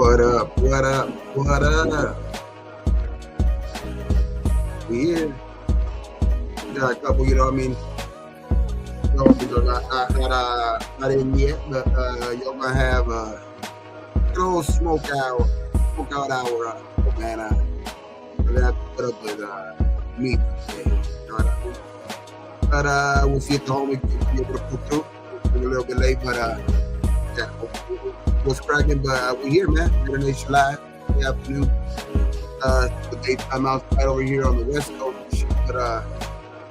What up? What up? What up? We here. Got a couple, you know what I mean? Not in yet, but you're gonna have a little smoke out hour. Man, I'm gonna have to put up with meat today. You know what I mean? But we'll see if the homie can be able to put through. We're a little bit late, but yeah, what's cracking? But we here, man. Raider Nation Live. Good afternoon. The daytime outside over here on the West Coast. But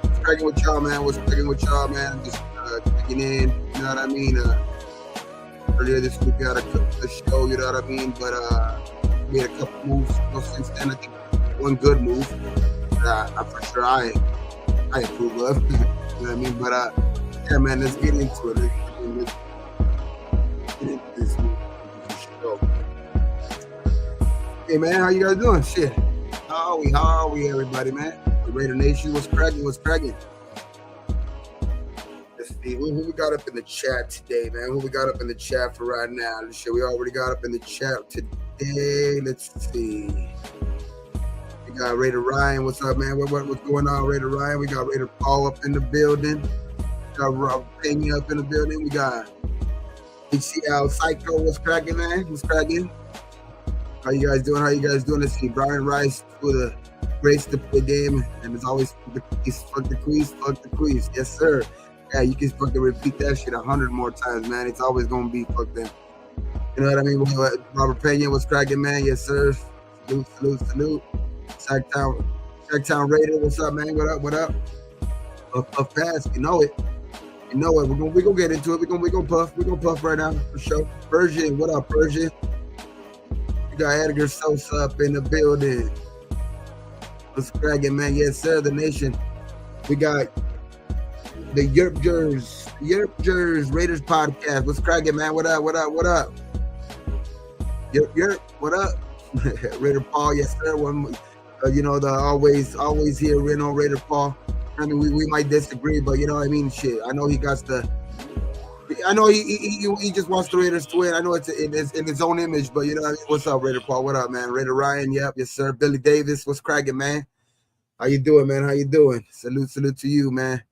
what's cracking with y'all, man? What's cracking with y'all, man? Just checking in. You know what I mean? Earlier this week, we had a show. You know what I mean? But we had a couple moves. Since then, I think one good move. For sure, I approve of. You know what I mean? But yeah, man, let's get into it. Let's get into this show. Hey, man, how you guys doing? Shit. How are we, everybody, man? The Raider Nation, what's cracking? Let's see, who we got up in the chat today, man? Who we got up in the chat for right now? Shit, we already got up in the chat today. Let's see. We got Raider Ryan. What's up, man? What's going on, Raider Ryan? We got Raider Paul up in the building. We got Rob Pena up in the building. We got HCL Psycho. What's cracking, man? What's cracking? How you guys doing? Let's see. Brian Rice with a grace to play game. And as always, fuck the quiz. Yes, sir. Yeah, you can fucking repeat that shit 100 more times, man. It's always going to be fuck them. You know what I mean? Robert Pena, what's cracking, man? Yes, sir. Salute. Sacktown Raider, what's up, man? What up? Puff pass, you know it. We're gonna get into it. We're gonna puff right now for sure. Persian, what up, Persian? We got Edgar Sosa up in the building. What's cracking, man? Yes, sir. The Nation. We got the Yerp Raiders podcast. What's cracking, man? What up? Yerp, what up? Raider Paul, yes, sir. The always here, Raider Paul. I mean, we might disagree, but you know what I mean? Shit, I know he just wants the Raiders to win. I know it's in his own image, but you know what I mean? What's up, Raider Paul? What up, man? Raider Ryan, yep, yes, sir. Billy Davis, what's cracking, man? How you doing, man? Salute to you, man.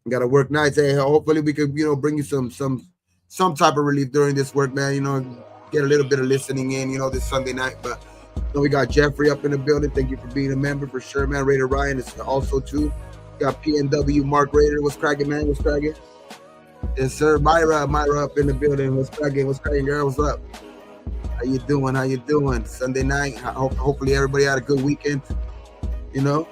We gotta work nights. Hey, hopefully we could, bring you some type of relief during this work, man. Get a little bit of listening in, this Sunday night. But we got Jeffrey up in the building. Thank you for being a member for sure, man. Raider Ryan is also too. Got PNW Mark Raider. What's cracking, man? What's cracking? Yes, sir. Myra up in the building. What's cracking, girl? What's up? How you doing? Sunday night. Hopefully everybody had a good weekend. Real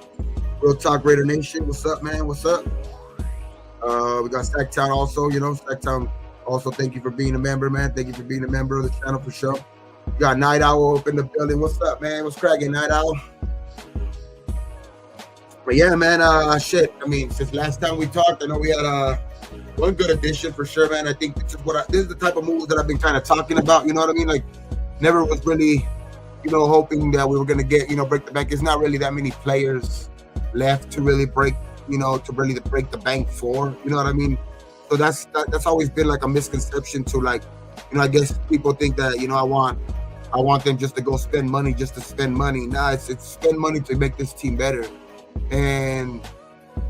Talk Raider Nation. What's up, man? What's up? We got Sacktown also. Sacktown also. Thank you for being a member, man. Thank you for being a member of the channel for sure. We got Night Owl up in the building. What's up, man? What's cracking, Night Owl? But yeah, man. Shit. I mean, since last time we talked, I know we had one good addition for sure, man. I think this is the type of moves that I've been kind of talking about. You know what I mean? Like, never was really, hoping that we were gonna get, break the bank. There's not really that many players left to really break, break the bank for. You know what I mean? So that's always been like a misconception to like, I guess people think that, I want them just to go spend money just to spend money. Nah, it's spend money to make this team better. And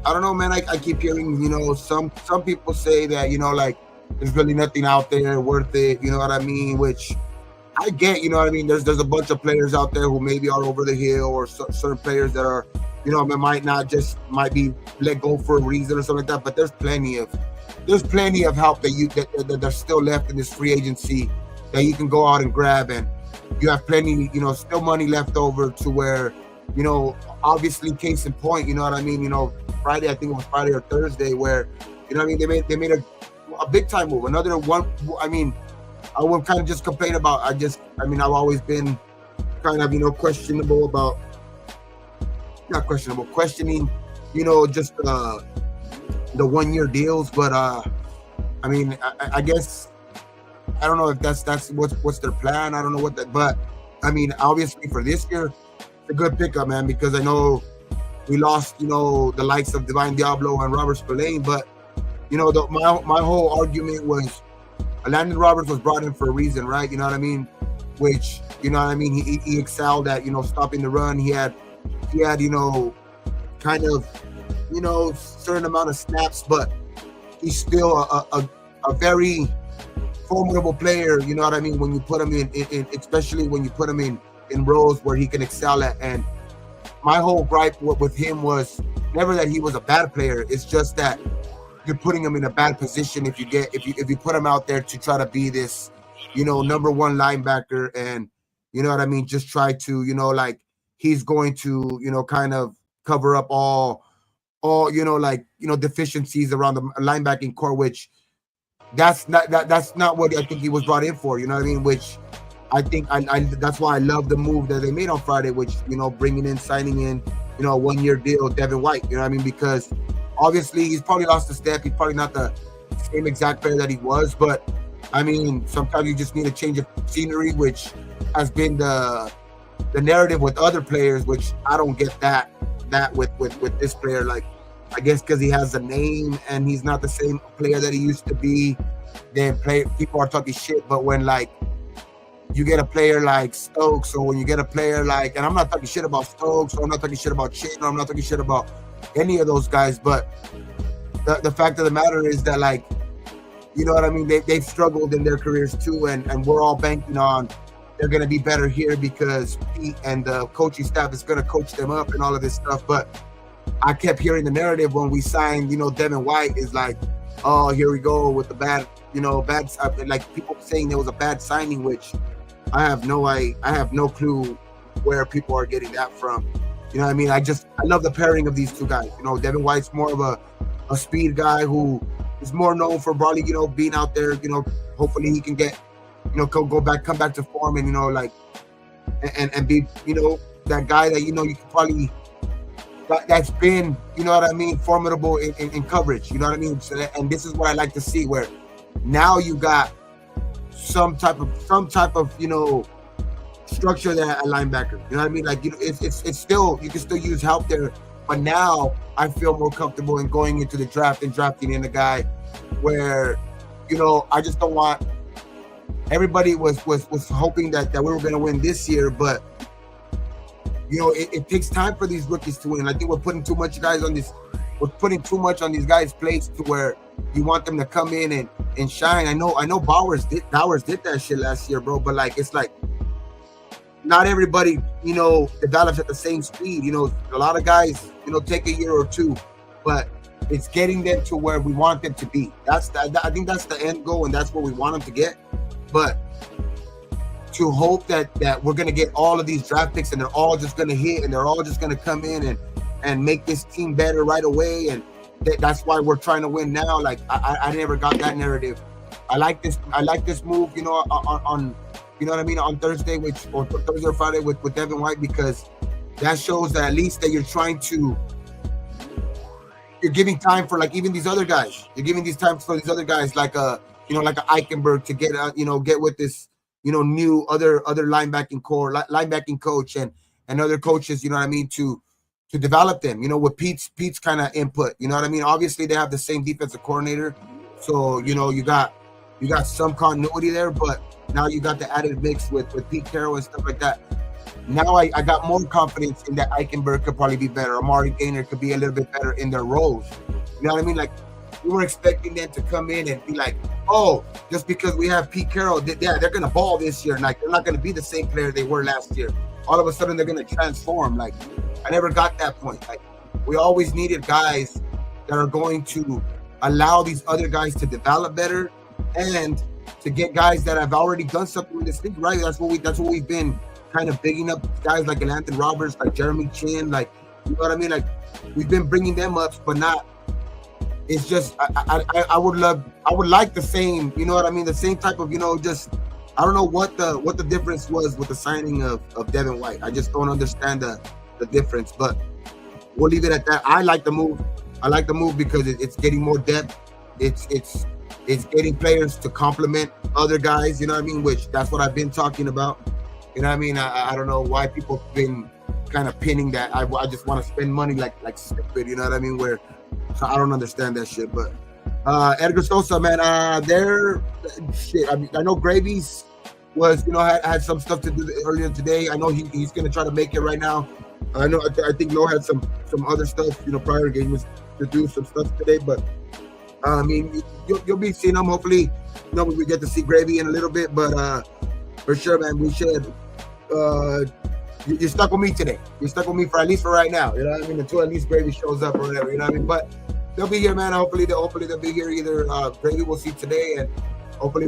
I don't know, man. I keep hearing, some people say that, like there's really nothing out there worth it. You know what I mean? Which I get. You know what I mean? There's a bunch of players out there who maybe are over the hill, or certain players that are, might be let go for a reason or something like that. But there's plenty of help that there's still left in this free agency that you can go out and grab, and you have plenty, still money left over to where, obviously case in point, you know what I mean? Friday, I think it was Friday or Thursday, where, they made a big time move. Another one. I mean, I would kind of just complain about. I've always been kind of, questionable about. Not questionable, questioning, just the 1 year deals, but I guess I don't know if that's what's their plan. I don't know what that, but obviously for this year, it's a good pickup, man, because I know we lost, the likes of Divine Diablo and Robert Spillane, but my whole argument was Landon Roberts was brought in for a reason, right? You know what I mean? which, you know what I mean, he excelled at, you know, stopping the run. He had, you know, kind of, you know, certain amount of snaps, but he's still a very formidable player, you know what I mean, when you put him in especially when you put him in roles where he can excel at. And my whole gripe with him was never that he was a bad player. It's just that you're putting him in a bad position if you put him out there to try to be this, you know, number one linebacker, and you know what I mean, just try to, you know, like he's going to, you know, kind of cover up all you know, like, you know, deficiencies around the linebacking core, which that's not what I think he was brought in for, you know what I mean? Which I think I that's why I love the move that they made on Friday, which, you know, signing in, you know, a 1-year deal, Devin White, you know what I mean? Because obviously he's probably lost a step. He's probably not the same exact player that he was, but I mean, sometimes you just need a change of scenery, which has been the narrative with other players, which I don't get that with this player. Like, I guess because he has a name and he's not the same player that he used to be, then people are talking shit. But when, like, you get a player like Stokes, or when you get a player like, and I'm not talking shit about Stokes, or I'm not talking shit about Chin, or I'm not talking shit about any of those guys, but the fact of the matter is that, like, you know what I mean, they've struggled in their careers too, and we're all banking on they're going to be better here because Pete and the coaching staff is going to coach them up and all of this stuff. But I kept hearing the narrative when we signed, you know, Devin White is like, oh, here we go with the bad, you know, like people saying there was a bad signing, which I have no clue where people are getting that from. You know what I mean? I love the pairing of these two guys. You know, Devin White's more of a speed guy who is more known for probably, you know, being out there, you know, hopefully he can get, you know, come back to form, and, you know, like, and be, you know, that guy that, you know, you can probably, that's been, you know what I mean, formidable in coverage, you know what I mean? So and this is what I like to see, where now you got some type of, you know, structure there at linebacker, you know what I mean? Like, you know, it's still, you can still use help there, but now I feel more comfortable in going into the draft and drafting in a guy where, you know, I just don't want, everybody was hoping that we were going to win this year, but, you know, it takes time for these rookies to win. I think we're putting too much on these guys' plates to where you want them to come in and shine. I know Bowers did that shit last year, bro, but, like, it's like not everybody, you know, develops at the same speed. You know, a lot of guys, you know, take a year or two, but it's getting them to where we want them to be. I think that's the end goal, and that's what we want them to get. But to hope that we're going to get all of these draft picks and they're all just going to hit and they're all just going to come in and make this team better right away, and that's why we're trying to win now. Like, I never got that narrative. I like this move, you know, on you know what I mean, on Thursday, or Thursday or Friday with Devin White, because that shows that at least that you're giving time for, like, even these other guys. You're giving these times for these other guys, like you know, like a Eichenberg, to get you know, get with this, you know, new other linebacking core, linebacking coach, and other coaches, you know what I mean, to develop them, you know, with Pete's kind of input, you know what I mean. Obviously they have the same defensive coordinator, so, you know, you got some continuity there, but now you got the added mix with Pete Carroll and stuff like that. Now I got more confidence in that Eichenberg could probably be better. Amari Gaynor could be a little bit better in their roles. You know what I mean? Like, we were expecting them to come in and be like, oh, just because we have Pete Carroll, they're going to ball this year. Like, they're not going to be the same player they were last year. All of a sudden, they're going to transform. Like, I never got that point. Like, we always needed guys that are going to allow these other guys to develop better, and to get guys that have already done something with this league, right? That's what we've been kind of bigging up, guys like Anthony Roberts, like Jeremy Chin, like, you know what I mean? Like, we've been bringing them up, but not. It's just I would like the same, you know what I mean? The same type of, you know, just, I don't know what the difference was with the signing of Devin White. I just don't understand the difference, but we'll leave it at that. I like the move. Because it's getting more depth. It's getting players to complement other guys, you know what I mean? Which, that's what I've been talking about. You know what I mean? I don't know why people have been kind of pinning that. I just want to spend money like stupid, you know what I mean? Where, so I don't understand that shit. But Edgar Sosa, man, they're shit. I mean, I know Gravy's was, had some stuff to do earlier today. I know he's going to try to make it right now. I know, I think Lowe had some other stuff, prior games to do some stuff today, but I mean, you'll be seeing him. Hopefully, we get to see Gravy in a little bit, but for sure, man, we should. You're stuck with me today. You're stuck with me for at least for right now. You know what I mean? Until at least Gravy shows up or whatever. You know what I mean? But they'll be here, man. Hopefully they'll be here. Either Gravy we'll see today, and hopefully,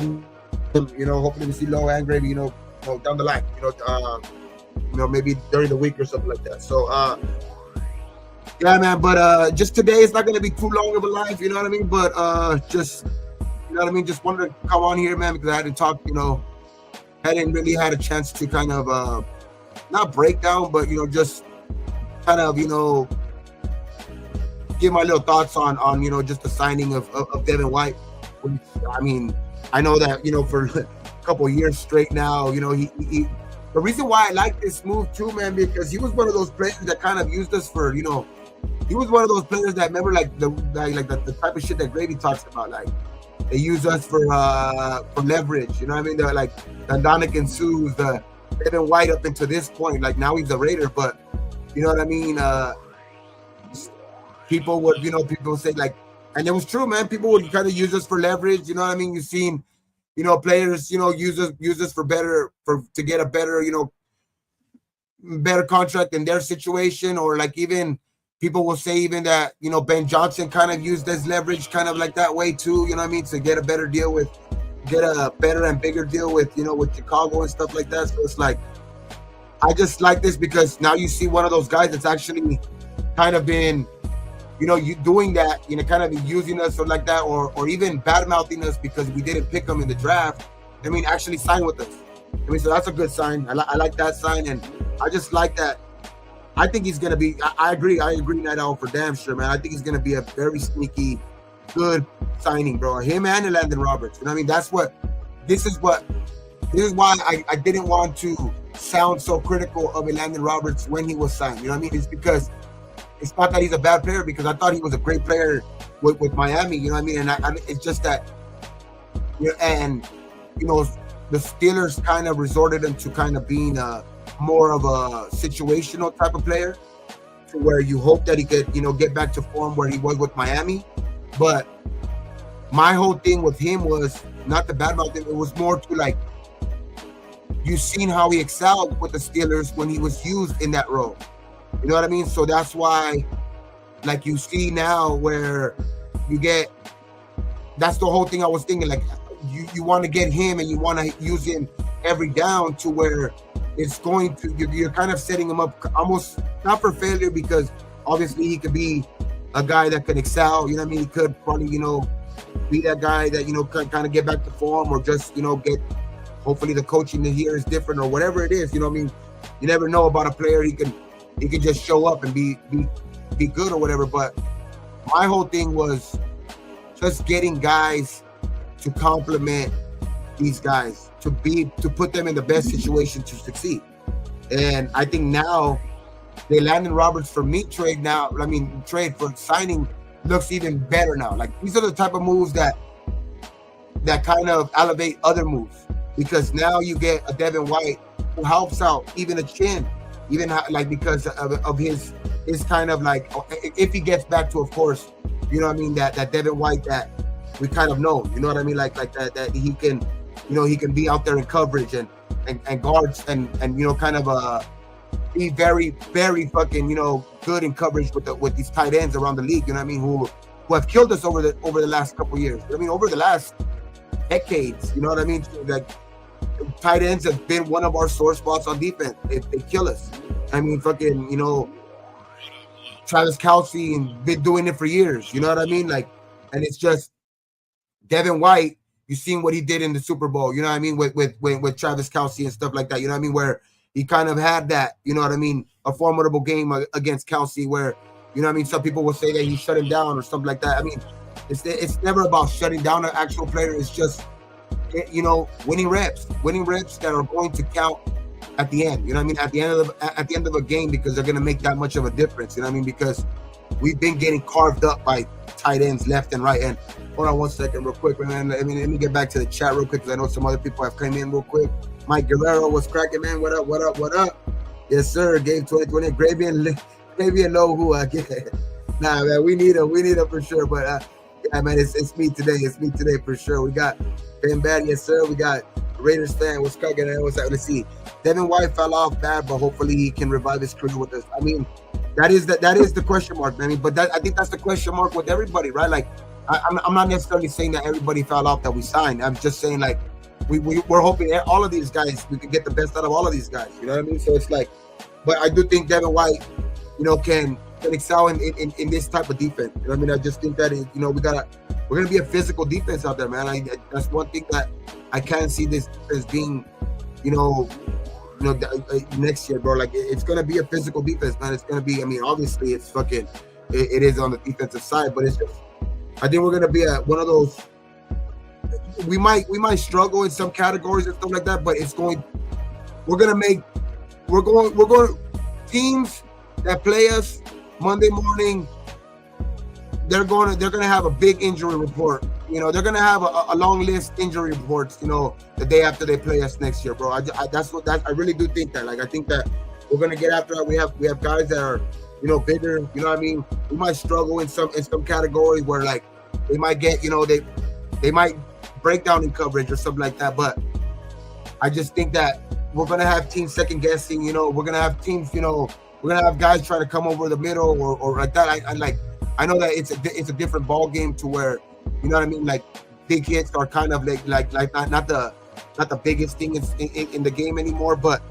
hopefully we see Lowe and Gravy. Down the line. Maybe during the week or something like that. So, yeah, man. But just today, it's not gonna be too long of a live. You know what I mean? But just, just wanted to come on here, man, because I hadn't talked. Hadn't really had a chance to kind of not break down, but just kind of give my little thoughts on just the signing of Devin White. I mean, I know that for a couple of years straight now, he the reason why I like this move too, man, because he was one of those players that kind of used us for, he was one of those players that remember like the type of shit that Gravy talks about, like they use us for leverage, you know what I mean? They're like the Dominican Sues, the Devin White up until this point, like now he's a Raider, but you know what I mean? People would, people say like, and it was true, man. People would kind of use us for leverage, you know what I mean? You've seen, players, use us to get a better, better contract in their situation, or like even people will say even that, Ben Johnson kind of used as leverage kind of like that way too, you know what I mean? To get a better deal get a better and bigger deal with, with Chicago and stuff like that. So it's like, I just like this because now you see one of those guys that's actually kind of been, you doing that, kind of using us or like that, or even bad mouthing us because we didn't pick him in the draft. I mean, actually sign with us. I mean, so that's a good sign. I like that sign, and I just like that. I think he's gonna be. I agree Night Owl for damn sure, man. I think he's gonna be a very sneaky, good signing, bro. Him and Landon Roberts. You know what I mean? This is why I didn't want to sound so critical of Landon Roberts when he was signed. You know what I mean? It's because it's not that he's a bad player, because I thought he was a great player with Miami. You know what I mean? And it's just that, and the Steelers kind of resorted him to kind of being more of a situational type of player, to where you hope that he could, get back to form where he was with Miami. But my whole thing with him was not the bad mouth thing. It was more to like, you've seen how he excelled with the Steelers when he was used in that role. You know what I mean? So that's why, like, you see now where you get, that's the whole thing I was thinking, like, you want to get him and you want to use him every down to where it's going to, you're kind of setting him up almost not for failure, because obviously he could be a guy that could excel. You know what I mean? He could probably, be that guy that, kind of get back to form, or just, get, hopefully the coaching here is different or whatever it is. You know what I mean? You never know about a player. He can just show up and be good or whatever. But my whole thing was just getting guys to complement these guys, to put them in the best situation to succeed. And I think now the Landon Roberts for me trade for signing looks even better now. Like, these are the type of moves that kind of elevate other moves, because now you get a Devin White who helps out even a Chin, even like because of his kind of like, if he gets back to, of course, you know what I mean, that Devin White that we kind of know, you know what I mean, like that he can, he can be out there in coverage and guards and kind of be very, very fucking, good in coverage with these tight ends around the league, you know what I mean, who have killed us over the last couple of years. I mean, over the last decades, you know what I mean? Like, tight ends have been one of our sore spots on defense. They kill us. I mean, fucking, Travis Kelce, and been doing it for years, you know what I mean? Like, and it's just Devin White. You've seen what he did in the Super Bowl, you know what I mean, with Travis Kelce and stuff like that, you know what I mean, where he kind of had that, you know what I mean, a formidable game against Kelce, where, you know what I mean, some people will say that he shut him down or something like that. I mean, it's never about shutting down an actual player. It's just, winning reps that are going to count at the end. You know what I mean? At the end of a game, because they're going to make that much of a difference. You know what I mean? Because we've been getting carved up by tight ends left and right. And hold on 1 second, real quick, man. Let me get back to the chat real quick because I know some other people have come in real quick. Mike Guerrero was cracking, man. What up? What up? What up? Yes, sir. Game 2020. Gravy and Low who nah, man, we need him for sure. But yeah, man, it's me today. It's me today for sure. We got Ben Bad, yes, sir. We got Raiders fan. What's cracking? What's that? Let's see. Devin White fell off bad, but hopefully he can revive his career with us. I mean, that is the question mark, man. But I think that's the question mark with everybody, right? Like, I'm not necessarily saying that everybody fell off that we signed. I'm just saying, like, we're hoping all of these guys, we can get the best out of all of these guys. You know what I mean? So it's like, but I do think Devin White, you know, can excel in this type of defense. You know what I mean? I just think that, you know, we're gonna be a physical defense out there, man. That's one thing that I can't see this as being, you know, next year, bro. Like, it's gonna be a physical defense, man. It's gonna be. I mean, obviously, it's fucking. It is on the defensive side, but it's just. I think we're gonna be one of those. We might struggle in some categories and stuff like that, but it's going. We're going. Teams that play us Monday morning. They're gonna have a big injury report. You know, they're gonna have a long list injury reports. You know, the day after they play us next year, bro. I really do think that. Like, I think that we're gonna get after that. We have guys that are, you know, bigger. You know what I mean? We might struggle in some categories where, like, they might get, you know, they might break down in coverage or something like that. But I just think that we're gonna have teams second guessing. You know, we're gonna have teams. You know, we're gonna have guys trying to come over the middle or like that. I know that it's a different ball game to where, you know what I mean, like, big hits are kind of like not the biggest thing in the game anymore. But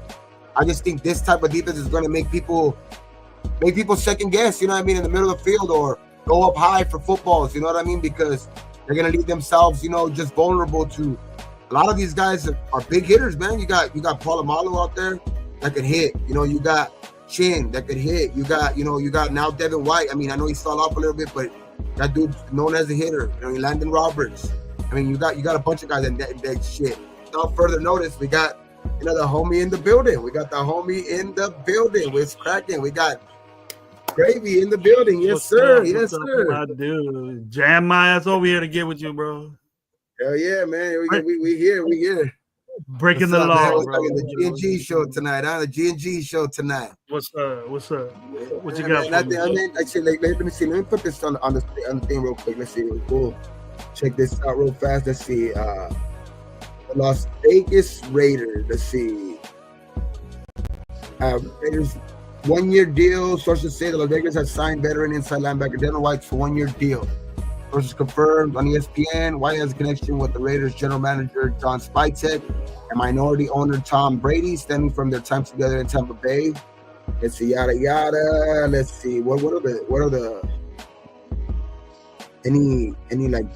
I just think this type of defense is going to make people second guess, you know what I mean, in the middle of the field or go up high for footballs, you know what I mean, because they're going to leave themselves, you know, just vulnerable to a lot of these guys are big hitters, man. You got Polamalu out there that could hit, you know, you got Chin that could hit, you got now Devin White. I mean, I know he fell off a little bit, but that dude's known as a hitter. You know, Landon Roberts. I mean, you got a bunch of guys that shit. Without further notice, we got, you know, the homie in the building. It's cracking. We got Gravy in the building. Yes, sir. Yes, sir. I do. Jam my ass over here to get with you, bro. Hell yeah, man. We here. Breaking the law, man? bro. The G&G show tonight, huh? The G&G show tonight. What's up? What you got? Actually, let me see. Let me put this on the thing real quick. Let's see. We'll check this out real fast. Let's see. The Las Vegas Raiders. Let's see. Raiders 1-year deal. Sources say the Las Vegas has signed veteran inside linebacker Devin White for 1-year deal. Sources confirmed on ESPN. White has a connection with the Raiders general manager John Spytek and minority owner Tom Brady, stemming from their time together in Tampa Bay. Let's see, yada yada. Let's see. What are the any like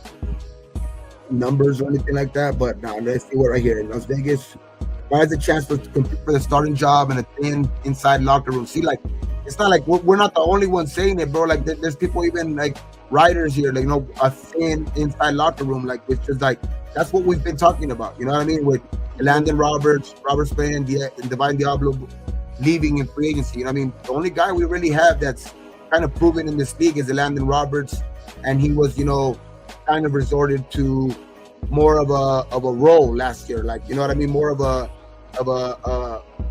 numbers or anything like that? But now let's see what right here in Las Vegas. Why has a chance to compete for the starting job in a thin inside locker room? See, like, it's not like we're not the only ones saying it, bro. Like, there's people, even like writers here, like, you know, a thin inside locker room. Like, it's just like, that's what we've been talking about. You know what I mean? With Landon Roberts, Robert Spain, and Divine Diablo leaving in free agency. You know what I mean? The only guy we really have that's kind of proven in this league is Landon Roberts, and he was, you know, kind of resorted to more of a role last year. Like, you know what I mean? More of a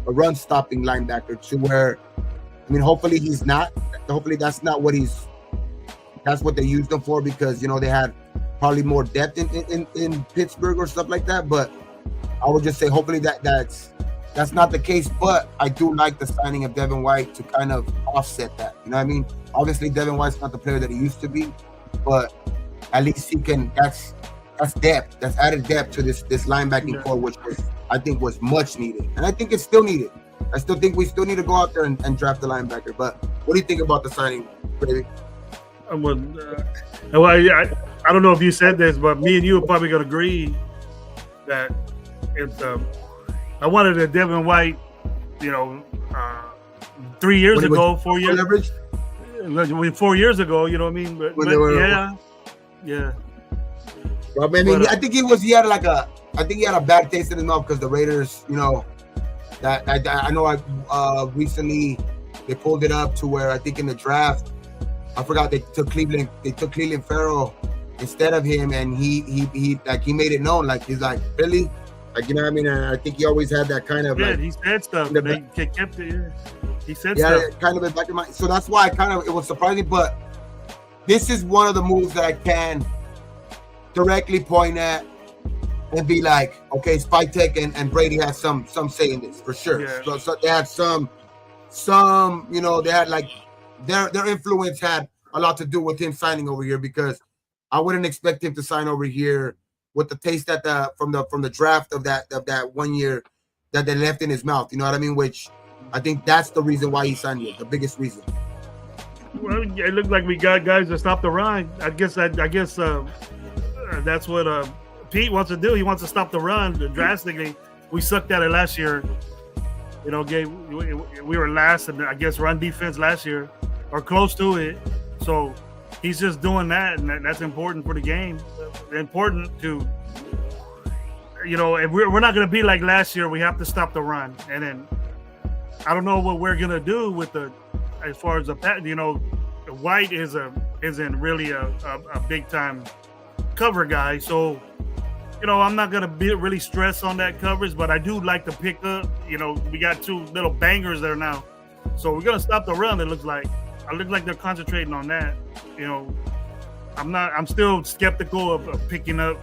run stopping linebacker, to where, I mean, hopefully he's not. Hopefully that's not what that's what they used him for, because, you know, they had probably more depth in Pittsburgh or stuff like that. But I would just say hopefully that's not the case. But I do like the signing of Devin White to kind of offset that. You know what I mean? Obviously Devin White's not the player that he used to be, but at least he can. That's depth. That's added depth to this linebacking core, which I think was much needed, and I think it's still needed. I still think we still need to go out there and draft a linebacker. But what do you think about the signing, baby? Well, I don't know if you said this, but me and you are probably going to agree that it's. I wanted a Devin White, you know, 3 years ago, 4 years. Leverage? 4 years ago, you know what I mean? But yeah. Well, I mean, I think he had a bad taste in his mouth because the Raiders, you know, that I know recently they pulled it up to where I think in the draft I forgot they took Cleveland Farrell instead of him, and he made it known, like he's like, really, like, you know what I mean. And I think he always had that kind of he said stuff. They kept it. Yeah. He said stuff. Kind of in back of my. So that's why it was surprising. But this is one of the moves that I can directly point at and be like, okay, Spytek and Brady had some say in this for sure. Yeah. So they had some, you know, they had like their influence had a lot to do with him signing over here, because I wouldn't expect him to sign over here with the taste that from the draft of that 1 year that they left in his mouth. You know what I mean? Which I think that's the reason why he signed here, the biggest reason. Well, it looked like we got guys to stop the run. I guess that's what Pete wants to do. He wants to stop the run drastically. We sucked at it last year. You know, we were last in, I guess, run defense last year, or close to it. So he's just doing that, and that's important for the game. Important to, you know, if we're not going to be like last year, we have to stop the run. And then I don't know what we're going to do with as far as you know, White isn't really a big time cover guy. So, you know, I'm not going to be really stressed on that coverage, but I do like the pickup. You know, we got two little bangers there now. So we're going to stop the run, it looks like. I look like they're concentrating on that. You know, I'm still skeptical of picking up.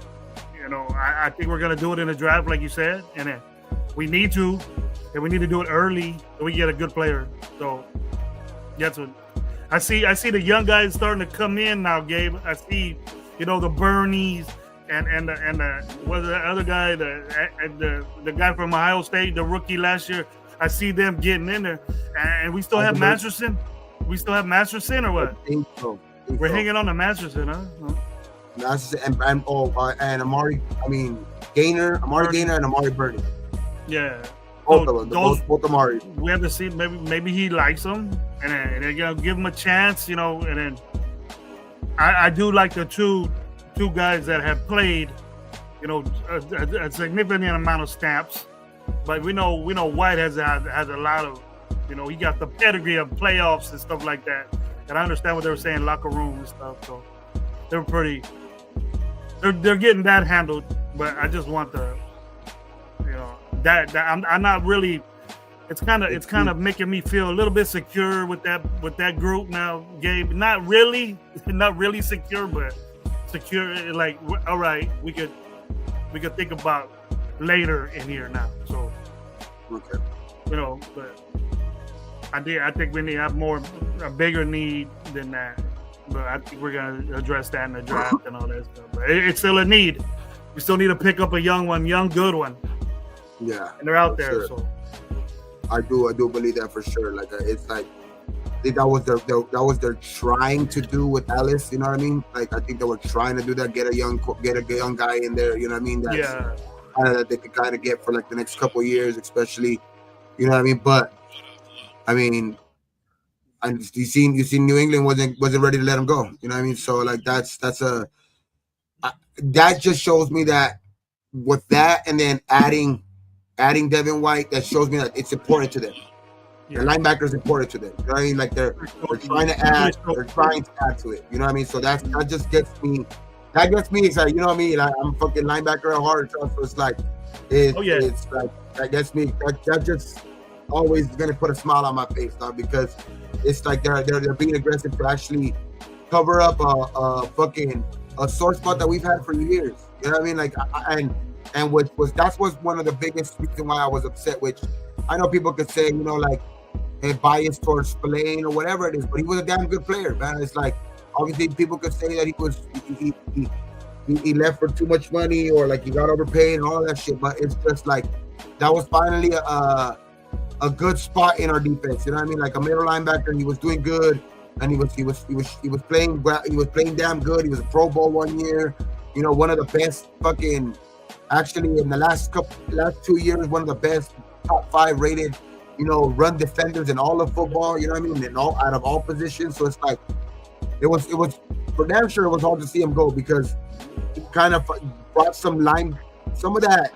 You know, I think we're going to do it in the draft, like you said. And then we need to do it early so we get a good player. So that's what I see. I see the young guys starting to come in now, Gabe. I see, you know, the Bernies and what's the other guy, the guy from Ohio State, the rookie last year. I see them getting in there, and we still have Masterson. We still have Masterson, or what? I think so. We're hanging on to Masterson, huh? Masterson and Amari. I mean, Amari Gaynor, and Amari Burney. Yeah. Both of them. Both Amari. We have to see. Maybe he likes them, and they're gonna give him a chance, you know. And then I do like the two guys that have played, you know, a significant amount of snaps. But we know White has a lot of, you know, he got the pedigree of playoffs and stuff like that. And I understand what they were saying, locker room and stuff. So they're they're getting that handled. But I just want the, you know, that I'm not really. It's kind of making me feel a little bit secure with that group now, Gabe. Not really secure, but secure. Like, all right, we could think about later in here now. So, okay, you know, but I think we need to have a bigger need than that. But I think we're gonna address that in the draft and all that stuff. But it's still a need. We still need to pick up a young good one. Yeah, and they're out there. Sure. So I do believe that for sure. Like, it's like I think that was their trying to do with Ellis. You know what I mean? Like, I think they were trying to do that, get a young guy in there. You know what I mean? That's that they could kind of get for like the next couple of years, especially. You know what I mean? But I mean, and you seen New England wasn't ready to let him go. You know what I mean? So like that just shows me that with that, and then adding Devin White, that shows me that it's important to them. Yeah. The linebacker is important to them. You know what I mean? Like they're trying to add to it. You know what I mean? So that just gets me. That gets me excited. You know what I mean? Like, I'm fucking linebacker at heart, so it's like it's like that gets me. That just always gonna put a smile on my face, dog, because it's like they're being aggressive to actually cover up a sore spot that we've had for years. You know what I mean? Like, that was one of the biggest reasons why I was upset. Which I know people could say, you know, like a bias towards Spillane or whatever it is, but he was a damn good player, man. It's like, obviously people could say that he left for too much money, or like he got overpaid and all that shit, but it's just like that was finally a good spot in our defense. You know what I mean? Like a middle linebacker, he was doing good, and he was playing damn good. He was a Pro Bowl 1 year. You know, one of the best fucking, actually in the last 2 years, one of the best top 5 rated, you know, run defenders in all of football. You know what I mean? Out of all positions. So it's like it was for damn sure it was hard to see him go, because he kind of brought some of that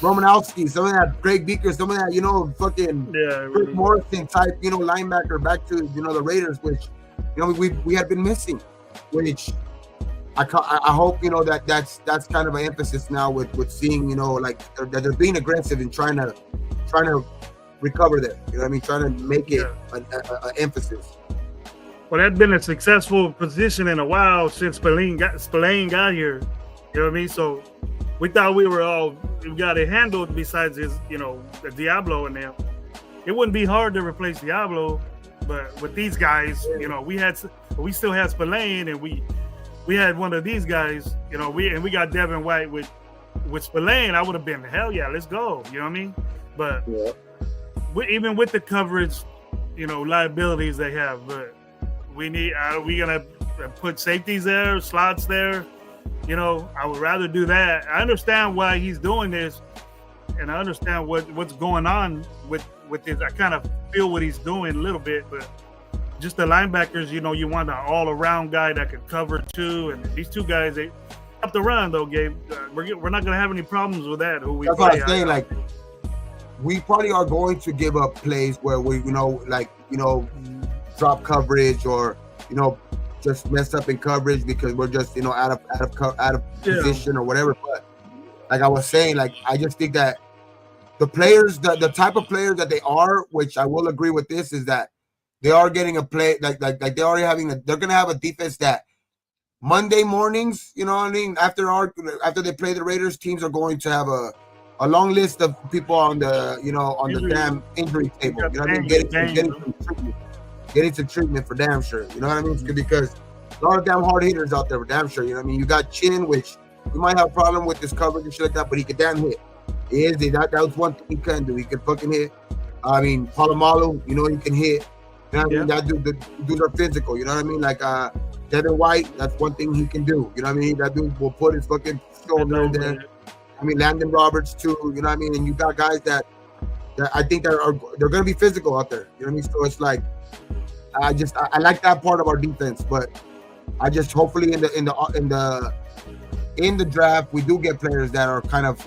Romanowski, some of that Greg Beaker, some of that, you know, fucking Chris Morrison type, you know, linebacker back to, you know, the Raiders, which, we had been missing, which I hope that's kind of an emphasis now with seeing like that they're being aggressive and trying to recover there. You know what I mean? Trying to make it an emphasis. Well, that's been a successful position in a while since Spillane got here. You know what I mean? So we thought we got it handled. Besides his, the Diablo and them, it wouldn't be hard to replace Diablo. But with these guys, we still had Spillane, and we had one of these guys. We got Devin White with Spillane. I would have been hell yeah, let's go. You know what I mean? But even with the coverage, liabilities they have, but we need. Are we gonna put safeties there, slots there? I would rather do that. I understand why he's doing this, and I understand what's going on with this. I kind of feel what he's doing a little bit, but just the linebackers, you want an all-around guy that could cover too. And these two guys, they have to run though, Gabe. We're not gonna have any problems with that. That's what I'm saying. Like, we probably are going to give up plays where we, drop coverage or, just mess up in coverage because we're just, out of position or whatever. But like I was saying, like, I just think that the players, the type of players that they are, which I will agree with this, is that they are getting a play like they're already they're gonna have a defense that Monday mornings, you know what I mean? After they play the Raiders, teams are going to have a long list of people on the the damn injury table. You know what I mean? Getting some treatment for damn sure. You know what I mean? Because a lot of damn hard hitters out there for damn sure. You know what I mean? You got Chin, which we might have a problem with this coverage and shit like that, but he can damn hit. That was one thing he can do. He can fucking hit. I mean, Palomalu, he can hit. You know what I mean? That dudes are physical. You know what I mean? Like Devin White, that's one thing he can do. You know what I mean? That dude will put his fucking shoulder there. I mean, Landon Roberts too. You know what I mean? And you got guys that I think they're going to be physical out there. You know what I mean? So it's like, I like that part of our defense, but I just hopefully in the draft we do get players that are kind of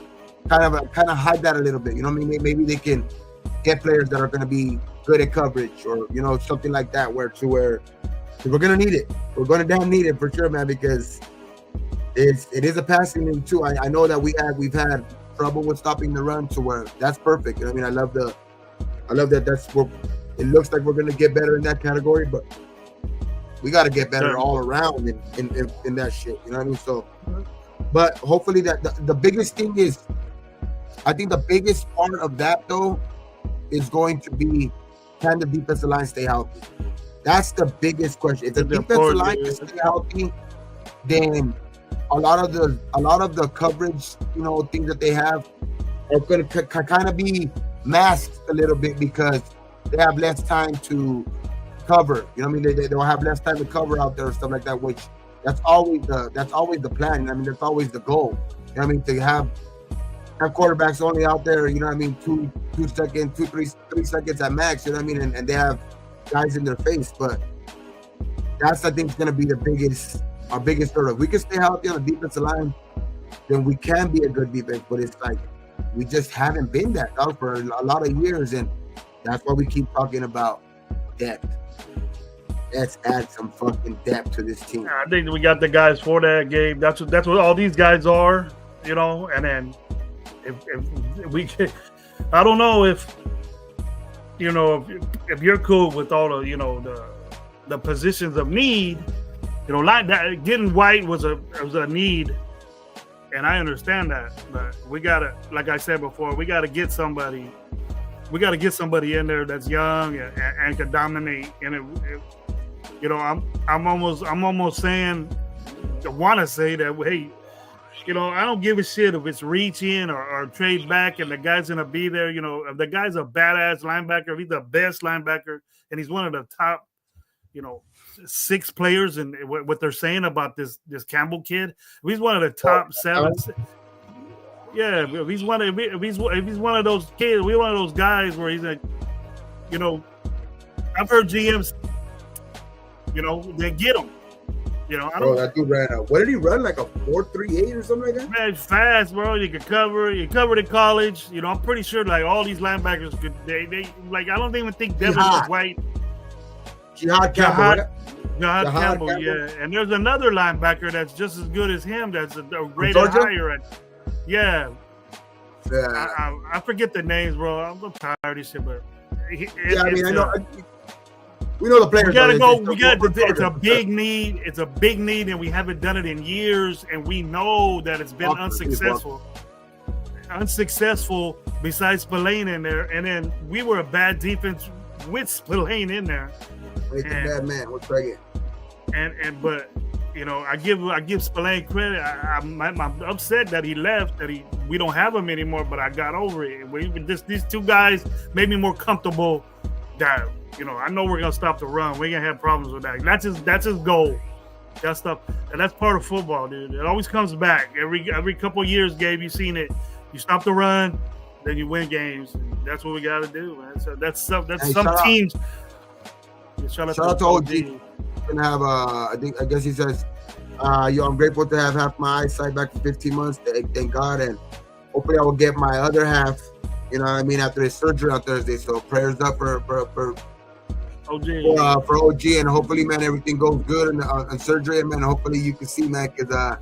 hide that a little bit. You know what I mean? Maybe they can get players that are going to be good at coverage or something like that, where we're going to need it. We're going to damn need it for sure, man, because it is a passing game too. I know that we've had trouble with stopping the run, to where that's perfect. You know what I mean? I love that. That's what it looks like. We're going to get better in that category, but we got to get better all around in that shit. You know what I mean? So, but hopefully that the biggest thing is, I think the biggest part of that though is going to be, can the defensive line stay healthy? That's the biggest question. If the defensive line can stay healthy, then a lot of the coverage, things that they have are going to kind of be masked a little bit because they have less time to cover. You know what I mean? They'll have less time to cover out there and stuff like that, which that's always the plan. I mean, that's always the goal. You know what I mean? To have quarterbacks only out there, you know what I mean, 3 seconds at max, you know what I mean? And they have guys in their face. But that's, I think, is going to be our biggest hurdle. If we can stay healthy on the defensive line, then we can be a good defense. But it's like, we just haven't been that out for a lot of years. And that's why we keep talking about depth. Let's add some fucking depth to this team. I think we got the guys for that, Gabe. That's what all these guys are, and then if we can, I don't know if you're cool with all the positions of need, like that. Getting White was a need, and I understand that. But we gotta, like I said before, we gotta get somebody. We gotta get somebody in there that's young and can dominate. And I'm almost saying, I want to say that, hey, I don't give a shit if it's reach in or trade back and the guy's going to be there. If the guy's a badass linebacker, if he's the best linebacker and he's one of the top, 6 players, and what they're saying about this Campbell kid, if he's one of the top 7. Yeah, if he's one of those kids, we're one of those guys where he's like, I've heard GMs, they get him. That dude ran out. What did he run? Like a 4.38 or something like that? Man, fast, bro. You could cover. You covered in college. I'm pretty sure like all these linebackers could. They like. I don't even think Devin White. Jihad Campbell, right? Jihad Jihad Campbell, Campbell. yeah. And there's another linebacker that's just as good as him. That's rated Georgia? higher. Yeah. Yeah. I forget the names, bro. I'm tired of this shit, but Yeah, I mean, I know. We know the players. we gotta though. go. It's a big need. It's a big need, and we haven't done it in years. And we know that it's been unsuccessful. Unsuccessful. Besides Spillane in there, and then we were a bad defense with Spillane in there. He's a bad man. What's right? But you know, I give Spillane credit. I'm upset that he left. We don't have him anymore. But I got over it. These two guys made me more comfortable. That, you know, I know we're gonna stop the run. We're gonna have problems with that. That's his goal. That stuff, and that's part of football, dude. It always comes back. Every couple of years, Gabe, you've seen it. You stop the run, then you win games. And that's what we got to do, man. So that's some teams. Shout out to OG. Gonna have I guess he says, I'm grateful to have half my eyesight back for 15 months. Thank God, and hopefully I will get my other half. You know what I mean, after his surgery on Thursday. So prayers up for OG, and hopefully, man, everything goes good on surgery, and man, hopefully you can see, man, because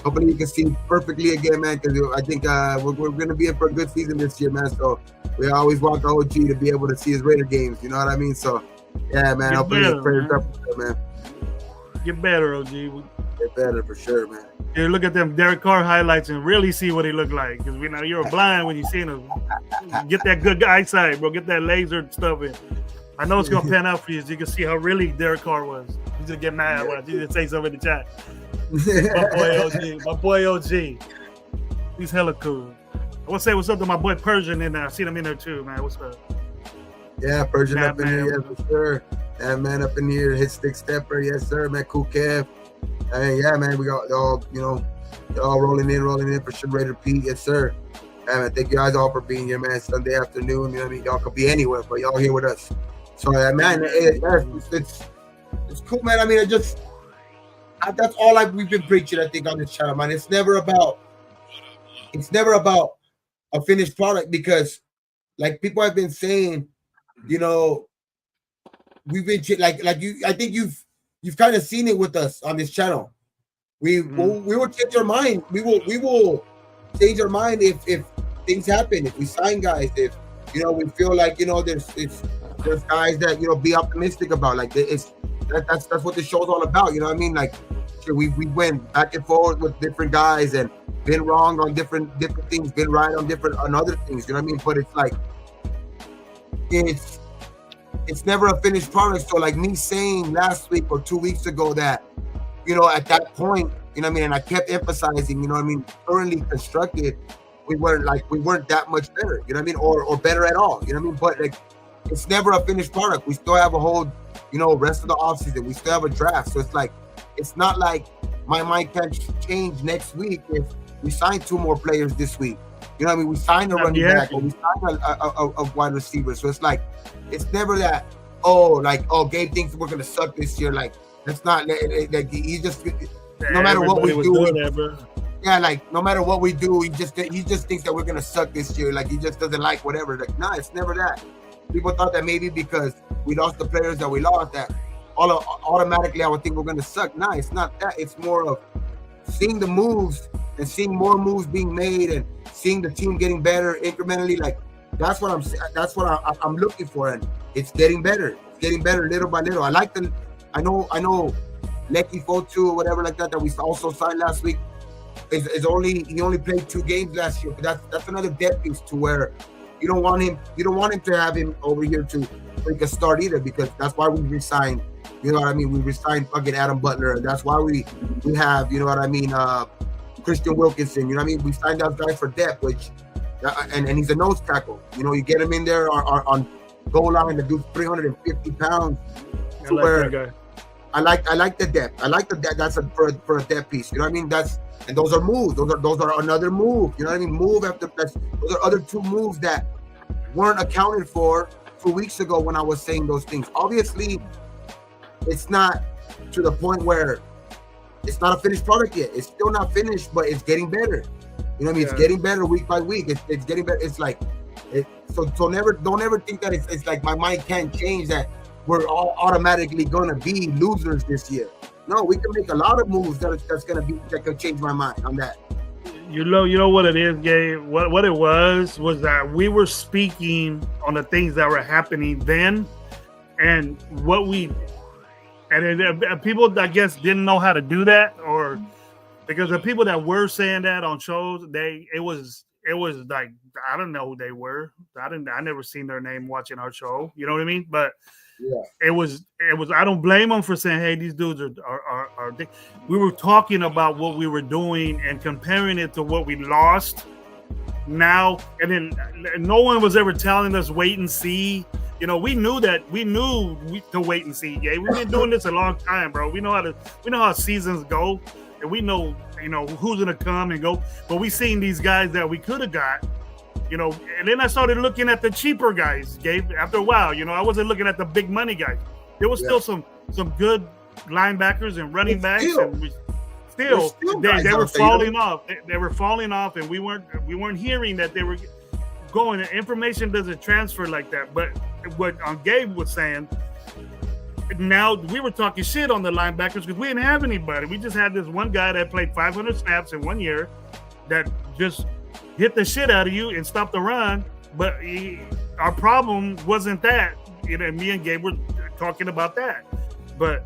hopefully you can see perfectly again, man, because I think we're going to be in for a good season this year, man. So we always want the OG to be able to see his Raider games. You know what I mean? So yeah, man, hopefully prayers up, man. Get better, OG. Get better for sure, man. You look at them Derek Carr highlights and really see what he looked like, because we know you're blind when you see him. Get that good eyesight, bro. Get that laser stuff in. I know it's gonna pan out for you, so you can see how really Derek Carr was. You just get mad when you just say something in the chat. My boy OG. He's hella cool. I want to say what's up to my boy Persian in there. I seen him in there too, man. What's up? Yeah, Persian up in here, yeah, for sure. That man up in here, hit stick stepper, yes sir, man. Cool Kev. Yeah, man, we got all, you know, all rolling in for sure. Raider Pete, yes sir. Man, thank you guys all for being here, man. Sunday afternoon, you know what I mean? Y'all could be anywhere, but y'all here with us. So, man, it's cool, man. I mean, that's all we've been preaching, I think, on this channel, man. It's never about a finished product, because, like people have been saying, you know, we've been like you. I think you've kind of seen it with us on this channel. We will change our mind. We will change our mind if things happen. If we sign guys, if you know we feel like, you know, there's guys that, you know, be optimistic about. Like that's what the show's all about. You know what I mean? Like we went back and forth with different guys and been wrong on different things, been right on other things. You know what I mean? But it's like it's never a finished product. So like me saying last week or 2 weeks ago that, you know, at that point, you know what I mean, and I kept emphasizing, you know what I mean, thoroughly constructed, we weren't that much better, you know what I mean, or better at all, you know what I mean. But like, it's never a finished product. We still have a whole, you know, rest of the offseason. We still have a draft. So it's like, it's not like my mind can't change next week if we sign 2 more players this week. You know what I mean? We signed a running back, or we signed a wide receiver. So it's like, it's never that, Gabe thinks we're gonna suck this year. Like, that's not like he just, no matter what we do, like no matter what we do, he just thinks that we're gonna suck this year. Like he just doesn't like whatever. Like, nah, it's never that. People thought that maybe because we lost the players that we lost, that automatically I would think we're gonna suck. Nah, it's not that. It's more of seeing the moves and seeing more moves being made and seeing the team getting better incrementally. Like that's what I'm looking for, and it's getting better. It's getting better little by little. I know Lecky Fotu or whatever like that we also signed last week he only played 2 games last year, but that's another depth piece to where you don't want him to have him over here to make a start either, because that's why we resigned, you know what I mean, we resigned fucking Adam Butler, and that's why we have, you know what I mean, Christian Wilkinson, you know what I mean, we signed that guy for depth, which and he's a nose tackle, you know, you get him in there on goal line, the dude's 350 pounds. I like the depth. I like the depth. That's for a depth piece. You know what I mean? And those are moves. Those are another move. You know what I mean? Move after those are other 2 moves that weren't accounted for 2 weeks ago when I was saying those things. Obviously, it's not to the point where it's not a finished product yet. It's still not finished, but it's getting better. You know what I mean? Yeah. It's getting better week by week. It's getting better. It's like so don't ever think that it's like my mind can't change that. we're all automatically gonna be losers this year. No, we can make a lot of moves that could change my mind on that. You know what it is, Gabe. What it was that we were speaking on the things that were happening then, and people I guess didn't know how to do that, or because the people that were saying that on shows, it was like, I don't know who they were. I never seen their name watching our show. You know what I mean? But yeah, it was. I don't blame them for saying, "Hey, these dudes are." We were talking about what we were doing and comparing it to what we lost now, and then no one was ever telling us wait and see. You know, we knew to wait and see. Yeah, we've been doing this a long time, bro. We know how seasons go, and we know who's gonna come and go. But we seen these guys that we could have got. And then I started looking at the cheaper guys, Gabe. After a while, I wasn't looking at the big money guys. There was still some good linebackers and running backs, and they were falling off. They were falling off, and we weren't hearing that they were going. Information doesn't transfer like that. But what Gabe was saying, now we were talking shit on the linebackers because we didn't have anybody. We just had this one guy that played 500 snaps in 1 year that just hit the shit out of you and stop the run. But our problem wasn't that. Me and Gabe were talking about that. But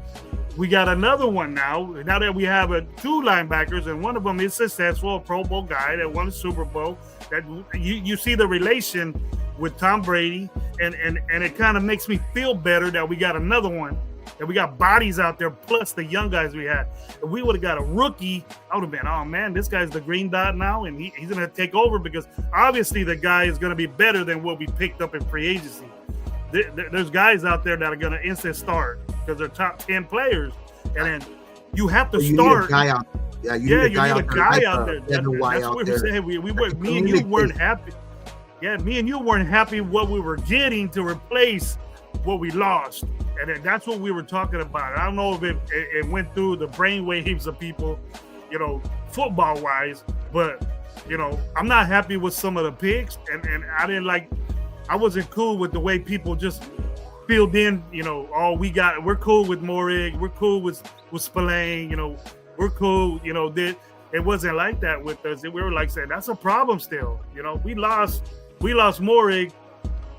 we got another one now. Now that we have two linebackers, and one of them is successful, a Pro Bowl guy that won a Super Bowl. That you see the relation with Tom Brady, and it kind of makes me feel better that we got another one. And we got bodies out there, plus the young guys we had. If we would have got a rookie, I would have been, oh man, this guy's the green dot now, and he's going to take over, because obviously the guy is going to be better than what we picked up in free agency. There's guys out there that are going to instant start because they're top 10 players, and then you have to start. Need a guy out. Yeah, you need a guy out there. That's what we were saying. Me and you weren't happy. Yeah, me and you weren't happy what we were getting to replace what we lost. And that's what we were talking about. I don't know if it went through the brainwaves of people, football wise, but I'm not happy with some of the picks, and I wasn't cool with the way people just filled in. We're cool with Morig, we're cool with Spillane, we're cool. It wasn't like that with us. We were like saying that's a problem still. We lost Morig.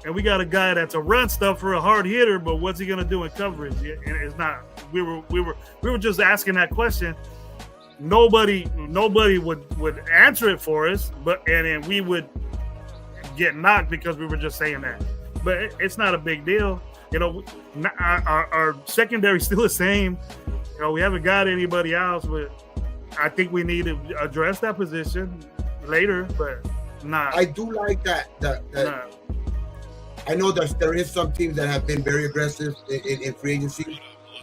And we got a guy that's a run stuffer, a hard hitter, but what's he gonna do in coverage? And it's not. We were just asking that question. Nobody would answer it for us, and then we would get knocked because we were just saying that. But it's not a big deal. Our secondary still the same. We haven't got anybody else, but I think we need to address that position later. But nah, I do like that. I know that there is some teams that have been very aggressive in free agency,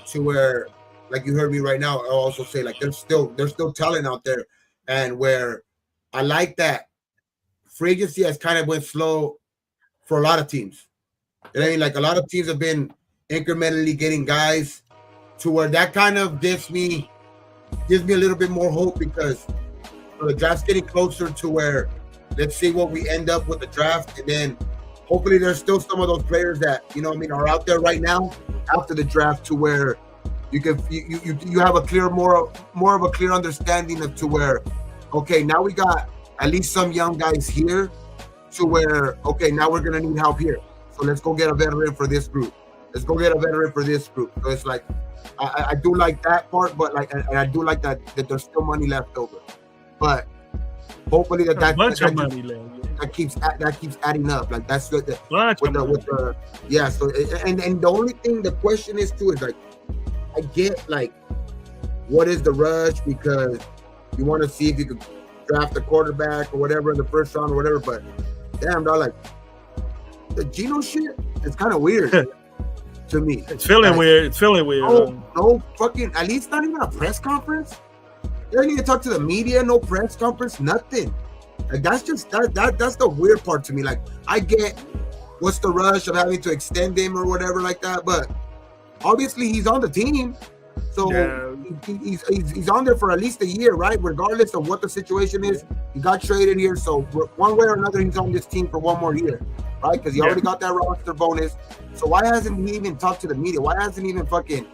to where, like you heard me right now, I'll also say like there's still talent out there, and where I like that free agency has kind of went slow for a lot of teams. Like a lot of teams have been incrementally getting guys, to where that kind of gives me a little bit more hope, because the draft's getting closer to where let's see what we end up with the draft, and then hopefully there's still some of those players that are out there right now after the draft, to where you have a more of a clear understanding of to where, okay, now we got at least some young guys here, to where, okay, now we're gonna need help here, so let's go get a veteran for this group. So it's like I do like that part, but and I do like that there's still money left over, but hopefully that keeps adding up. Like that's So and the only thing the question is too is like, I get like, what is the rush, because you want to see if you could draft a quarterback or whatever in the first round or whatever, but damn, dog, like the Geno shit is kind of weird to me. It's feeling weird. No fucking, at least not even a press conference. You don't need to talk to the media. No press conference. Nothing. Like that's just that's the weird part to me. Like I get what's the rush of having to extend him or whatever like that, but obviously he's on the team, so he's on there for at least a year, right? Regardless of what the situation is, he got traded here, so one way or another he's on this team for one more year. right? Because he already got that roster bonus. So why hasn't he even talked to the media? Why hasn't he even fucking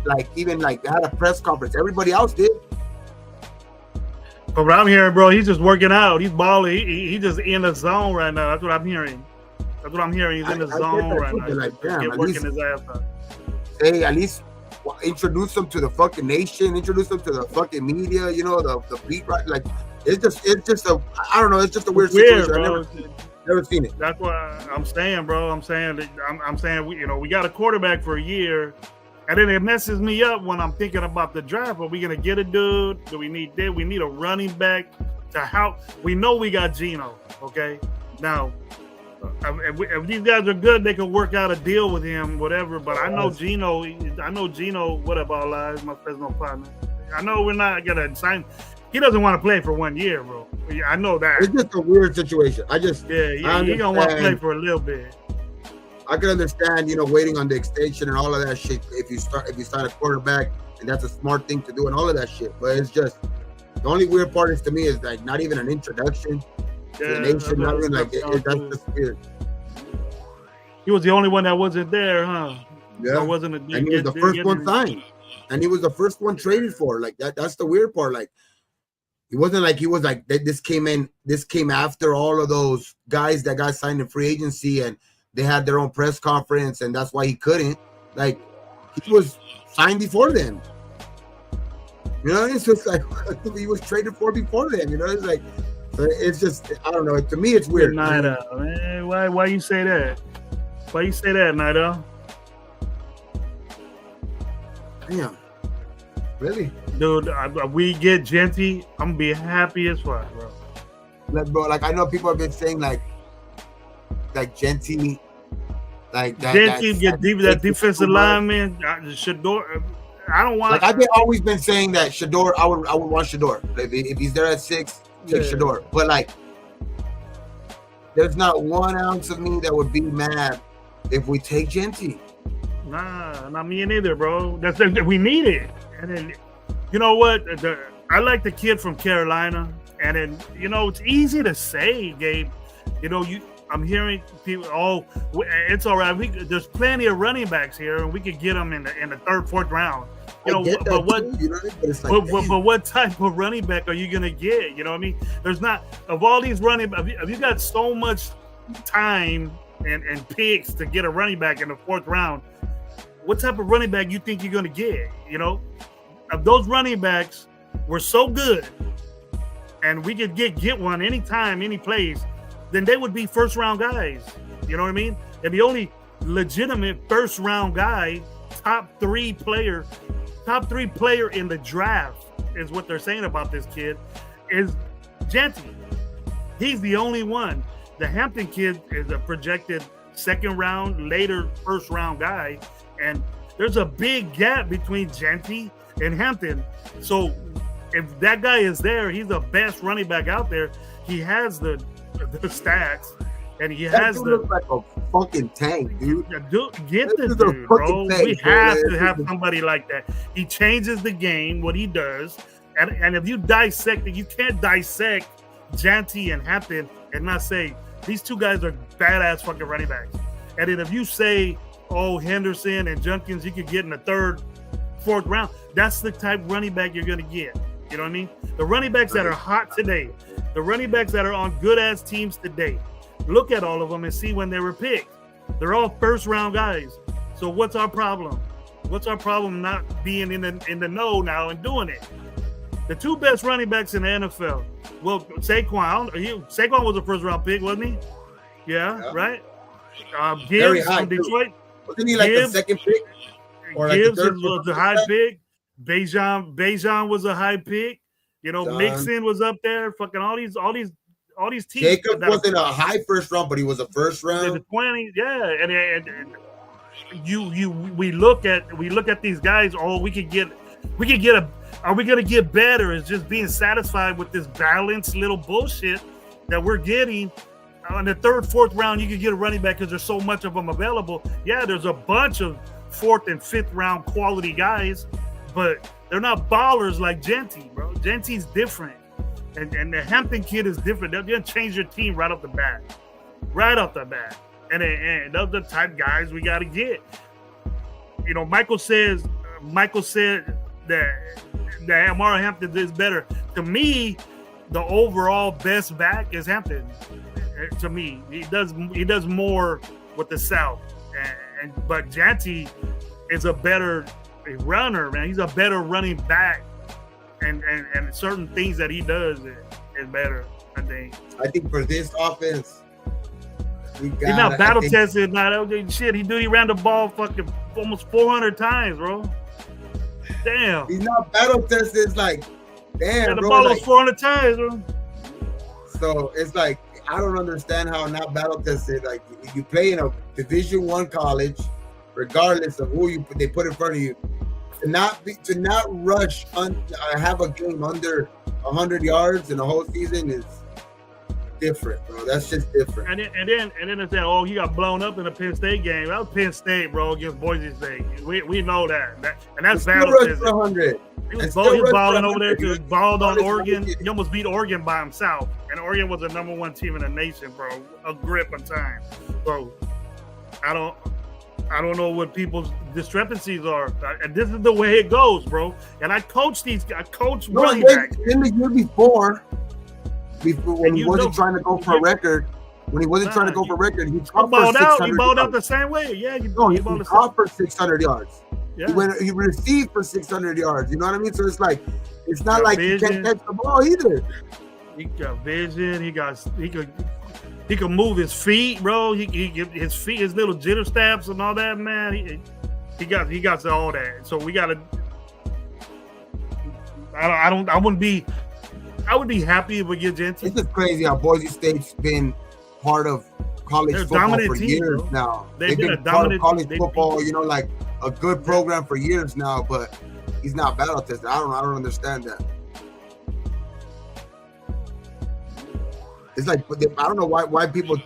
had a press conference? Everybody else did. But what I'm hearing, bro, he's just working out. He's balling. He just in the zone right now. That's what I'm hearing. He's in the zone right now. Like, damn, working his ass out. Hey, at least introduce them to the fucking nation. Introduce them to the fucking media. You know, the beat right. Like it's just I don't know. It's just a weird situation. Bro. Never seen it. That's what I'm saying, bro. I'm saying we got a quarterback for a year. And then it messes me up when I'm thinking about the draft. Are we going to get a dude? Do we need that? We need a running back to help. We know we got Geno, okay? Now, if these guys are good, they can work out a deal with him, whatever. But I know Geno, what up, all lives, my personal partner. I know we're not going to sign. He doesn't want to play for 1 year, bro. I know that. It's just a weird situation. He going to want to play for a little bit. I can understand, waiting on the extension and all of that shit. If you sign a quarterback, and that's a smart thing to do, and all of that shit. But it's just the only weird part is to me is like not even an introduction to the nation. Nothing like that's just weird. He was the only one that wasn't there, huh? Yeah, and he was the first one signed, and he was the first one traded for. Like that. That's the weird part. Like it wasn't like he was like this came after all of those guys that got signed in free agency and they had their own press conference, and that's why he couldn't. Like, he was signed before them. It's just like he was traded for before them. It's like, it's just, I don't know. To me, it's weird. Nida, man. Why you say that? Why you say that, Nida? Damn. Really? Dude, we get Genty, I'm gonna be happy as fuck, bro. Like, I know people have been saying, like Genty, like that. Genty get deep that defensive lineman. Shador, I don't want. Like I've always been saying that Shador. I would want Shador if he's there at 6. Take Shador. But like, there's not 1 ounce of me that would be mad if we take Genty. Nah, not me neither, bro. We need it. And then, you know what? I like the kid from Carolina, and then it's easy to say, Gabe. I'm hearing people. Oh, it's all right. There's plenty of running backs here, and we could get them in the 3rd, 4th round. But what type of running back are you gonna get? You know what I mean? There's not of all these running. If you got so much time and picks to get a running back in the 4th round, what type of running back you think you're gonna get? If those running backs were so good, and we could get one anytime, any place, then they would be 1st round guys. You know what I mean? And the only legitimate 1st round guy, top 3 player in the draft is what they're saying about this kid is Genty. He's the only one. The Hampton kid is a projected 2nd round, later 1st round guy. And there's a big gap between Genty and Hampton. So if that guy is there, he's the best running back out there. He has the stats, and he has looks like a fucking tank, dude. Get the dude, bro. We have to have somebody like that. He changes the game, what he does, and if you dissect it, you can't dissect Genty and Hampton and not say these 2 guys are badass fucking running backs. And then if you say, oh, Henderson and Junkins, you could get in the 3rd, 4th round, that's the type of running back you're gonna get. You know what I mean? The running backs that are hot today, the running backs that are on good-ass teams today, look at all of them and see when they were picked. They're all 1st round guys. So what's our problem? What's our problem not being in the know now and doing it? The 2 best running backs in the NFL. Well, Saquon was a 1st round pick, wasn't he? Yeah. Right? Gibbs from Detroit. Wasn't he like the 2nd pick? Or Gibbs like was a high pick. Bejan was a high pick. Mixon was up there. Fucking all these teams. Jacob wasn't a high 1st round, but he was a 1st round. The 20, yeah. And we look at these guys. Oh, we could get are we gonna get better? Is just being satisfied with this balanced little bullshit that we're getting. On the 3rd, 4th round, you could get a running back because there's so much of them available. Yeah, there's a bunch of 4th and 5th round quality guys, but they're not ballers like Genty, bro. Genty's different, and the Hampton kid is different. They're gonna change your team right off the bat. right off the bat. And those are the type guys we got to get. You know, Michael said that Amara Hampton is better. To me, the overall best back is Hampton. To me, he does more with the South, but Janty is a better runner, man. He's a better running back, and certain things that he does is better. I think for this offense, he's not battle tested. Not shit. He ran the ball fucking almost 400 times, bro. Damn. He's not battle tested. It's like, damn, the bro. ball was 400 times, bro. So it's like, I don't understand how not battle tested. Like, you play in a Division I college, regardless of who they put in front of you, to not rush have a game under 100 yards in the whole season is different, bro. That's just different. And then they said, oh, he got blown up in the Penn State game. That was Penn State, bro, against Boise State. We know that. And that's battle tested. 100. He was balling over there to balled on Oregon. He almost beat Oregon by himself. And Oregon was the number one team in the nation, bro. A grip on time. So I don't know what people's discrepancies are. And this is the way it goes, bro. And I coach running backs. In the year before when he wasn't trying to go for a record, he balled out the same way. Yeah, he caught for 600 yards. Yeah. He received for 600 yards. You know what I mean? So it's like, it's not like he can't catch the ball either. He got vision. He could move his feet, bro. His feet, his little jitter steps and all that, man. He got all that. So we gotta. I wouldn't be. I would be happy if we get Janty. It's just crazy how Boise State's been part of college football for years now. They've been part of college football, you know, like a good program for years now, but he's not battle tested. I don't understand that. It's like, I don't know why people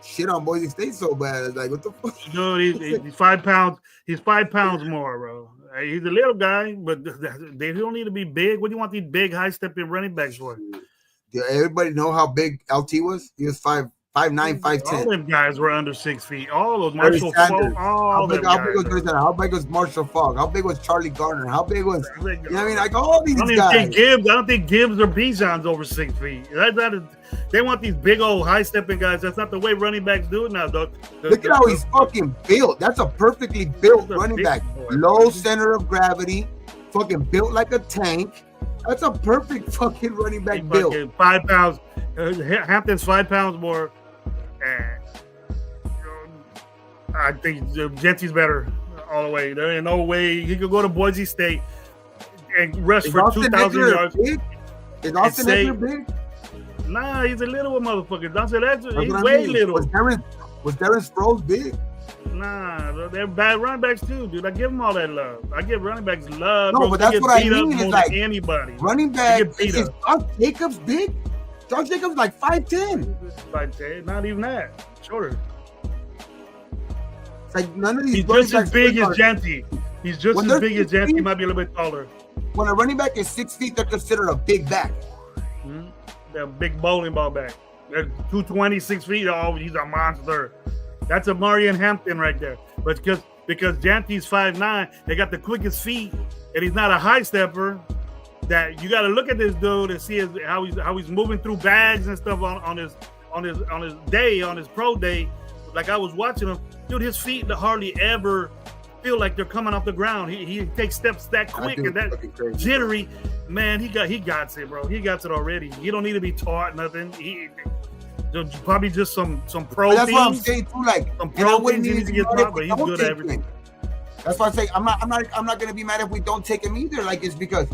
shit on Boise State so bad. It's like, what the fuck? Dude, he's 5 pounds. He's 5 pounds more, bro. He's a little guy, but they don't need to be big. What do you want these big, high-stepping running backs for? Yeah, everybody know how big LT was? He was 5'9", 5'10". All them guys were under 6 feet. All those Marshall Falk. How big was Marshall Falk? How big was Charlie Garner? How big was, you know what I mean? Like all these guys. I don't think Gibbs or Bijan's over 6 feet. They want these big old high-stepping guys. That's not the way running backs do it now, dog. Look at how he's fucking built. That's a perfectly built running back. Low center of gravity, fucking built like a tank. That's a perfect fucking running back build. 5 pounds. Hampton's 5 pounds more. And I think Janty's better all the way. There ain't no way he could go to Boise State and rush for 2,000 yards. Is Austin Eckler big? Nah, he's a little motherfucker. Dawson Eckler, he's way little. Was Darren Sproles big? Nah, they're bad running backs too, dude. I give them all that love. I give running backs love. No, but that's what I mean. It's like anybody. Running back. Is Josh Jacobs big? Josh Jacobs like 5'10". 5'10", not even that. Shorter. It's like none of these. He's just as big as Janty. He's just as big as Janty. He might be a little bit taller. When a running back is 6 feet, they're considered a big back. Mm-hmm. They're a big bowling ball back. They're 220, 6 feet. Oh, he's a monster. That's a Marion Hampton right there. But because Janty's 5'9", they got the quickest feet, and he's not a high stepper. That you got to look at this dude and see how he's moving through bags and stuff on his pro day. Like I was watching him, dude. His feet hardly ever feel like they're coming off the ground. He takes steps that quick and that jittery. Man, he got it, bro. He got it already. You don't need to be taught nothing. Probably just some pro. But that's what I'm saying too. Like, some pro things he needs to get taught, but he's good at everything. That's why I say I'm not gonna be mad if we don't take him either. Like it's because.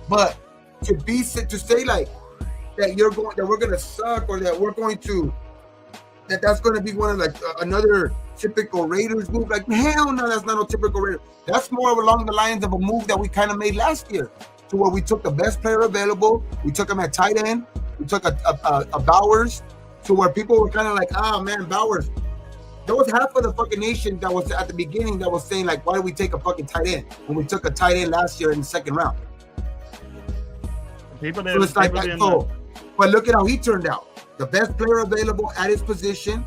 But to say like that we're gonna suck or that we're going to that's gonna be one of like another typical Raiders move, like hell no, that's not no typical Raiders. That's more along the lines of a move that we kind of made last year, to where we took the best player available, we took him at tight end, we took a Bowers, to where people were kind of like, man, Bowers. There was half of the fucking nation that was at the beginning that was saying like, why did we take a fucking tight end when we took a tight end last year in the second round? People so it's like that. So, but look at how he turned out. The best player available at his position,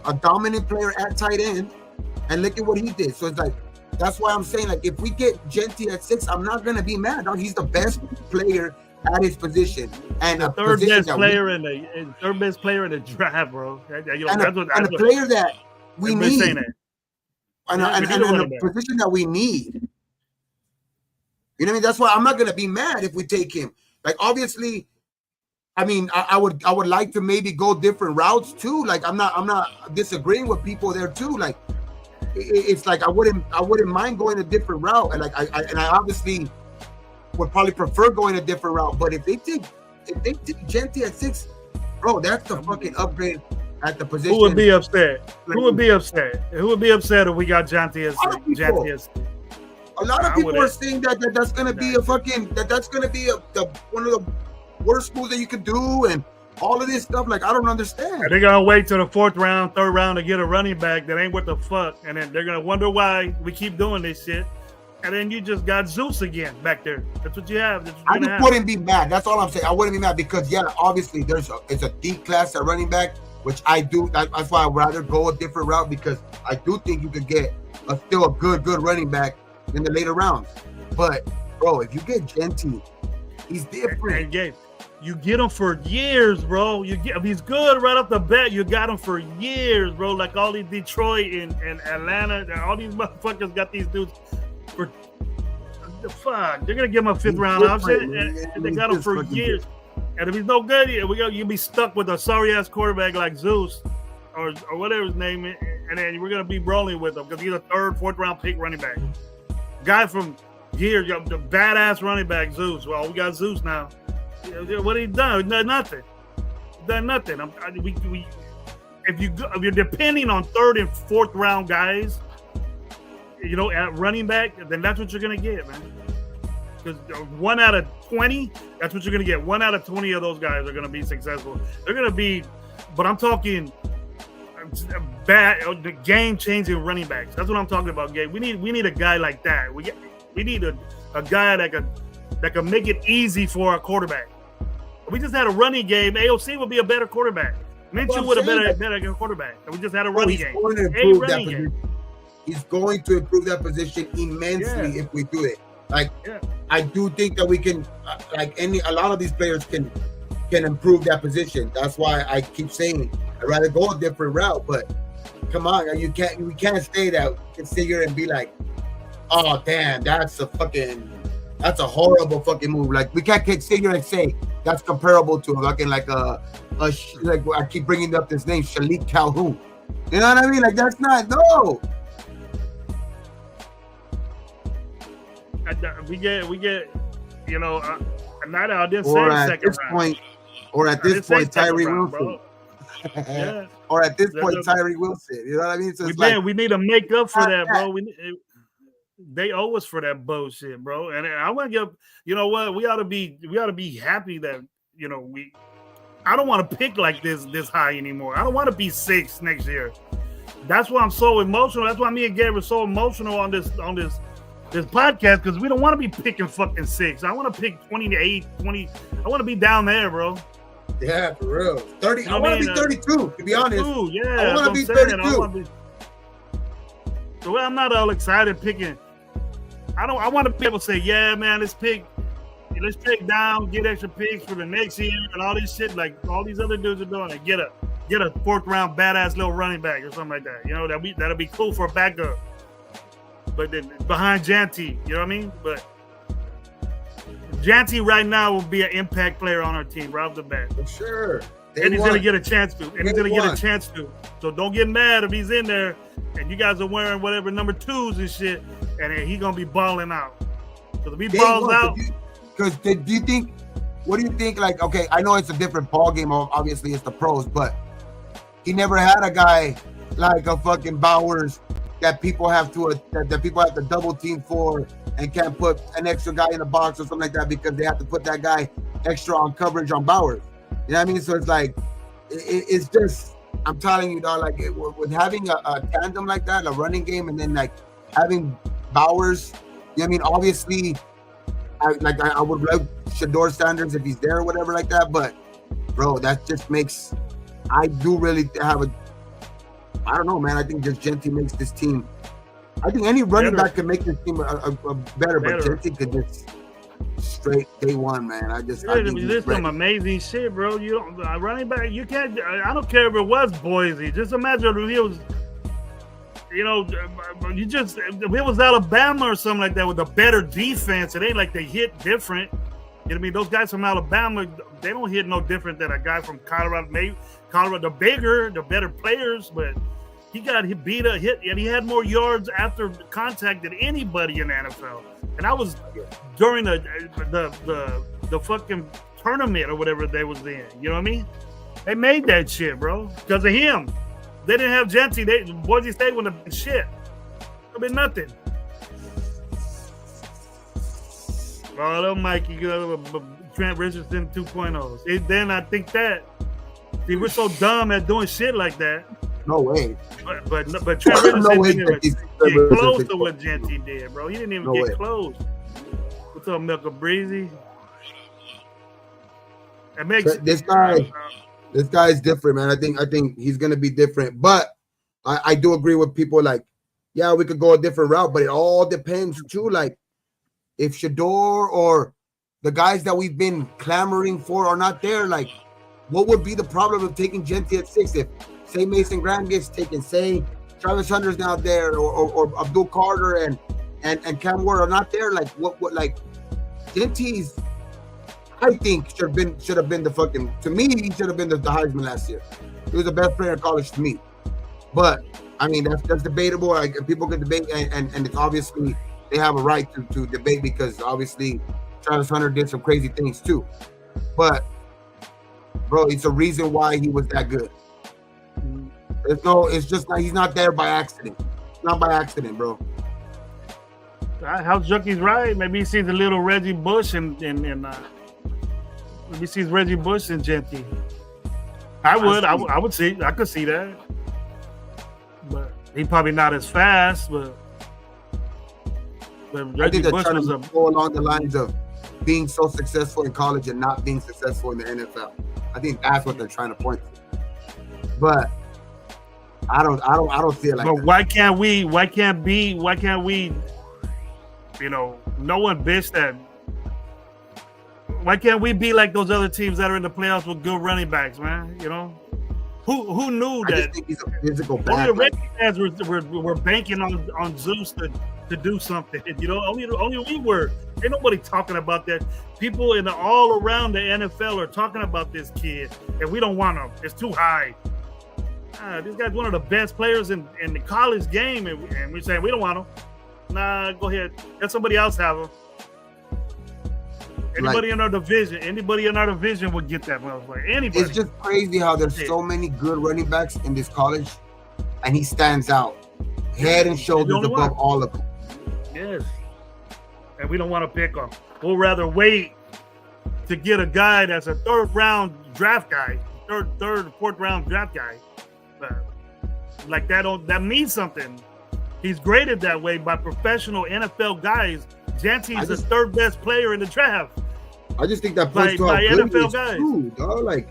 a dominant player at tight end, and look at what he did. So it's like, that's why I'm saying, like, if we get Genty at 6, I'm not gonna be mad. Dog. He's the best player at his position, and the third best player in the draft, bro. And the player that we need, and the position that we need. You know what I mean? That's why I'm not gonna be mad if we take him. Like, obviously, I mean, I would like to maybe go different routes too. Like, I'm not disagreeing with people there too. Like, it's like I wouldn't mind going a different route, and like I obviously would probably prefer going a different route. But if they take Genty at 6, bro, that's the fucking upgrade at the position. Who would be upset? Like, who would be upset? Who would be upset if we got Genty at 6? A lot of people are saying that's gonna be a fucking that's gonna be one of the worst moves that you could do, and all of this stuff. Like, I don't understand. And they're gonna wait till the 4th round, 3rd round to get a running back that ain't what the fuck, and then they're gonna wonder why we keep doing this shit. And then you just got Zeus again back there. That's what you have. I just wouldn't be mad. That's all I'm saying. I wouldn't be mad because obviously it's a deep class at running back, which I do. That's why I'd rather go a different route, because I do think you could get still a good running back in the later rounds. But bro, if you get Genty, he's different. And you get him for years, bro. If he's good right off the bat, you got him for years, bro. Like all these Detroit and Atlanta, all these motherfuckers got these dudes for the fuck. They're gonna give him a 5th round option, and they got him for years. And if he's no good, you'll be stuck with a sorry ass quarterback like Zeus or whatever his name is, and then we're gonna be rolling with him because he's a 3rd, 4th round pick running back. Guy from here, the badass running back Zeus. Well, we got Zeus now. What he done? He's done nothing. If you're depending on 3rd and 4th round guys, at running back, then that's what you're gonna get, man. Because 1 out of 20, that's what you're gonna get. 1 out of 20 of those guys are gonna be successful. They're gonna be, but I'm talking bad, game-changing running backs. That's what I'm talking about, Gabe. We need a guy like that. We need a guy that can make it easy for a quarterback. If we just had a running game, AOC would be a better quarterback. Minshew would have been a better quarterback. If we just had a running game. He's going to improve that position immensely if we do it. Like, I do think that we can, a lot of these players can improve that position. That's why I keep saying I'd rather go a different route. But come on, we can't stay that. We can sit here and be like, oh damn, that's a horrible fucking move. Like, we can't sit here and say that's comparable to like I keep bringing up this name, Shalik Calhoun. You know what I mean? Like, that's not, no. We get, not I didn't say second round. Or at this point, Tyree Wilson. Or at this point, Tyree Wilson. You know what I mean? So we need to make up for that, bro. They owe us for that bullshit, bro. And I want to give, you know what? We ought to be happy that, I don't want to pick like this high anymore. I don't want to be 6 next year. That's why I'm so emotional. That's why me and Gabe are so emotional on this podcast, because we don't want to be picking fucking 6. I want to pick 28, 20. I want to be down there, bro. Yeah, for real. 30. I want to be 32, to be honest. Yeah, I want to be 32. So I'm not all excited picking. I want to be able to say, yeah, man, let's pick down, get extra picks for the next year and all this shit like all these other dudes are doing. Like, get a 4th round badass little running back or something like that. That'll be cool for a backup. But then behind Genty, you know what I mean? But Genty right now will be an impact player on our team right off the bat. For sure. And he's gonna get a chance to. So don't get mad if he's in there and you guys are wearing whatever number 2s and shit, and then he's gonna be balling out. So if he balls out. Because what do you think? Like, okay, I know it's a different ball game. Obviously, it's the pros, but he never had a guy like a fucking Bowers that people have to double team for and can't put an extra guy in the box or something like that because they have to put that guy extra on coverage on Bowers. You know what I mean? So it's like, it's just, I'm telling you, dog, like with having a tandem like that, a running game, and then like having Bowers, you know what I mean? Obviously, I would love Shador Sanders if he's there or whatever like that, but bro, that just makes, I do really have I don't know, man. I think just Gentry makes this team. I think any running back can make this team a better, but Gentry could just straight day one, man. This is some amazing shit, bro. You don't running back. You can't. I don't care if it was Boise. Just imagine if it was. You know, if it was Alabama or something like that with a better defense. It ain't like they hit different. You know what I mean? Those guys from Alabama, they don't hit no different than a guy from Colorado. Maybe Colorado, the better players, but he beat a hit, and he had more yards after contact than anybody in the NFL. And I was during the fucking tournament or whatever they was in. You know what I mean? They made that shit, bro, because of him. They didn't have Gentry. Boise State wouldn't have been shit. Would have been nothing. Oh, little Mikey, Trent Richardson 2.0. Then I think that. See, we're so dumb at doing shit like that. No way. But Trent Richardson didn't even get close to what Gentry did, bro. He didn't even get close. What's up, Milka Breezy? It makes This guy is different, man. I think he's gonna be different. But I do agree with people like, yeah, we could go a different route, but it all depends too. Like if Shador or the guys that we've been clamoring for are not there, like what would be the problem of taking Gentry at 6? If say Mason Graham gets taken, say Travis Hunter's not there, or Abdul Carter and Cam Ward are not there, like what like Gentry's I think should have been the fucking, to me, he should have been the Heisman last year. He was the best player in college to me. But I mean that's debatable. Like people can debate, and it's obviously they have a right to debate because obviously Travis Hunter did some crazy things too. But bro, it's a reason why he was that good. It's just like he's not there by accident. It's not by accident, bro. How's Jucky's right? Maybe he sees a little Reggie Bush and maybe he sees Reggie Bush and Gentry. I would see. I could see that. But he's probably not as fast. But Reggie I think Bush was go along the lines of being so successful in college and not being successful in the NFL. I think that's what they're trying to point to. But I don't see it like that. But why can't we? You know, no one bitched that. Why can't we be like those other teams that are in the playoffs with good running backs, man? You know, who knew that? I just think he's a physical back. Only the Ravens fans were banking on Zeus to do something. You know, only we were. Ain't nobody talking about that. People all around the NFL are talking about this kid, and we don't want him. It's too high. This guy's one of the best players in the college game, and we're saying we don't want him. Nah, go ahead. Let somebody else have him. Anybody in our division would get that motherfucker. Anybody. It's just crazy how there's so many good running backs in this college, and he stands out head and shoulders above all of them. Yes. And we don't want to pick him. We'll rather wait to get a guy that's a third, fourth round draft guy. Like that means something. He's graded that way by professional NFL guys. Gentry's the third best player in the draft. I just think that points to how good he is too, dog. Like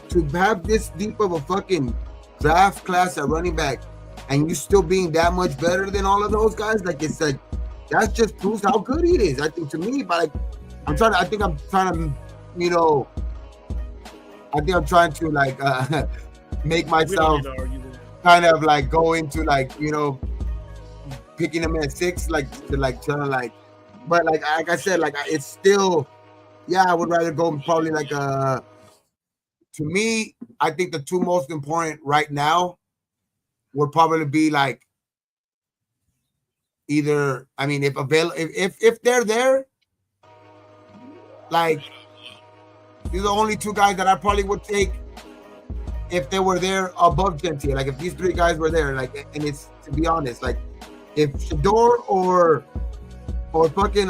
to have this deep of a fucking draft class at running back, and you still being that much better than all of those guys, like it's like that just proves how good he is. I think to me, but like I'm trying to make myself kind of like go into like picking him at 6, like to like trying to like. But like I said, like it's still, I would rather go probably like to me, I think the two most important right now would probably be like either, I mean, if they're there, like these are the only two guys that I probably would take if they were there above Gentry. Like if these three guys were there, like, and it's, to be honest, like if Shador or fucking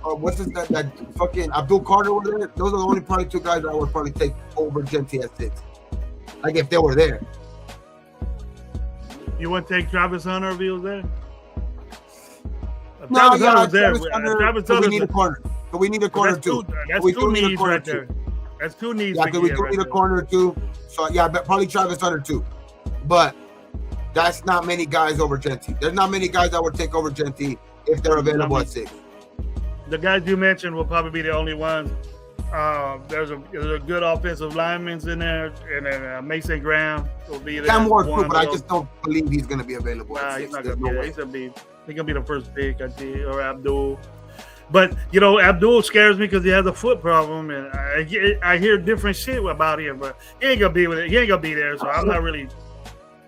what's this that fucking Abdul Carter were there, those are the only probably two guys that I would probably take over Gentry at 6. Like if they were there. You want to take Travis Hunter if he was there? No, Travis Hunter, we need a corner. So we need a corner too. That's two needs right there. That's two needs. Yeah, because we do need a corner too. So yeah, but probably Travis Hunter too. but that's not many guys over Gentry. There's not many guys that would take over Gentry if they're available at 6. The guys you mentioned will probably be the only ones. There's a good offensive lineman in there, and then Mason Graham will be there. Cam Ward too, but I just don't believe he's going to be available. Nah, he's not going to be there. He's going to be the first pick, I think, or Abdul. But Abdul scares me because he has a foot problem, and I hear different shit about him. But he ain't going to be with it. He ain't going to be there, so I'm not really.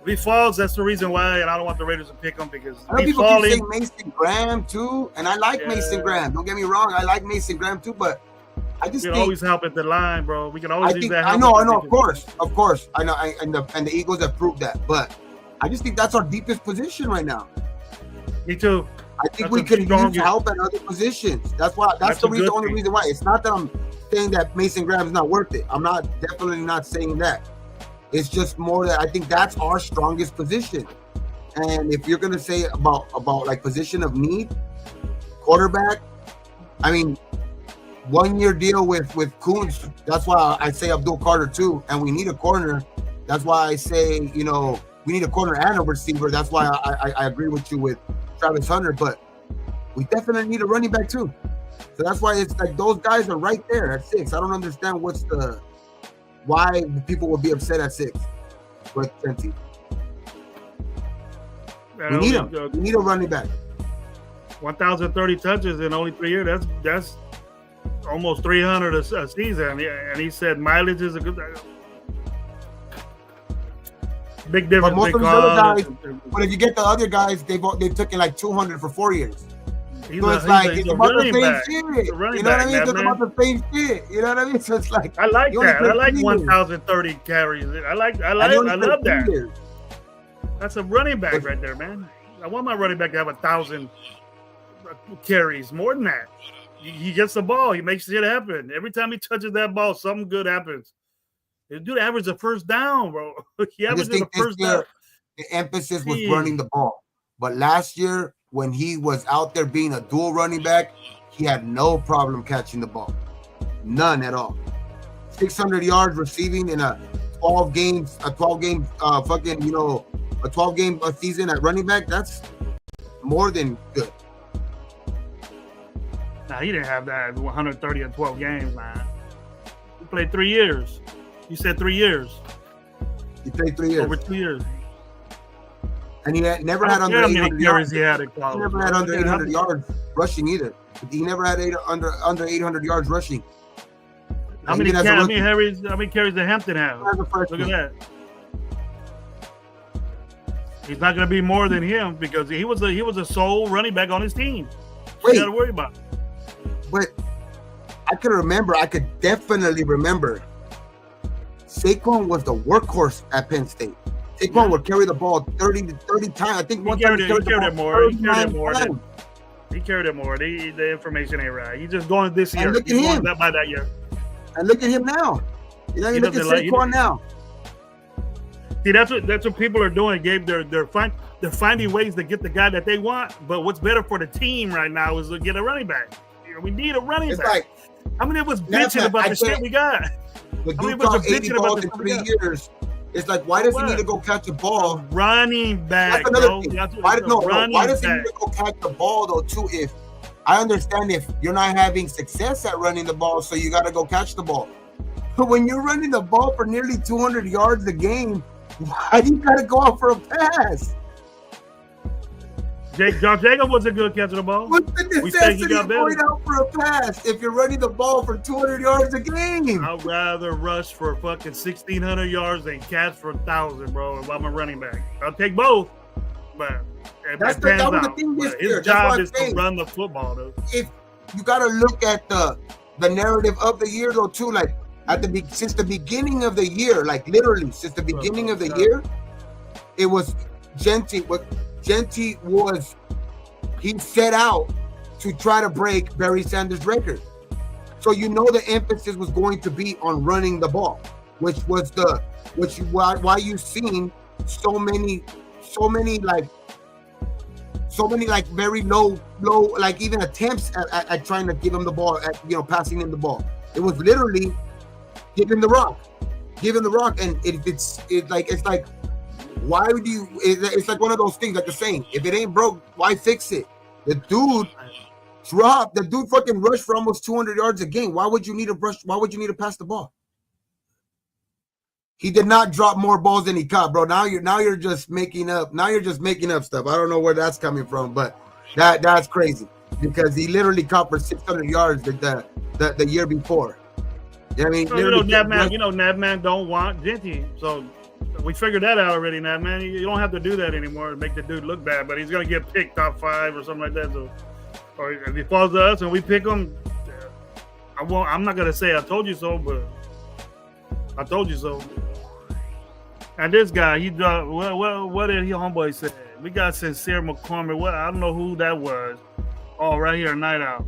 If he falls, that's the reason why, and I don't want the Raiders to pick him because people keep saying Mason Graham too, and I like Mason Graham. Don't get me wrong, I like Mason Graham too, but I just think always help at the line, bro. We can always use that. I know, of course. I know, and the Eagles have proved that, but I just think that's our deepest position right now. Me too. I think we could use help at other positions. That's the only reason why. It's not that I'm saying that Mason Graham is not worth it. I'm definitely not saying that. It's just more that I think that's our strongest position. And if you're gonna say about like position of need, quarterback, I mean, 1-year deal with Kuntz. That's why I say Abdul Carter too. And we need a corner. That's why I say we need a corner and a receiver. That's why I agree with you with Travis Hunter. But we definitely need a running back too. So that's why it's like those guys are right there at 6. I don't understand why people would be upset at 6 with Gentry. We need him. We need a running back. 1,030 touches in only 3 years. That's almost 300 a season. And he said mileage is a good big difference. But most of these other guys, but if you get the other guys, they took in like 200 for 4 years. He's about the same shit. You know what I mean? It's about the same shit. You know what I mean? So it's like I like that. I like 1,030 carries. I love that. That's a running back right there, man. I want my running back to have 1,000 carries, more than that. He gets the ball. He makes shit happen. Every time he touches that ball, something good happens. The dude averaged a first down, bro. He averaged a first down. The emphasis was running the ball. But last year, when he was out there being a dual running back, he had no problem catching the ball. None at all. 600 yards receiving in a 12-game season at running back, that's more than good. Nah, he didn't have that 130 in 12 games, man. He played 3 years. You said 3 years. He played 3 years. Over 2 years. And he never had under 800 yards. He never had under 800 yards rushing either. He never had under 800 yards rushing. How many carries did Hampton have? Look at that. He's not going to be more than him because he was a sole running back on his team. You got to worry about. But I could definitely remember Saquon was the workhorse at Penn State. Saquon would carry the ball 30 times. I think one time he carried it more. He carried it more. The information ain't right. He's just going this year. And look at him. By that year. And look at him now. Look at Saquon now. See, that's what people are doing, Gabe. They're finding ways to get the guy that they want. But what's better for the team right now is to get a running back. We need a running back. Like, how many of us bitching about the shit we got? The dude caught 80 balls in 3 years. It's like, why does he need to go catch a ball? Running back, That's another thing. Why does he need to go catch the ball, though, too? If I understand if you're not having success at running the ball, so you got to go catch the ball. But when you're running the ball for nearly 200 yards a game, why do you got to go out for a pass? Josh Jacob was a good catcher of the ball. What's the necessity of going out for a pass if you're running the ball for 200 yards a game? I'd rather rush for fucking 1,600 yards than catch for 1,000, bro, if I'm a running back. I'll take both, but that was the thing this year. His job is to run the football, though. If you got to look at the narrative of the year, though, too, like since the beginning of the year, like literally since the beginning of the year, it was Gentry he set out to try to break Barry Sanders' record. So the emphasis was going to be on running the ball, why you've seen so many very low like even attempts at trying to give him the ball, passing him the ball. It was literally give him the rock, and it's like Why would you? It's like one of those things, like you're saying. If it ain't broke, why fix it? The dude dropped. The dude fucking rushed for almost 200 yards a game. Why would you need to rush? Why would you need to pass the ball? He did not drop more balls than he caught, bro. Now you're just making up. Now you're just making up stuff. I don't know where that's coming from, but that's crazy because he literally caught for 600 yards the year before. You know what I mean? So, Nabman don't want Genty. So we figured that out already, Nabman. You don't have to do that anymore to make the dude look bad, but he's going to get picked top 5 or something like that. So, or if he falls to us and we pick him, I'm not going to say I told you so, but I told you so. And this guy, he dropped, what did he homeboy say? We got Sincere McCormick. I don't know who that was. Oh, right here, Night Out.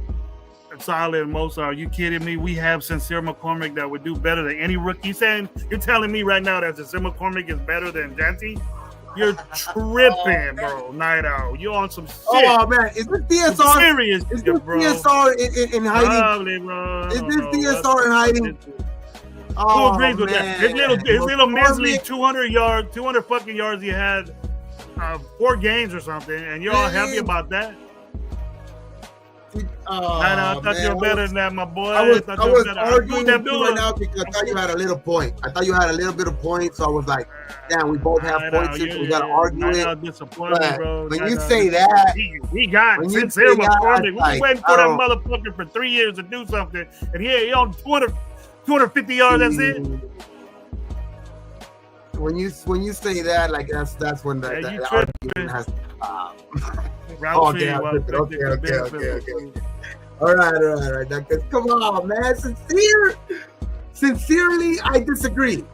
Solid Mozart. Are you kidding me? We have Sincere McCormick that would do better than any rookie. You're telling me right now that Sincere McCormick is better than Janty? You're tripping, bro. Night Out. You're on some shit. Oh man, is this DSR? Serious, is this bro. DSR in hiding? Probably, bro. Is this DSR in hiding? Who agrees with that? His little measly 200 fucking yards he had 4 games or something, and you're all happy about that? I thought you were better than that, my boy. I was arguing with you right now because I thought you had a little point. I thought you had a little bit of point, so I was like, damn, we both have points, so we got to argue it. Bro. When you say that, we got Sincere McCormick. We've been waiting for that motherfucker for 3 years to do something, and he on 250 yards, that's it? When you say that, like that's when the argument has Okay. All right. Come on, man. Sincerely, I disagree.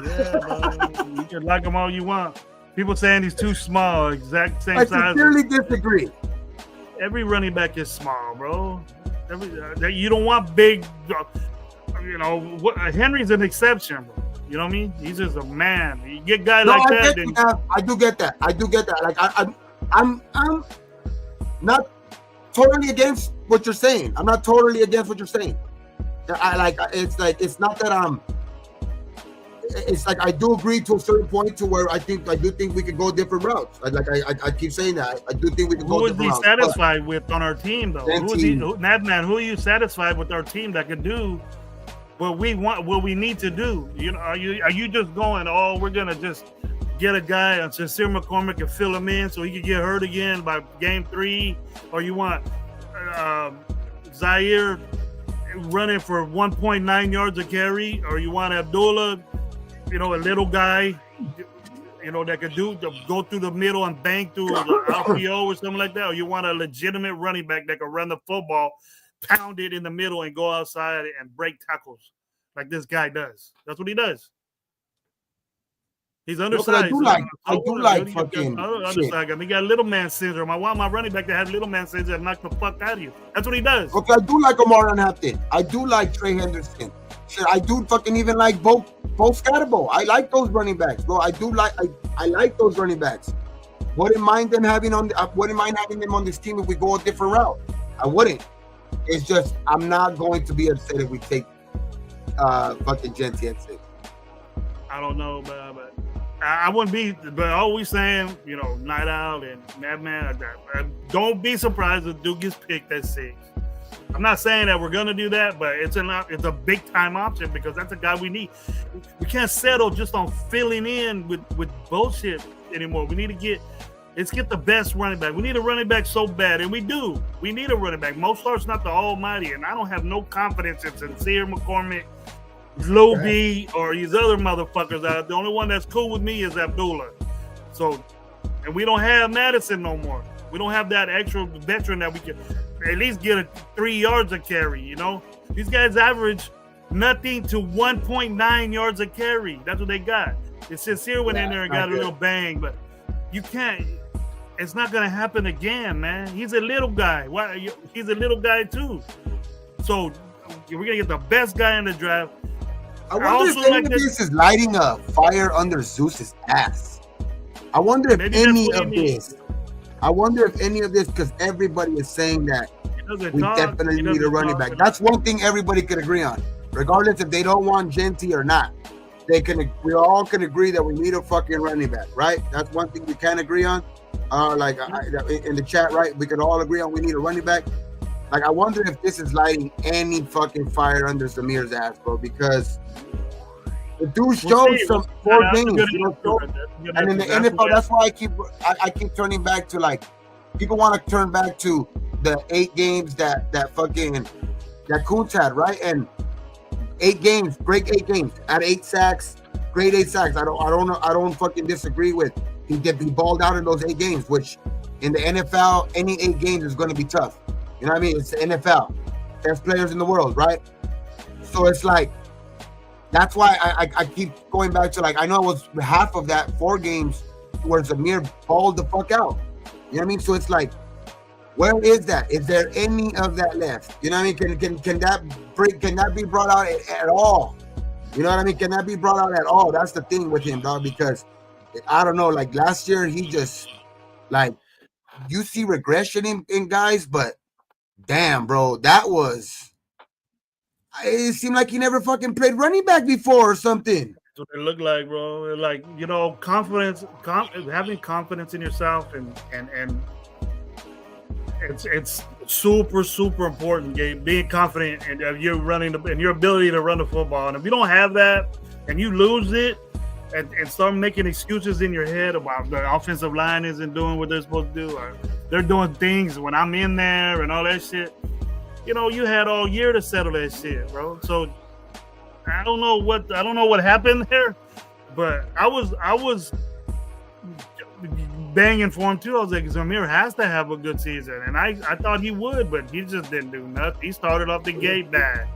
Yeah, bro. You can like him all you want. People saying he's too small, exact same size. I sincerely disagree. Every running back is small, bro. You don't want big. Henry's an exception, bro. You know what I mean? He's just a man. You get guys like that. I do get that. Like I'm not totally against what you're saying. I'm not totally against what you're saying. It's not that it's like I do agree to a certain point to where I do think we could go different routes. I keep saying that. I do think we could go different routes. Who is he satisfied with on our team though? Madman, who are you satisfied with our team that could do what we want, what we need to do? You know, are you just going, we're gonna just get a guy on Sincere McCormick and fill him in so he could get hurt again by game 3, or you want Zaire running for 1.9 yards a carry, or you want Abdullah, a little guy, that could go through the middle and bang through the RPO or something like that, or you want a legitimate running back that can run the football, pound it in the middle, and go outside and break tackles like this guy does. That's what he does. He's undersized. I do like fucking undersized. He got little man syndrome. I want my running back to have little man syndrome and knock the fuck out of you. That's what he does. Okay, I do like Omarion Hampton. I do like Trey Henderson. Shit, I do fucking even like both Scatterbo. I like those running backs, bro. I like those running backs. Wouldn't mind having them on this team if we go a different route. I wouldn't. It's just I'm not going to be upset if we take fucking Genty at 6. I don't know, but I wouldn't be. But always saying, Night Out and Madman. Don't be surprised if Duke gets picked at 6. I'm not saying that we're gonna do that, but it's a big time option because that's a guy we need. We can't settle just on filling in with bullshit anymore. We need to let's get the best running back. We need a running back so bad, and we do. We need a running back. Mostart's not the almighty, and I don't have no confidence in Sincere McCormick, Lobe, or these other motherfuckers. The only one that's cool with me is Abdullah. So, and we don't have Madison no more. We don't have that extra veteran that we can at least get 3 yards a carry. These guys average nothing to 1.9 yards a carry. That's what they got. It's Sincere went in there and got a little bang, but you can't. It's not gonna happen again, man. He's a little guy. He's a little guy too. So we're gonna get the best guy in the draft. I wonder if any of this is lighting a fire under Zeus's ass. I wonder if any of this, because everybody is saying that we definitely need a running back. That's one thing everybody could agree on, regardless if they don't want Genty or not. we all can agree that we need a fucking running back, right? That's one thing we can agree on. In the chat, right? We can all agree on we need a running back. Like, I wonder if this is lighting any fucking fire under Zamir's ass, bro, because the dude showed some 4 games, and in the NFL, that's why I keep turning back to, like, people want to turn back to the 8 games that Kuntz had, right? And 8 games, great 8 games, at 8 sacks, great 8 sacks. I don't fucking disagree with. He balled out in those 8 games, which in the NFL, any 8 games is going to be tough. You know what I mean? It's the NFL. Best players in the world, right? So it's like, that's why I keep going back to, like, I know it was half of that 4 games where Zamir balled the fuck out. You know what I mean? So it's like, where is that? Is there any of that left? You know what I mean? Can that be brought out at all? You know what I mean? Can that be brought out at all? That's the thing with him, dog, because I don't know, like last year he just, like, you see regression in guys, but damn, bro, it seemed like he never fucking played running back before or something. That's what it looked like, bro. Like, you know, having confidence in yourself, and it's super, super important, Gabe. Being confident in your ability to run the football. And if you don't have that and you lose it and start making excuses in your head about the offensive line isn't doing what they're supposed to do, or they're doing things when I'm in there and all that shit, you know, you had all year to settle that shit, bro. So I don't know what happened there, but I was banging for him too. I was like, Zamir has to have a good season, and I thought he would, but he just didn't do nothing. He started off the gate bad,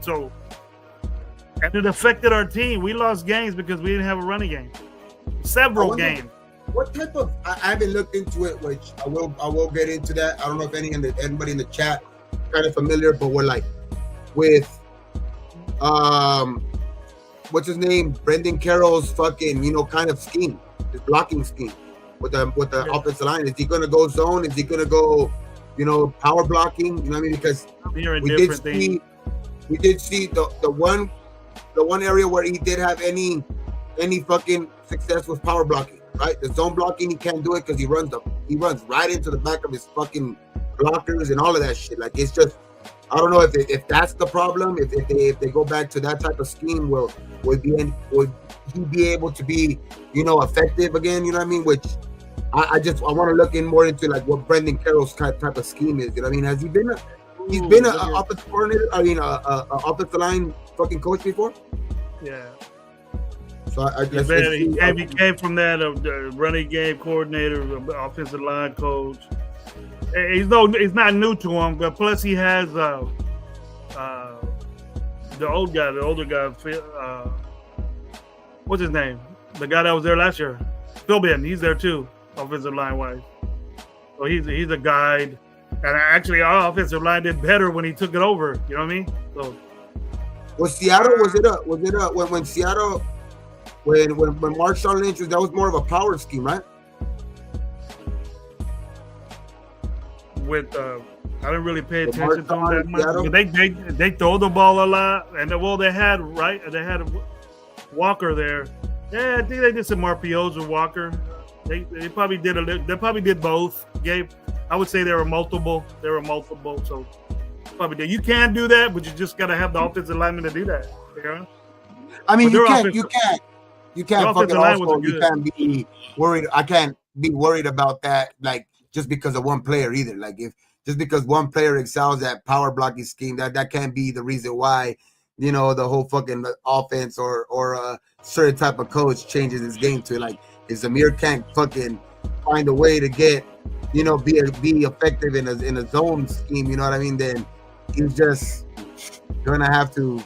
and it affected our team. We lost games because we didn't have a running game. Several games. What type of? I haven't looked into it, which I will get into that. I don't know if anybody in the chat kind of familiar, but we're like with what's his name? Brendan Carroll's fucking, you know, kind of scheme, his blocking scheme with the offensive line. Is he gonna go zone? Is he gonna go, you know, power blocking? You know what I mean? Because we did see the one area where he did have any fucking success was power blocking, right? The zone blocking, he can't do it because he runs right into the back of his fucking blockers and all of that shit. Like, it's just, I don't know if that's the problem. If they go back to that type of scheme, would he be able to be, you know, effective again? You know what I mean? Which I want to look in more into, like, what Brendan Carroll's type of scheme is. You know what I mean? Has he been he's been an offensive coordinator? I mean, a offensive line fucking coach before? Yeah. So he came from that, the running game coordinator, offensive line coach. He's not new to him, but plus he has the older guy, what's his name? The guy that was there last year, Philbin. He's there too, offensive line wise. So he's a guide, and actually our offensive line did better when he took it over. You know what I mean? So was Seattle? Was it when Seattle? When Marshawn Lynch that was more of a power scheme, right? With I didn't really pay attention to them that much. They throw the ball a lot, and they had Walker there. Yeah, I think they did some RPOs with Walker. They probably did both. Gabe, I would say there were multiple. So probably did. You can do that, but you just got to have the offensive lineman to do that. You know? I mean, you can't fucking also, you can't be worried. I can't be worried about that, like, just because of one player either. Like, if just because one player excels at power blocking scheme, that can't be the reason why, you know, the whole fucking offense or a certain type of coach changes his game to, like, if Zamir can't fucking find a way to get, you know, be effective in a zone scheme, you know what I mean? Then he's just gonna have to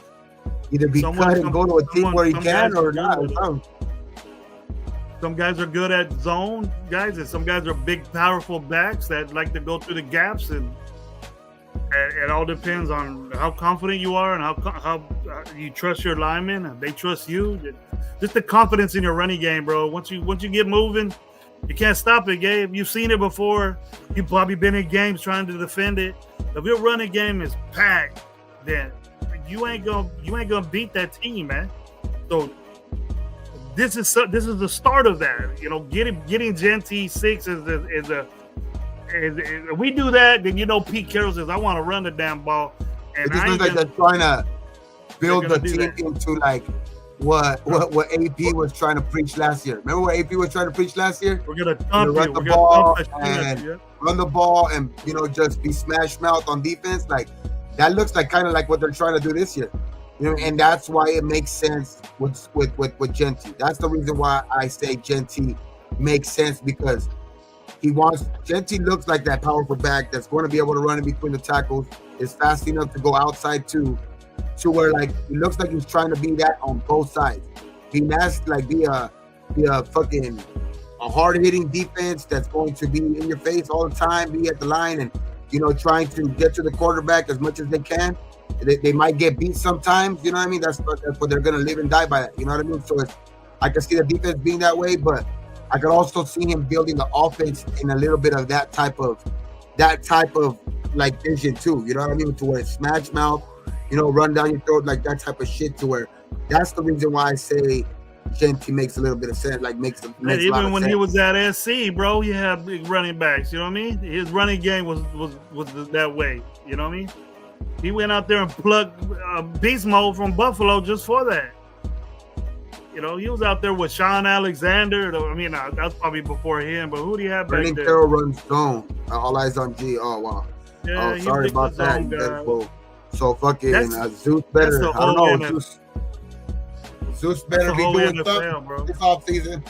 either be cut and go to a team where he can or not. Some guys are good at zone guys, and some guys are big, powerful backs that like to go through the gaps, and it all depends on how confident you are and how you trust your linemen and they trust you. Just the confidence in your running game, bro. Once you get moving, you can't stop it, Gabe. You've seen it before. You've probably been in games trying to defend it. If your running game is packed, then you ain't gonna beat that team, man. So this is the start of that. You know, getting Genty 6 is if we do that, then Pete Carroll says, I want to run the damn ball. And it just looks like they're trying to build the team into like what AP was trying to preach last year. Remember what AP was trying to preach last year? We're gonna run the ball and run the ball and just be smash mouth on defense. Like that looks like kind of like what they're trying to do this year. And that's why it makes sense with Genty. That's the reason why I say Genty makes sense, because Genty looks like that powerful back that's going to be able to run in between the tackles, is fast enough to go outside too, to where like it looks like he's trying to be that on both sides. Be a fucking hard hitting defense that's going to be in your face all the time, be at the line and trying to get to the quarterback as much as they can. They might get beat sometimes, you know what I mean? That's what they're gonna live and die by that, you know what I mean? So I can see the defense being that way, but I could also see him building the offense in a little bit of that type of like vision too, you know what I mean? To where it's smash mouth, run down your throat, like that type of shit, to where that's the reason why I say Genty makes a little bit of sense, like makes even when he was at SC, bro, he had big running backs, you know what I mean? His running game was that way, you know what I mean? He went out there and plucked beast mode from Buffalo just for that. He was out there with Sean Alexander. I mean, that's probably before him, but who do you have back there? Carroll runs zone. All eyes on G. Oh, wow. Yeah, sorry about that. So fucking Zeus better. I don't know. Zeus better be doing stuff this offseason.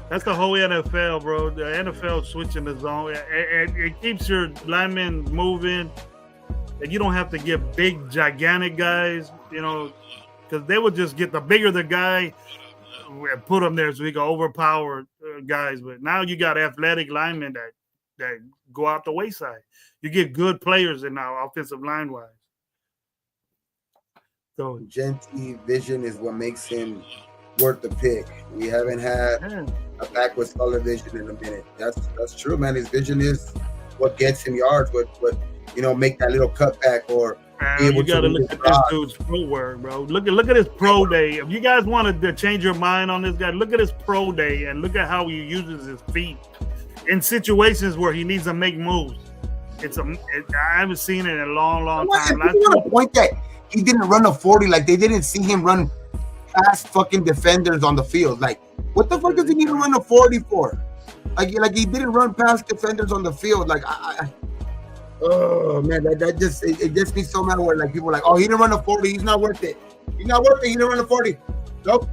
That's the whole NFL, bro. The NFL switching the zone. It keeps your linemen moving. And you don't have to get big, gigantic guys, because they would just get the bigger the guy and put them there so he can overpower guys. But now you got athletic linemen that go out the wayside. You get good players in now, offensive line wise. So Genty vision is what makes him worth the pick. We haven't had a back with solid vision in a minute. That's true, man. His vision is what gets him yards. What make that little cutback or be able you got to look at this dude's pro work, bro. Look at his pro day. If you guys wanted to change your mind on this guy, look at his pro day and look at how he uses his feet in situations where he needs to make moves. I haven't seen it in a long time. I want to point that he didn't run a 40, like they didn't see him run past fucking defenders on the field. Like, what the fuck does he need to run a 40 for? Like he didn't run past defenders on the field. Like oh man, that just it gets me so mad where like people are like, oh, he didn't run a 40, he's not worth it. He didn't run a 40. Nope.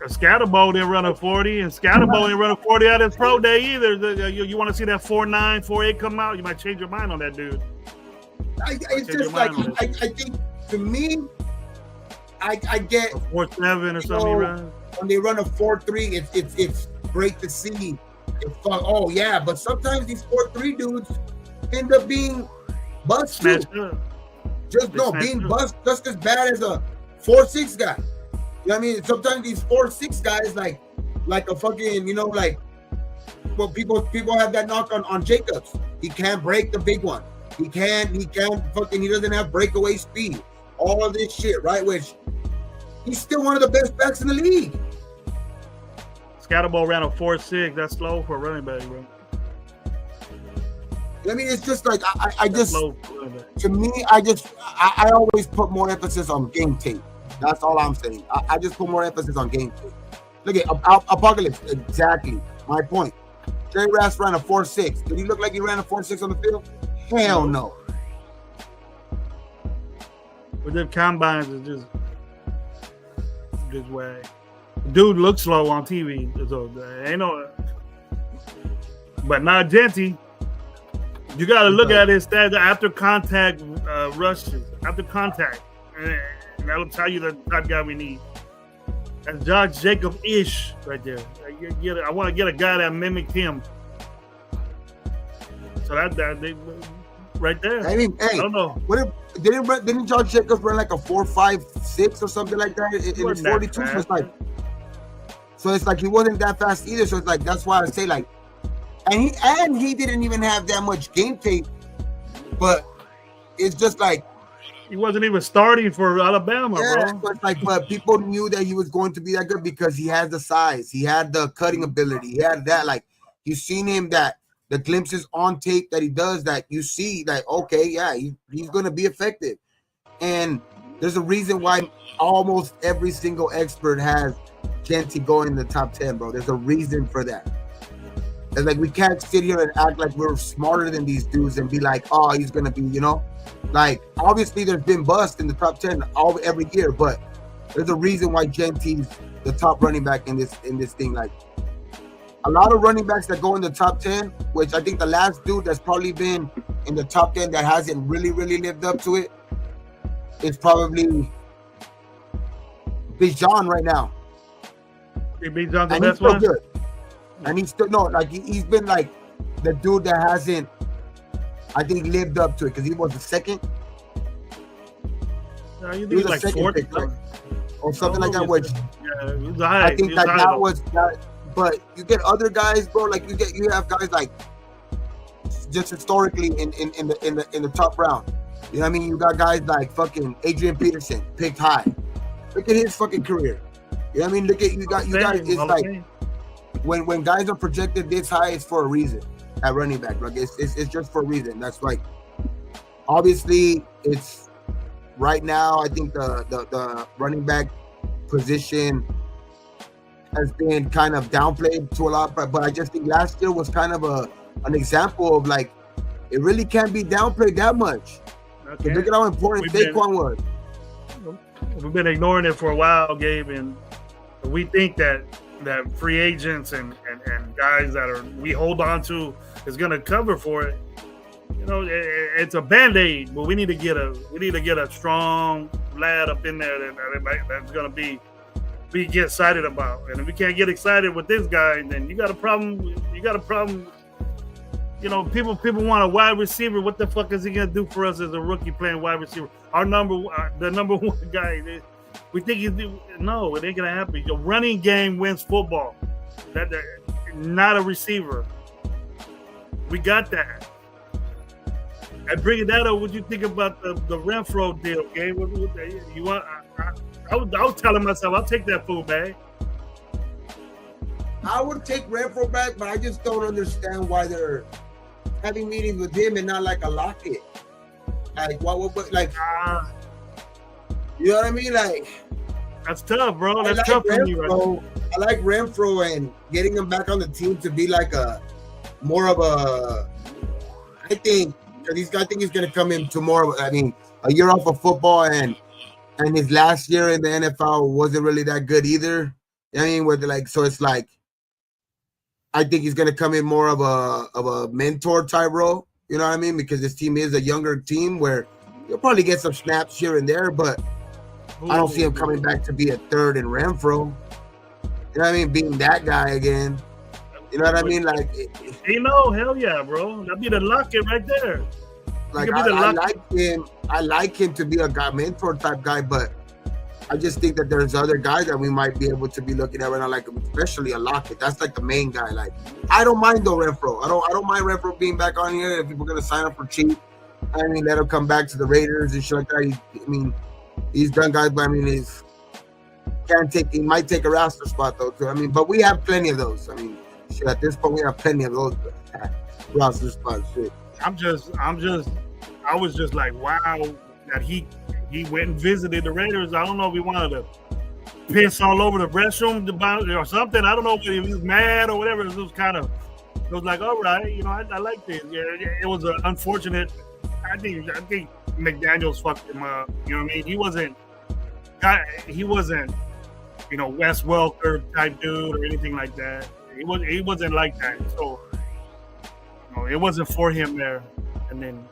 Scatterbo didn't run a 40, and Scatterbo didn't run a 40 out of his pro day either. You want to see that 4.9, 4.8 come out? You might change your mind on that dude. It's just like I think to me, I get a 4.7 or something. When they run a 4.3, it's great to see. It's fun. Oh yeah, but sometimes these 4.3 dudes end up being bust too. Being bust just as bad as a 4.6 guy. You know what I mean? Sometimes these 4.6 guys like a fucking, well, people have that knock on Jacobs. He can't break the big one. He doesn't have breakaway speed. All of this shit, right? Which he's still one of the best backs in the league. Scatterbo ran a 4.6. That's slow for a running back, bro. I mean, it's just like I just to me, I always put more emphasis on game tape. That's all I'm saying. I just put more emphasis on game tape. Look at Apocalypse. Exactly my point. Jerry Rass ran a 4.6. Did he look like he ran a 4.6 on the field? Hell no. But them combines is just way. Dude looks slow on TV. So ain't no. But not Genty. You got to look at his stats after contact rushes. After contact. And that'll tell you the type of guy we need. That's Josh Jacob-ish right there. I want to get a guy that mimicked him. So that they right there. I mean, hey, I don't know. Didn't Josh Jacobs run like a 4.56 or something like that in his 42? So it's like he wasn't that fast either. So it's like that's why I say like, and he didn't even have that much game tape. But it's just like He wasn't even starting for Alabama, Yeah, bro. but people knew that he was going to be that good because he had the size, he had the cutting ability, he had that. Like you seen him that the glimpses on tape that he does that you see that okay, yeah, he's going to be effective. And there's a reason why almost every single expert has Genty going in the top 10, bro. There's a reason for that. It's like we can't sit here and act like we're smarter than these dudes and be like, oh, he's gonna be, like obviously there's been bust in the top 10 every year, but there's a reason why Genty's the top running back in this thing. Like a lot of running backs that go in the top 10, which I think the last dude that's probably been in the top 10 that hasn't really lived up to it is probably Bijan right now. Bijan's the And best he's still one. good. And he's still he's been like the dude that hasn't, I think, lived up to it because he was the second. You He was like a second fourth, pick, right? Or something like that. Which he was high. I think that was that. But you get other guys, bro. Like you have guys like just historically in the top round. You know what I mean? You got guys like fucking Adrian Peterson picked high. Look at his fucking career. You know what I mean? Look at you guys. It's like when guys are projected this high, it's for a reason. At running back, like it's just for a reason. That's like obviously it's right now. I think the running back position has been kind of downplayed to a lot, but I just think last year was kind of an example of like it really can't be downplayed that much. Okay. Look at how important Saquon was. We've been ignoring it for a while, Gabe, and we think that free agents and guys that we hold on to is going to cover for it. You know, it's a Band-Aid, but we need to get a strong lad up in there that's going to be get excited about. And if we can't get excited with this guy, then you got a problem. You got a problem. You know, people want a wide receiver. What the fuck is he gonna do for us as a rookie playing wide receiver? The number one guy. We think no, it ain't gonna happen. Your running game wins football. That not a receiver. We got that. And bringing that up, what you think about the Renfro deal, Gabe? You want? I was telling myself, I'll take that fool back. I would take Renfro back, but I just don't understand why they're having meetings with him and not like a Lockett. Like what like you know what I mean? Like that's tough, bro. That's tough for me right now. I like Renfro and getting him back on the team to be like more of a. I think he's gonna come into more of a year off of football and his last year in the NFL wasn't really that good either. I mean, so it's like I think he's gonna come in more of a mentor type role. You know what I mean? Because this team is a younger team where you'll probably get some snaps here and there, but I don't see him coming back to be a third in Renfro. You know what I mean? Being that guy again. You know what I mean? Like, hell yeah, bro. That'd be the Lockett right there. Like I like him. I like him to be a guy, mentor type guy, but I just think that there's other guys that we might be able to be looking at right now, like especially a Lockett. That's like the main guy. Like I don't mind though Renfro. I don't mind Renfro being back on here if people are gonna sign up for cheap. I mean, let him come back to the Raiders and shit like that. He's done guys, but he might take a roster spot though too. But we have plenty of those. Shit, at this point we have plenty of those roster spots. Shit. I was just like, wow, that he went and visited the Raiders. I don't know if he wanted to piss all over the restroom or something. I don't know if he was mad or whatever. It was like, all right, I like this. Yeah, it was an unfortunate. I think McDaniels fucked him up. You know what I mean? He wasn't, Wes Welker type dude or anything like that. He wasn't like that. So, it wasn't for him there. And then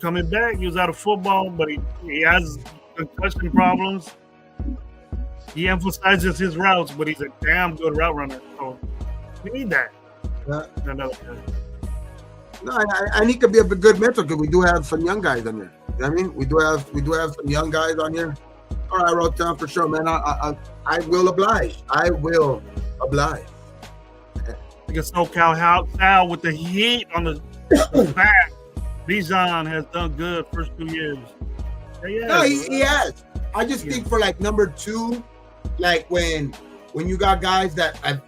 coming back, he was out of football, but he has concussion problems. He emphasizes his routes, but he's a damn good route runner. So we need that. Yeah. No, and he could be a good mentor because we do have some young guys on there. You know what I mean? We do have some young guys on here. All right, I wrote down for sure, man. I will oblige. I will oblige. Like a SoCal Sal with the heat on the back. Bijan has done good first 2 years. Yeah, No, he has. I just think for like number 2, like when you got guys that I've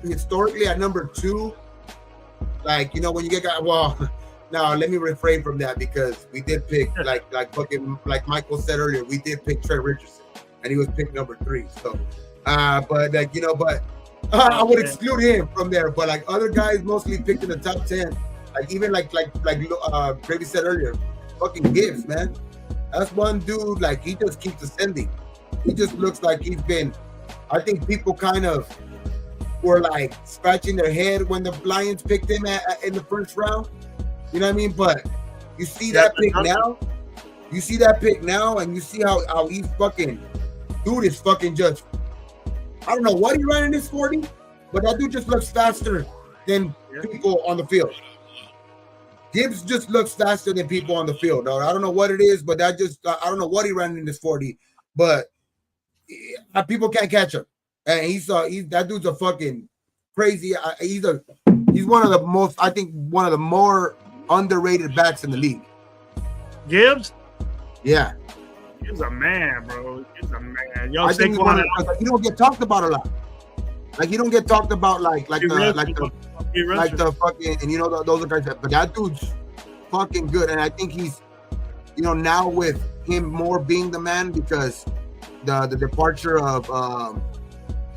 historically at number 2, like, you know, when you get guys, well, now let me refrain from that because we did pick like Michael said earlier, we did pick Trey Richardson and he was picked number 3. So, but like, you know, but I would exclude him from there. But like other guys mostly picked in the top 10, like even like Gravy said earlier, fucking Gibbs, man. That's one dude, like, he just keeps ascending. He just looks like he's been, I think people kind of were like scratching their head when the Lions picked him in the first round. You know what I mean? But you see that pick now, and you see how he's fucking, dude is fucking just, I don't know what he ran in this 40, but that dude just looks faster than people on the field. Gibbs just looks faster than people on the field. Dog. I don't know what it is, but I don't know what he ran in this 40, but people can't catch him. And that dude's a fucking crazy. He's one of the most, I think, one of the more underrated backs in the league. Gibbs? Yeah. Gibbs a man, bro. Gibbs a man. Yo, I think he don't get talked about a lot. Like he don't get talked about like the fucking, and you know those are guys that, but that dude's fucking good, and I think he's, you know, now with him more being the man because the departure of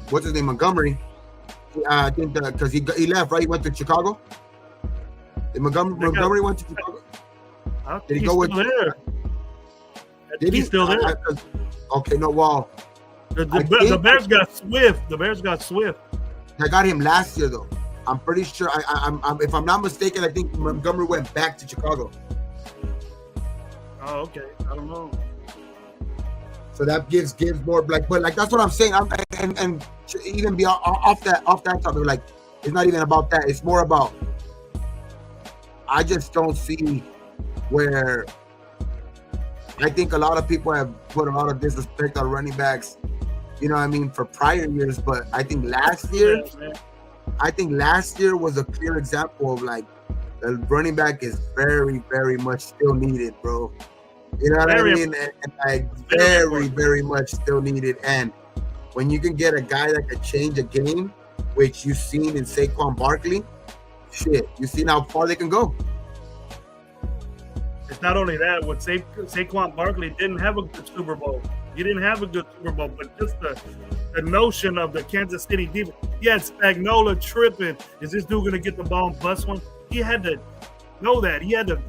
what's his name, Montgomery. I think because he left, right? He went to Chicago. Did Montgomery went to Chicago? Did he go with? There. Did he still there? Okay, no, well. The Bears got Swift. The Bears got Swift. I got him last year, though. I'm pretty sure. I'm if I'm not mistaken, I think Montgomery went back to Chicago. Oh, okay. I don't know. So that gives more like, but like that's what I'm saying. And even be off that topic, like it's not even about that. It's more about I just don't see where I think a lot of people have put a lot of disrespect on running backs. You know what I mean, for prior years, but I think last year was a clear example of like the running back is very, very much still needed, bro. You know what I mean? And like very, very much still needed. And when you can get a guy that could change a game, which you've seen in Saquon Barkley, shit, you've seen how far they can go. It's not only that, what Saquon Barkley didn't have a good Super Bowl. He didn't have a good Super Bowl, but just the notion of the Kansas City defense. He had Spagnuolo tripping. Is this dude going to get the ball and bust one? He had to know that. He had to.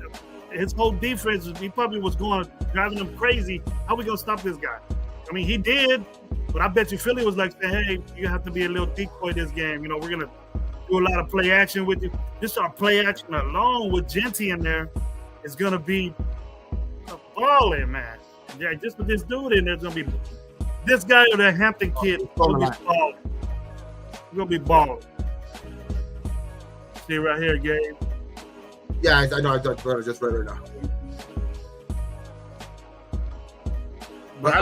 His whole defense, he probably was driving him crazy. How are we going to stop this guy? I mean, he did, but I bet you Philly was like, hey, you have to be a little decoy this game. You know, we're going to do a lot of play action with you. Just our play action alone with Genty in there is going to be a balling, man. Yeah, just with this dude in there, there's going to be this guy or the Hampton kid is going to be balling. He's going to be balling. See right here, Gabe. Yeah, I know. I just read it now. But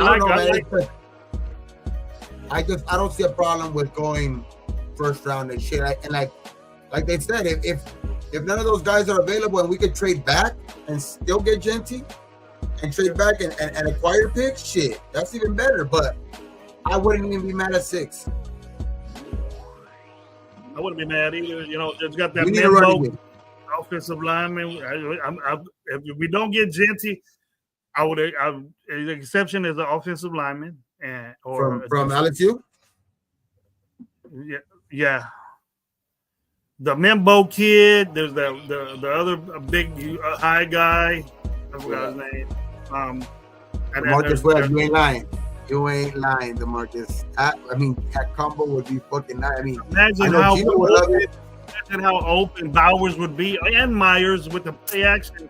I don't see a problem with going first round and shit. And like they said, if none of those guys are available and we could trade back and still get Genty and trade back and acquire picks, shit, that's even better. But I wouldn't even be mad at 6. I wouldn't be mad either. You know, just got that offensive lineman. If we don't get Genty, the exception is the offensive lineman from LSU. Yeah. The Membo kid. There's the other big high guy. I forgot his name. Marcus Webb, you ain't lying. You ain't lying, DeMarcus. I mean, that combo would be fucking nice. I mean, imagine how open Bowers would be, and Myers with the play action.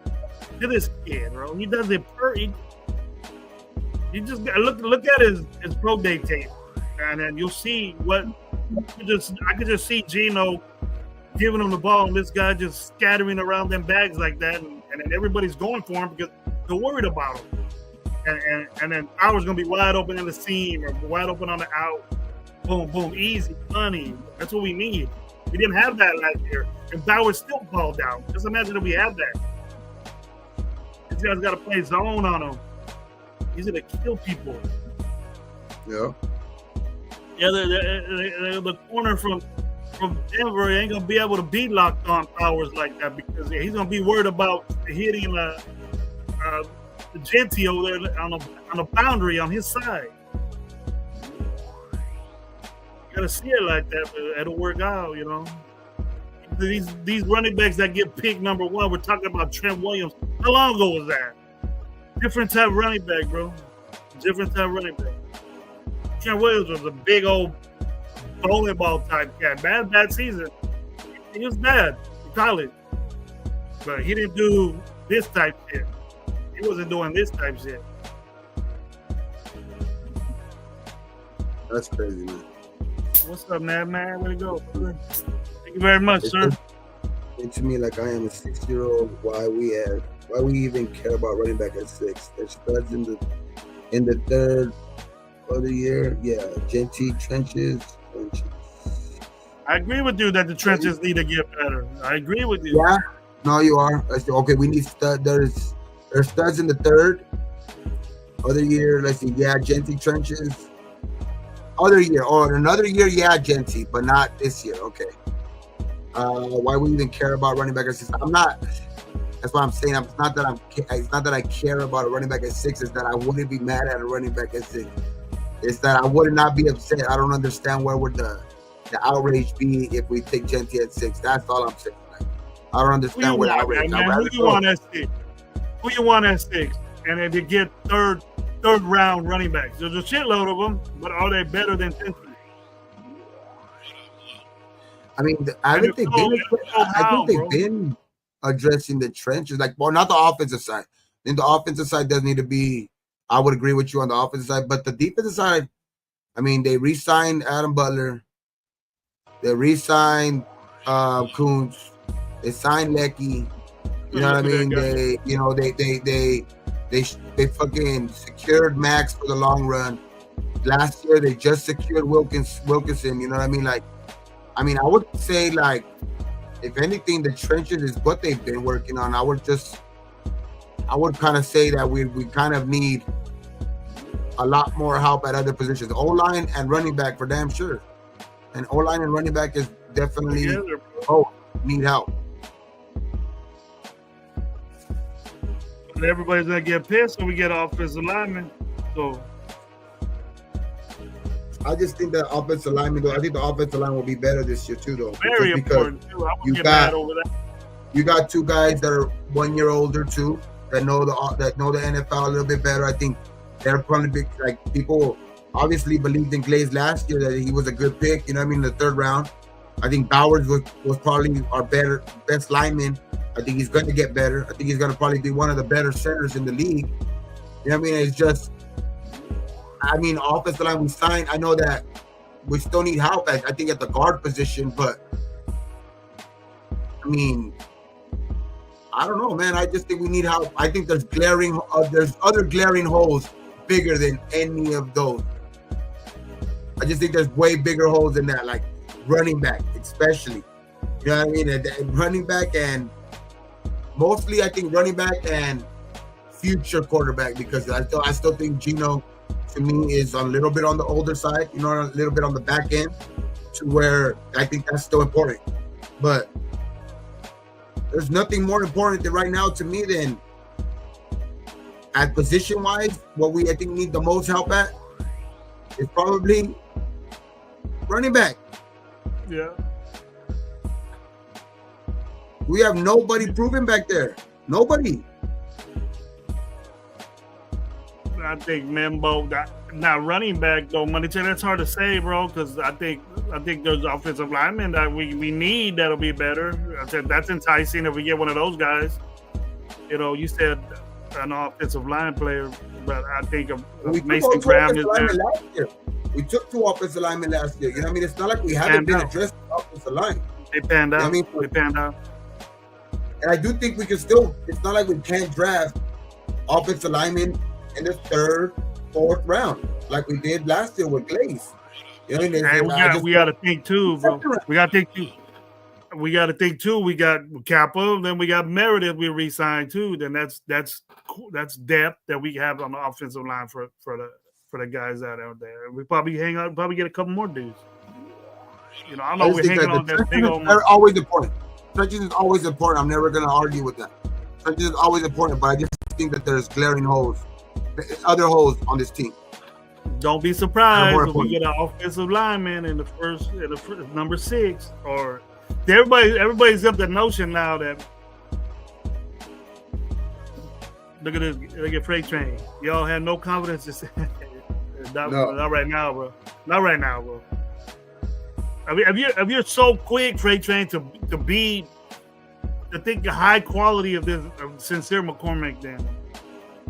Look at this kid, bro. He does it you just look at his pro day tape, and then you'll see what. I could just see Geno giving him the ball, and this guy just scattering around them bags like that, and then everybody's going for him because they're worried about him. And then Bowers gonna be wide open in the seam or wide open on the out. Boom, boom, easy, money. That's what we need. We didn't have that last year, and Bowers still balled out. Just imagine if we had that. guys got to play zone on him. He's gonna kill people. Yeah. Yeah, the corner from Denver ain't gonna be able to beat locked on powers like that because he's gonna be worried about hitting Genty over there on a boundary on his side. You gotta see it like that, but it'll work out, you know. These running backs that get picked number one, we're talking about Trent Williams. How long ago was that? Different type of running back, bro. Different type of running back. Trent Williams was a big old bowling ball type cat. Bad season. He was bad in college. But he didn't do this type shit. He wasn't doing this type shit. That's crazy, man. What's up, man? Where to go? Thank you very much, sir. To me, like I am a 6-year-old. Why we even care about running back at 6? There's studs in the third of the year. Yeah, Genty, trenches. I agree with you that the trenches need to get better. I agree with you. Yeah. No, you are. Okay, we need stud. There's studs in the third. Other year, let's see. Yeah, Genty, trenches. Other year or another year, yeah, Genty, but not this year. Okay. Why we even care about running back at 6? I'm not. That's what I'm saying. It's not that I care about a running back at 6. It's that I wouldn't be mad at a running back at 6. It's that I would not be upset. I don't understand where would the outrage be if we take Genty at 6. That's all I'm saying. I don't understand what outrage. Who you want at 6? Who you want at 6? And if you get third round running backs, there's a shitload of them, but are they better than Genty? I mean, I think they've been addressing the trenches, like, well, not the offensive side. Then the offensive side does need to be. I would agree with you on the offensive side, but the defensive side, I mean, they re-signed Adam Butler, they re-signed Kuntz, they signed Lecky. You know what I mean? They fucking secured Max for the long run. Last year they just secured Wilkinson. You know what I mean? Like, I would say, like, if anything, the trenches is what they've been working on. I would kind of say that we kind of need a lot more help at other positions. O-line and running back for damn sure. And O-line and running back is definitely need help. And everybody's gonna get pissed when we get offensive linemen. So I just think that offensive lineman, though, I think the offensive line will be better this year too, though. Very important too. I would get mad over that. You got 2 guys that are 1 year older too, that know the NFL a little bit better. I think they're probably big. Like, people obviously believed in Glaze last year that he was a good pick. You know what I mean? In the 3rd round, I think Bowers was probably our best lineman. I think he's going to get better. I think he's going to probably be one of the better centers in the league. You know what I mean? It's just, offensive line we signed. I know that we still need help I think at the guard position, but I don't know, man. I just think we need help. I think there's other glaring holes bigger than any of those. I just think there's way bigger holes than that, like running back, especially. You know what I mean? And running back, and mostly I think running back and future quarterback, because I still think Gino, to me, is a little bit on the older side, you know, a little bit on the back end, to where I think that's still important. But there's nothing more important right now to me than, at position-wise, what we, I think, need the most help at is probably running back. Yeah. We have nobody proven back there. Nobody. I think Membo, not running back though, Money Chain, that's hard to say, bro, because I think there's offensive linemen that we need that'll be better. I said that's enticing if we get one of those guys. You know, you said an offensive line player, but I think of Mason Graham is there. Last year. We took 2 offensive linemen last year. You know what I mean? It's not like we haven't been addressed the offensive line. They panned out. You know they panned out. And I do think we can still, it's not like we can't draft offensive linemen in the 3rd, 4th round, like we did last year with Glaze. You know what I mean? We got to think too, bro. We got to think too. We got Kappa, then we got Meredith. We re-signed too. Then that's that's depth that we have on the offensive line for the guys out there. We probably probably get a couple more dudes. You know, I know we're hanging on that big old. Always important. Trenches is always important. I'm never going to argue with that. Trenches is always important, but I just think that there's glaring holes, other holes on this team. Don't be surprised if we get an offensive lineman in the first number 6. Or everybody's up the notion now that look at Freight Train. Y'all have no confidence. Not right now, bro. Not right now, bro. I mean, if you're so quick, Freight Train, to think the high quality of this Sincere McCormick, then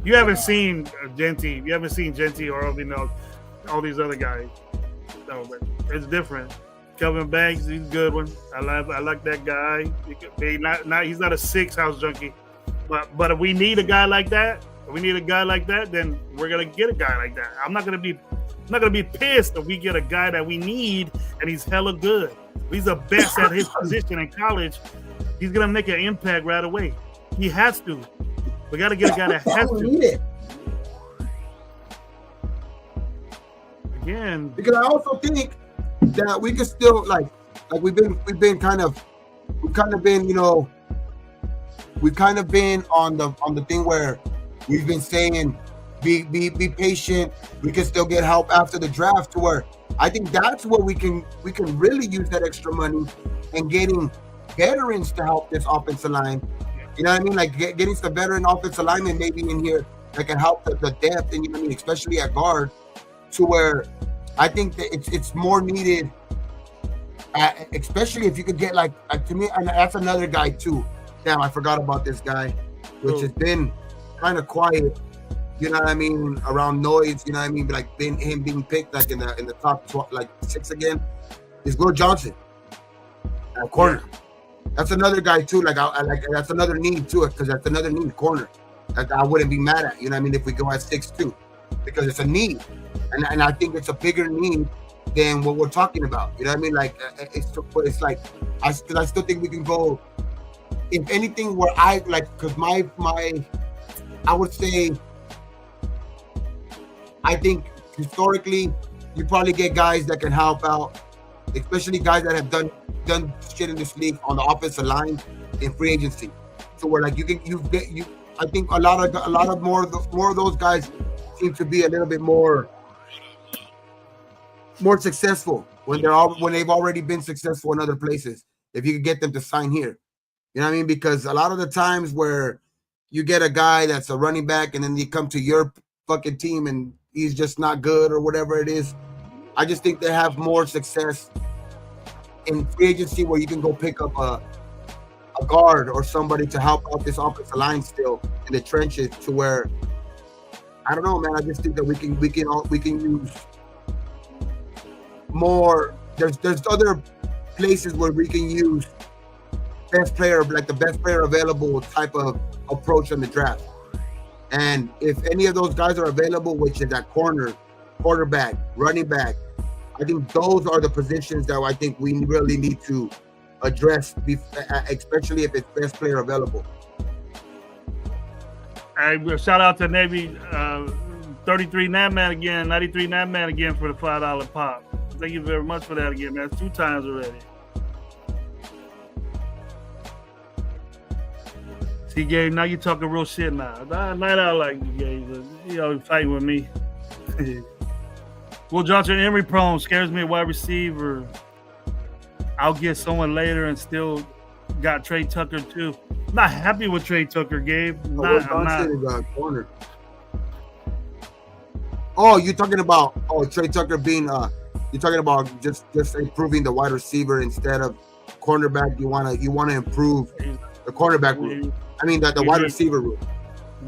you haven't seen Genty. You haven't seen Genty or all these other guys. No, but it's different. Kelvin Banks, he's a good one. I like that guy. He's not a 6 house junkie, but if we need a guy like that, then we're gonna get a guy like that. I'm not gonna be pissed if we get a guy that we need and he's hella good. He's the best at his position in college. He's gonna make an impact right away. He has to. We got to get a guy that has to. Again, because I also think that we could still like we've kind of been on the thing where we've been saying be patient. We can still get help after the draft, to where I think that's where we can really use that extra money and getting veterans to help this offensive line. You know what I mean? Like getting some veteran offensive linemen maybe in here that can help the depth, and you know what I mean, especially at guard, to where I think that it's more needed. Especially if you could get to me, and that's another guy too. Damn, I forgot about this guy, which has been kind of quiet. You know what I mean? Around noise. You know what I mean? Like him being picked in the top 6 again. Is Will Johnson at corner. Yeah. That's another guy too. That's another need too, because that's another need, corner. That I wouldn't be mad at. You know what I mean? If we go at 6'2", because it's a need, and I think it's a bigger need than what we're talking about. You know what I mean? Like it's like I still think we can go. If anything, where because I would say, I think historically you probably get guys that can help out, especially guys that have done shit in this league on the offensive line in free agency. So where I think a lot of more of those guys seem to be a little bit more successful when they've already been successful in other places. If you could get them to sign here, you know what I mean? Because a lot of the times where you get a guy that's a running back and then you come to your fucking team and he's just not good or whatever it is, I just think they have more success in free agency where you can go pick up a guard or somebody to help out this offensive line still in the trenches, to where I don't know, man. I just think that we can use more. There's other places where we can use best player, like the best player available type of approach in the draft. And if any of those guys are available, which is at corner, quarterback, running back, I think those are the positions that I think we really need to address, especially if it's best player available. Shout out to Navy 33 Natman again, 93 Natman again for the $5 pop. Thank you very much for that again, man. That's 2 times already. See, Gabe, now you're talking real shit now. Night out like you, Gabe. You know, fighting with me. Will Johnson, injury prone, scares me at wide receiver. I'll get someone later and still got Trey Tucker too. Not happy with Trey Tucker, Gabe. I'm not. Corner. Oh, you're talking about Trey Tucker being you're talking about just improving the wide receiver instead of cornerback. You wanna improve the cornerback room. I mean the wide receiver room,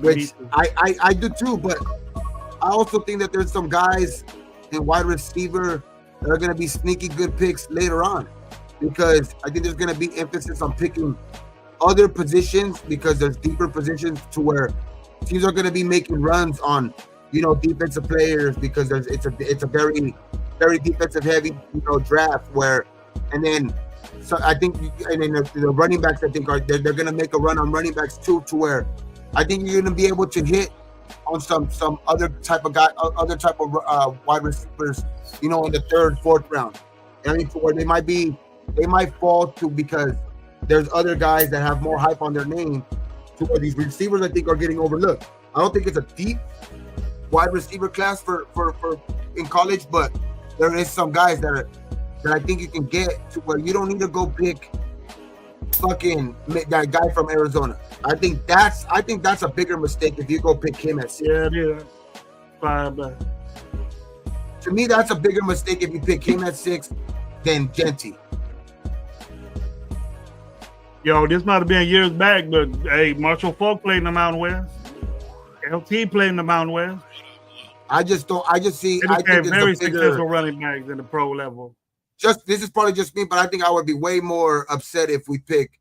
which I do too. But I also think that there's some guys in wide receiver that are gonna be sneaky good picks later on, because I think there's gonna be emphasis on picking other positions, because there's deeper positions to where teams are gonna be making runs on, defensive players, because it's a very, very defensive heavy, draft where, and then so I think, and then the running backs I think they're gonna make a run on running backs too, to where I think you're going to be able to hit on some other type of guy, other type of wide receivers, in the third, fourth round. I mean, to where they might fall to, because there's other guys that have more hype on their name, to where these receivers I think are getting overlooked. I don't think it's a deep wide receiver class for in college, but there is some guys that I think you can get to where you don't need to go pick fucking that guy from Arizona. I think that's a bigger mistake if you go pick him at 6. Yeah, yeah. Fine, but to me, that's a bigger mistake if you pick him at 6 than Genty. Yo, this might have been years back, but hey, Marshall Falk played in the Mountain West. LT played in the Mountain West. I just see. They I think it's very a bigger, successful running backs in the pro level. This is probably just me, but I think I would be way more upset if we pick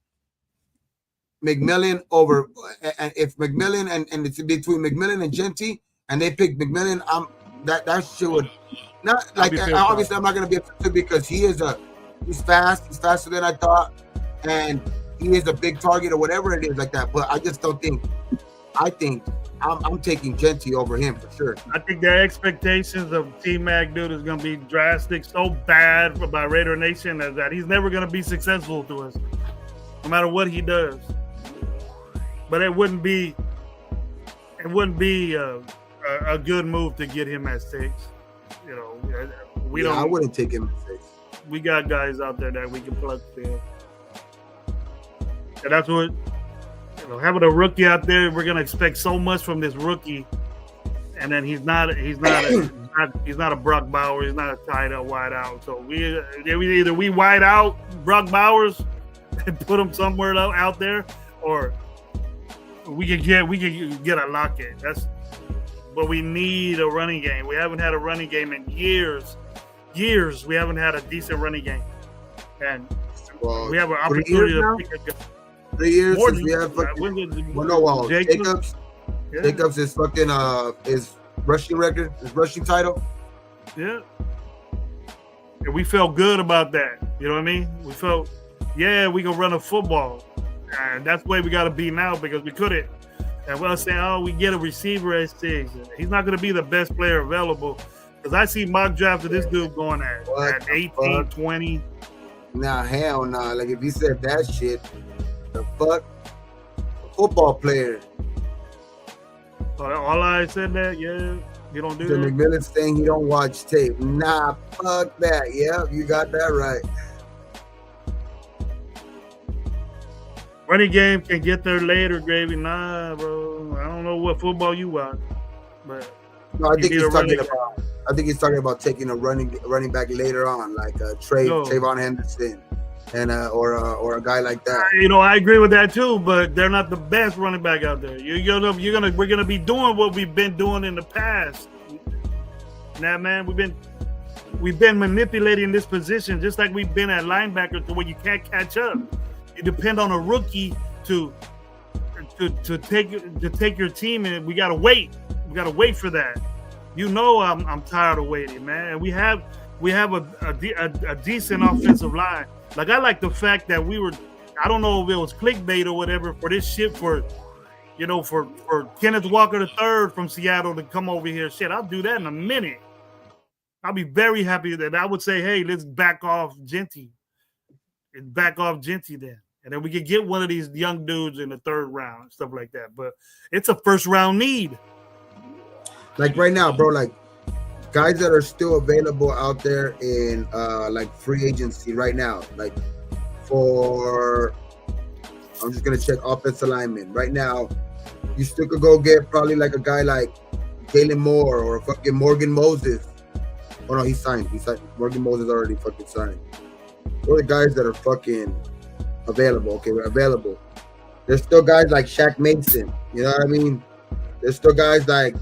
McMillan over, and if McMillan and it's between McMillan and Genty, and they pick McMillan, that shit would not like. Obviously, I'm not gonna be upset because he's fast. He's faster than I thought, and he is a big target or whatever it is like that. But I just don't think. I think I'm taking Genty over him for sure. I think the expectations of T-Mac dude is going to be drastic, so bad by Raider Nation that he's never going to be successful to us, no matter what he does. But it wouldn't be a good move to get him at 6. I wouldn't take him at 6. We got guys out there that we can plug in, and that's what. Having a rookie out there, we're gonna expect so much from this rookie, and then he's not a Brock Bowers, he's not a tight end wide out. So we either wide out Brock Bowers and put him somewhere out there, or we can get a Lockett. But we need a running game. We haven't had a running game in years. We haven't had a decent running game, and we have an opportunity to pick a. 3 years since we have fucking. Jacobs. Yeah. Jacobs is fucking his rushing record, his rushing title. Yeah. And we felt good about that. You know what I mean? We felt, we can run a football. And that's the way we got to be now, because we couldn't. And we're saying, we get a receiver at 6. He's not going to be the best player available. Because I see mock drafts of this dude going at 18, 20. Nah, hell nah. Like, if you said that shit, the fuck? A football player. All I said that, you don't do that. McMillan saying he don't watch tape. Nah, fuck that. Yeah, you got that right. Running game can get there later, Gravy. Nah, bro. I don't know what football you watch, but no, I think he's talking about taking a running back later on, like Trayvon Henderson. And or a guy like that. I agree with that too, but they're not the best running back out there. We're gonna be doing what we've been doing in the past. Now, man, we've been manipulating this position just like we've been at linebacker to where you can't catch up. You depend on a rookie to take your team, and we gotta wait. We gotta wait for that. I'm tired of waiting, man. And we have a decent offensive line. Like, I like the fact that I don't know if it was clickbait or whatever for this shit for Kenneth Walker III from Seattle to come over here. Shit, I'll do that in a minute. I'll be very happy that I would say, hey, let's back off Genty. And back off Genty then. And then we could get one of these young dudes in the 3rd round, stuff like that. But it's a 1st round need. Like right now, bro, like, guys that are still available out there in like free agency right now, like I'm just gonna check offensive linemen right now. You still could go get probably like a guy like Jalen Moore or fucking Morgan Moses. Oh no, he signed. Morgan Moses already fucking signed. What are the guys that are fucking available? Okay, we're available. There's still guys like Shaq Mason. You know what I mean? There's still guys like,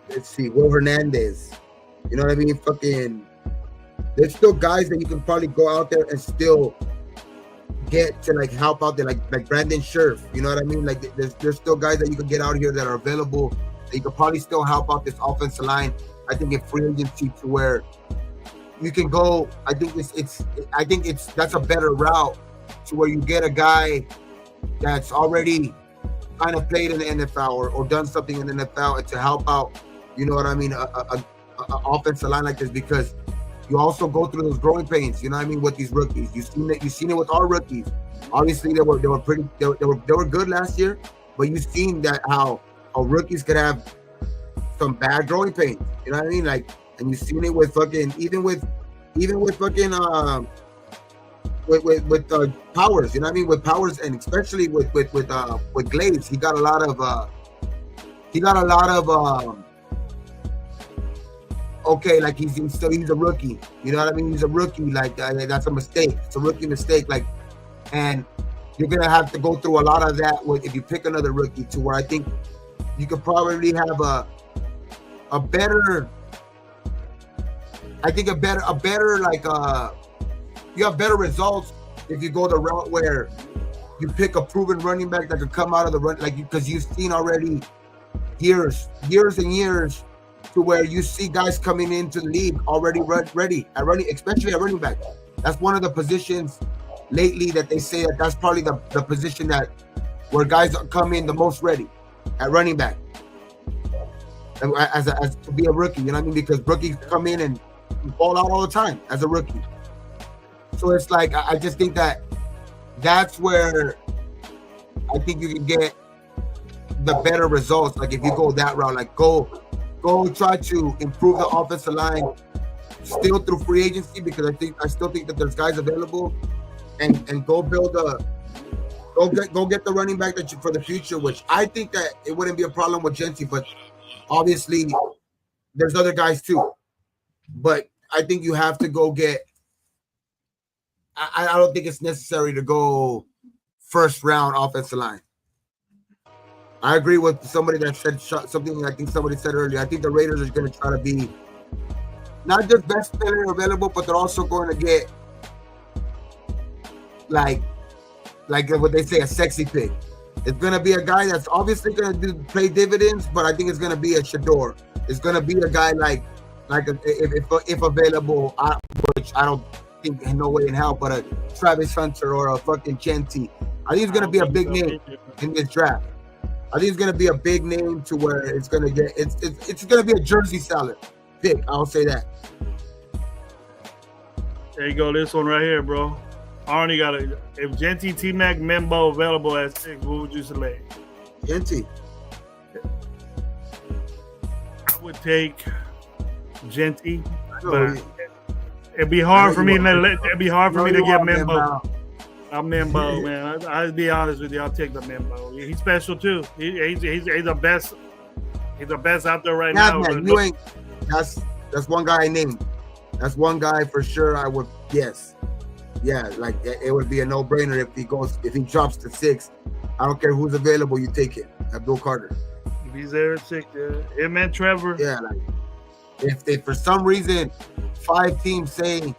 let's see, Will Hernandez. You know what I mean? Fucking, there's still guys that you can probably go out there and still get to like help out there, like Brandon Scherf. You know what I mean? Like there's still guys that you can get out here that are available that you could probably still help out this offensive line. I think in free agency to where you can go. I think that's a better route to where you get a guy that's already kind of played in the NFL or done something in the NFL and to help out, you know what I mean, a offensive line like this, because you also go through those growing pains, you know what I mean, with these rookies. You've seen it with our rookies. Obviously, they were good last year, but you've seen that how rookies could have some bad growing pains. You know what I mean? Like, and you've seen it with fucking even with fucking with Powers. You know what I mean? With Powers, and especially with Glaze, he got a lot of okay, like he's a rookie. You know what I mean? He's a rookie. Like that's a mistake. It's a rookie mistake. Like, and you're gonna have to go through a lot of that if you pick another rookie, to where I think you could probably have a better. I think a better like you have better results if you go the route where you pick a proven running back that could come out of the run, like, because you've seen already years and years, to where you see guys coming into the league already ready at running, especially at running back. That's one of the positions lately that they say that's probably the position that where guys come in the most ready at running back, as to be a rookie. You know what I mean? Because rookies come in and ball out all the time as a rookie. So it's like, I just think that's where I think you can get the better results. Like if you go that route, like go try to improve the offensive line still through free agency, because I still think that there's guys available, and go build go get the running back that for the future, which I think that it wouldn't be a problem with Genty, but obviously there's other guys too. But I think you have to go get. I don't think it's necessary to go first round offensive line. I agree with somebody that said something. I think somebody said earlier. I think the Raiders are going to try to be not just best player available, but they're also going to get like what they say, a sexy pick. It's going to be a guy that's obviously going to play dividends, but I think it's going to be a Shador. It's going to be a guy if available, which I don't think no way in hell, but a Travis Hunter or a fucking Genty. I think it's going to be a big name in this draft. I think it's going to be a big name to where it's going to get it's going to be a jersey salad pick. I'll say that. There you go. This one right here, bro. Arnie got it. If Genty, T-Mac, Membo available at 6, what would you select? Genty. I would take Genty, but it'd be hard for me to get Membo. I'm Membo, man. I'll be honest with you. I'll take the Membo. He's special too. He's the best. He's the best out there right now. Man, you ain't. That's one guy I named. That's one guy for sure. I would guess. Yeah, like it would be a no-brainer if he drops to 6. I don't care who's available. You take it. Abdul Carter. If he's there at 6, it meant Trevor. Yeah, like if for some reason 5 teams say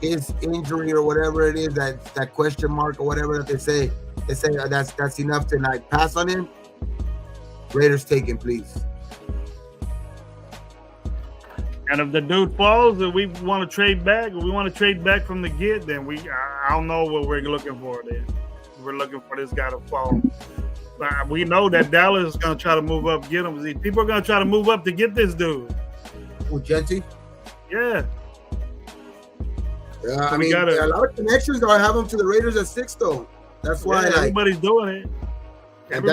his injury or whatever it is, that question mark or whatever that they say that's enough to like pass on him, Raiders take him, please. And if the dude falls and we want to trade back, from the get, then I don't know what we're looking for then. We're looking for this guy to fall. But we know that Dallas is going to try to move up, get him. People are going to try to move up to get this dude. Who, Genty? Yeah. Yeah, I mean, a lot of connections are having to the Raiders at 6, though. That's why everybody's doing it. That's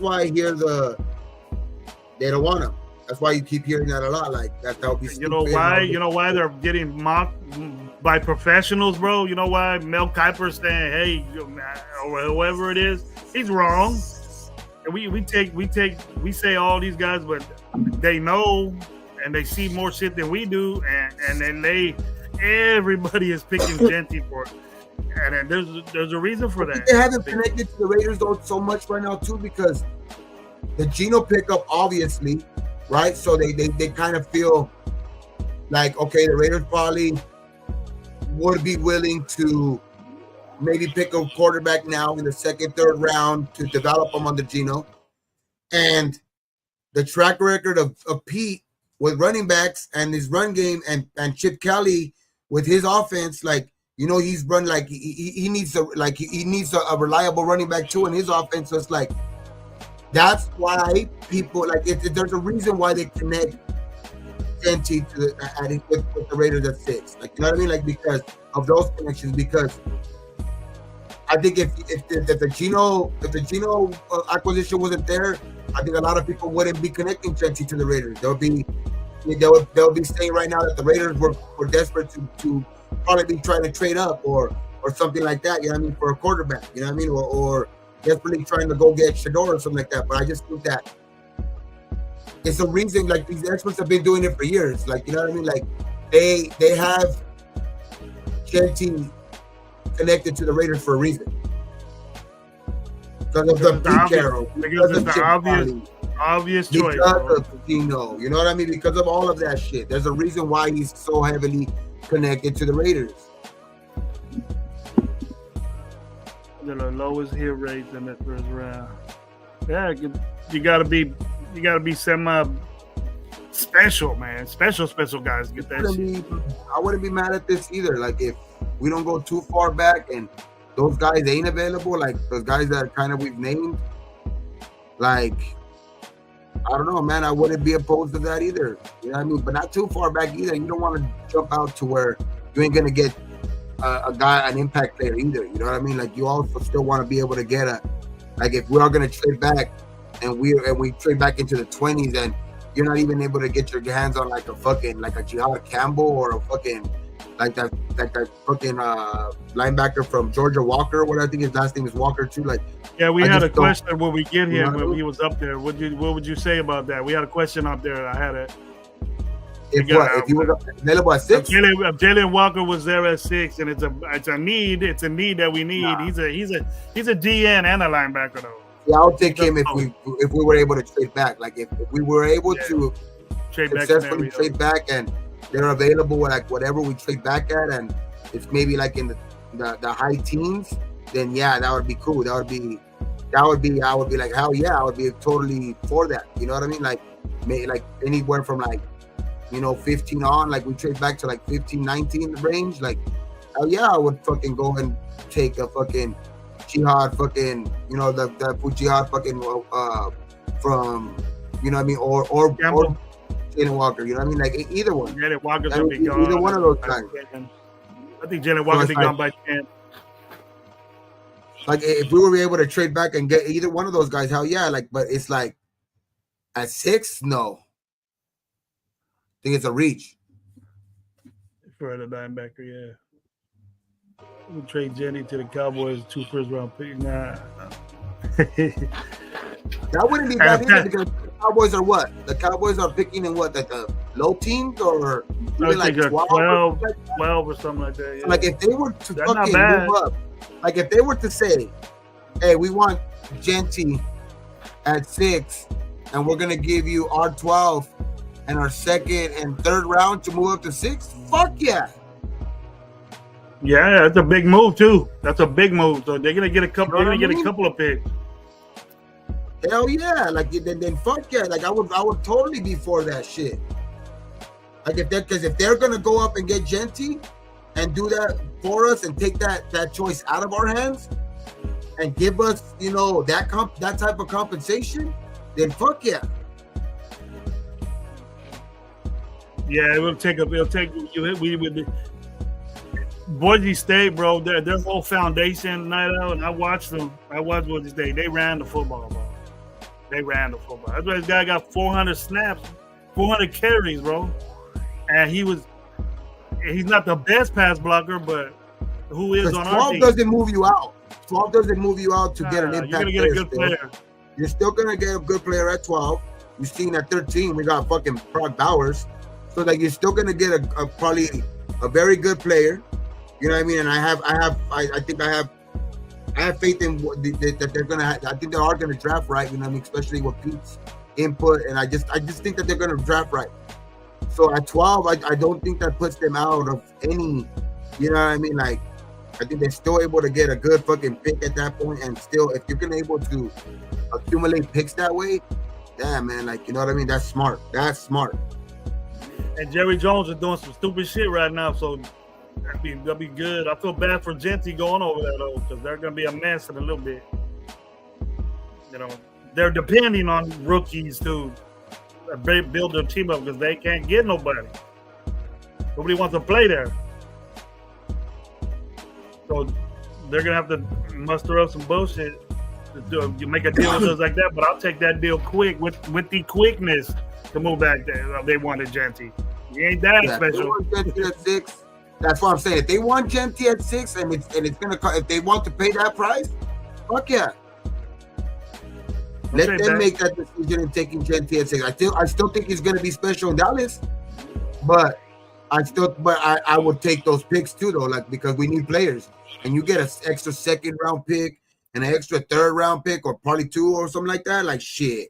why I hear they don't want him. That's why you keep hearing that a lot. Like that would be stupid. You know why they're getting mocked by professionals, bro? You know why Mel Kiper's saying, "Hey, or whoever it is, he's wrong." And we say all these guys, but they know and they see more shit than we do, and then everybody is picking Genty for it. And there's a reason for that. They haven't connected to the Raiders though so much right now too, because the Geno pickup, obviously, right? So they kind of feel like, okay, the Raiders probably would be willing to maybe pick a quarterback now in the 2nd, 3rd round to develop them under Geno. And the track record of Pete with running backs and his run game and Chip Kelly with his offense, like You know, he's run like he needs a reliable running back too in his offense. So it's like that's why people like there's a reason why they connect Gentry to with the Raiders at 6. Like, you know what I mean? Like, because of those connections. Because I think if the Geno acquisition wasn't there, I think a lot of people wouldn't be connecting Gentry to the Raiders. They'll be saying right now that the Raiders were desperate to probably be trying to trade up or something like that. You know what I mean? For a quarterback. You know what I mean? Or desperately trying to go get Shador or something like that. But I just think that it's a reason. Like, these experts have been doing it for years. Like, you know what I mean? Like, they have Gentry connected to the Raiders for a reason. Because of the Pete Carroll. Because it's the obvious choice. Because of Geno. You know what I mean? Because of all of that shit. There's a reason why he's so heavily connected to the Raiders. The lowest hit rates in that first round. Yeah, you gotta be semi special, man. Special guys get that shit. I wouldn't be mad at this either. Like, if we don't go too far back and those guys ain't available, like those guys that kind of we've named, like, I don't know, man. I wouldn't be opposed to that either. You know what I mean? But not too far back either. You don't want to jump out to where you ain't gonna get an impact player either. You know what I mean? Like, you also still want to be able to get like, if we are gonna trade back and we trade back into the 20s and you're not even able to get your hands on like a Jihad Campbell or a fucking like that fucking linebacker from Georgia, Walker, what I think his last name is Walker too. Like, yeah, we had a question when we get him when he was up there. What would you say about that? We had a question up there. I had it. If he was available at 6? If Jalen Walker was there at 6, and it's a need that we need. Nah. He's a DN and a linebacker though. Yeah, I'll take him if we were able to trade back. Like, if we were able to successfully trade back and they're available at like whatever we trade back at, and it's maybe like in the high teens, then yeah, that would be cool. I would be like, hell yeah, I would be totally for that. You know what I mean? Like, maybe like anywhere from like, you know, 15 on, like we trade back to like 15, 19 range. Like, hell yeah, I would fucking go and take a fucking Jihad fucking, you know, the Jihad fucking from, you know what I mean, or Jalen Walker, you know what I mean? Like, either one. Jalen Walker's gonna be gone. Either one of those guys. I think Jalen Walker be gone by 10. Like, if we were able to trade back and get either one of those guys, hell yeah. Like, but it's like at 6, no. I think it's a reach. For the linebacker, yeah. We'll trade Jenny to the Cowboys, 2 first-round picks. Nah. That wouldn't be bad either, because the Cowboys are what? The Cowboys are picking in what? Like the low teens or like 12 or something like that. Yeah. Like, if they were to fucking move up, like if they were to say, hey, we want Gentry at 6 and we're going to give you our 12 and our 2nd and 3rd round to move up to 6, fuck yeah. Yeah, that's a big move too. That's a big move. So they're gonna get a couple. They're gonna get a couple of picks. Hell yeah! Like, then fuck yeah! Like, I would totally be for that shit. Like, if they're gonna go up and get Gentry and do that for us and take that choice out of our hands and give us, you know, that type of compensation, then fuck yeah. Yeah, it'll take Boise State, bro. Their whole foundation night out, and I watched Boise State. They ran the football, bro. They ran the football. That's why this guy got 400 snaps, 400 carries, bro. And he's not the best pass blocker, but who is on our team? 12 doesn't move you out. 12 doesn't move you out to get an impact. You're gonna get a good player. You're still gonna get a good player at 12. You've seen at 13, we got fucking Brock Bowers. So like, you're still gonna get a probably a very good player. You know what I mean? And I think I have faith in that they're gonna. I think they are gonna draft right. You know what I mean? Especially with Pete's input, and I just think that they're gonna draft right. So at 12, I don't think that puts them out of any. You know what I mean? Like, I think they're still able to get a good fucking pick at that point, and still, if you're gonna able to accumulate picks that way, damn man, like, you know what I mean? That's smart. That's smart. And Jerry Jones is doing some stupid shit right now, so That'll be good. I feel bad for Genty going over there though, because they're gonna be a mess in a little bit. You know, they're depending on rookies to build their team up because they can't get nobody. Nobody wants to play there, so they're gonna have to muster up some bullshit to make a deal with us like that. But I'll take that deal quick with the quickness to move back there. They wanted Genty. He ain't that special. Genty at 6. That's what I'm saying. If they want Genty at 6, and it's gonna, if they want to pay that price, fuck yeah. Let them make that decision in taking Genty at 6. I still think he's gonna be special in Dallas, but I would take those picks too though, like because we need players, and you get an extra second round pick and an extra third round pick, or probably 2 or something like that. Like shit,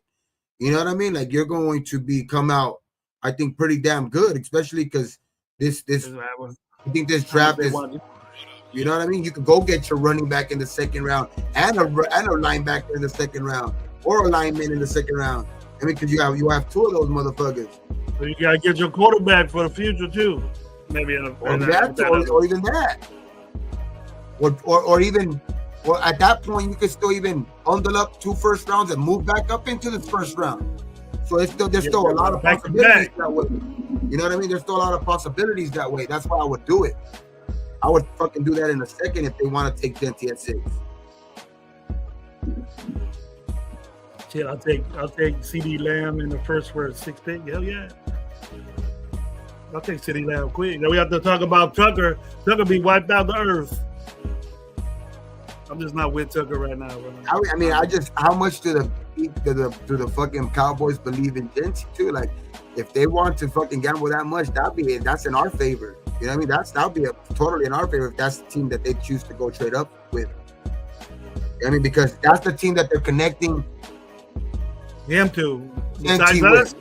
you know what I mean? Like you're going to come out, I think, pretty damn good, especially because this. I think this draft is, you know what I mean? You could go get your running back in the second round and a linebacker in the second round, or a lineman in the second round. I mean, because you have 2 of those motherfuckers. So you gotta get your quarterback for the future too, maybe or even that, or at that point you could still even bundle up 2 first rounds and move back up into the first round. So there's still a lot of possibilities that way. You know what I mean? There's still a lot of possibilities that way. That's why I would do it. I would fucking do that in a second if they want to take Genty at 6. Shit, I'll take CD Lamb in the first for a 6th pick. Hell yeah. I'll take CD Lamb quick. Then we have to talk about Tucker. Tucker be wiped out the earth. I'm just not with Tucker right now. I mean, how much do the fucking Cowboys believe in Genty too? Like, if they want to fucking gamble that much, that's in our favor. You know what I mean? That'll be totally in our favor if that's the team that they choose to go trade up with. I mean, because that's the team that they're connecting him to. Genty with.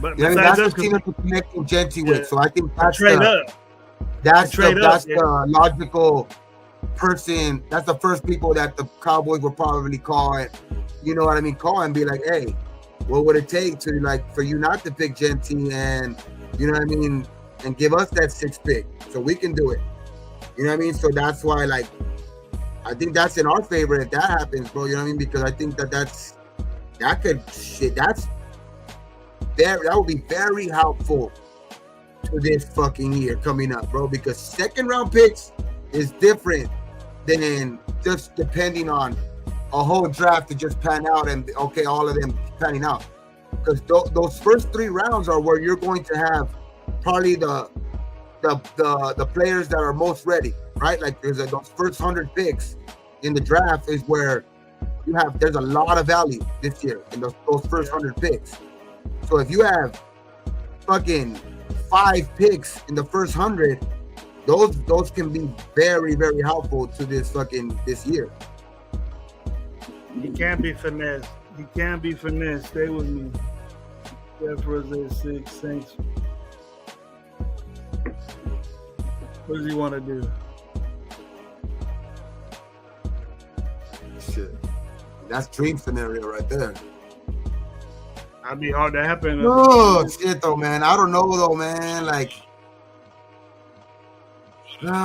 But that's the team that they're connecting Genty with. So I think that's the logical person. That's the first people that the Cowboys will probably call it. You know what I mean? Call and be like, hey, what would it take to for you not to pick Genty, and you know what I mean, and give us that 6th pick so we can do it. You know what I mean? So that's why, I think that's in our favor if that happens, bro. You know what I mean? Because I think that would be very helpful to this fucking year coming up, bro. Because second round picks is different than just depending on a whole draft to just pan out and all of them panning out, because those first 3 rounds are where you're going to have probably the players that are most ready, right? Like those first 100 picks in the draft is where there's a lot of value this year in those first 100 picks. So if you have fucking 5 picks in the first 100, those can be very, very helpful to this year. He can't be finessed. Stay with me. Jeff Rose 6 Saints. What does he want to do? Shit. That's dream scenario right there. That'd be hard to happen. Oh, shit, though, man. I don't know, though, man. I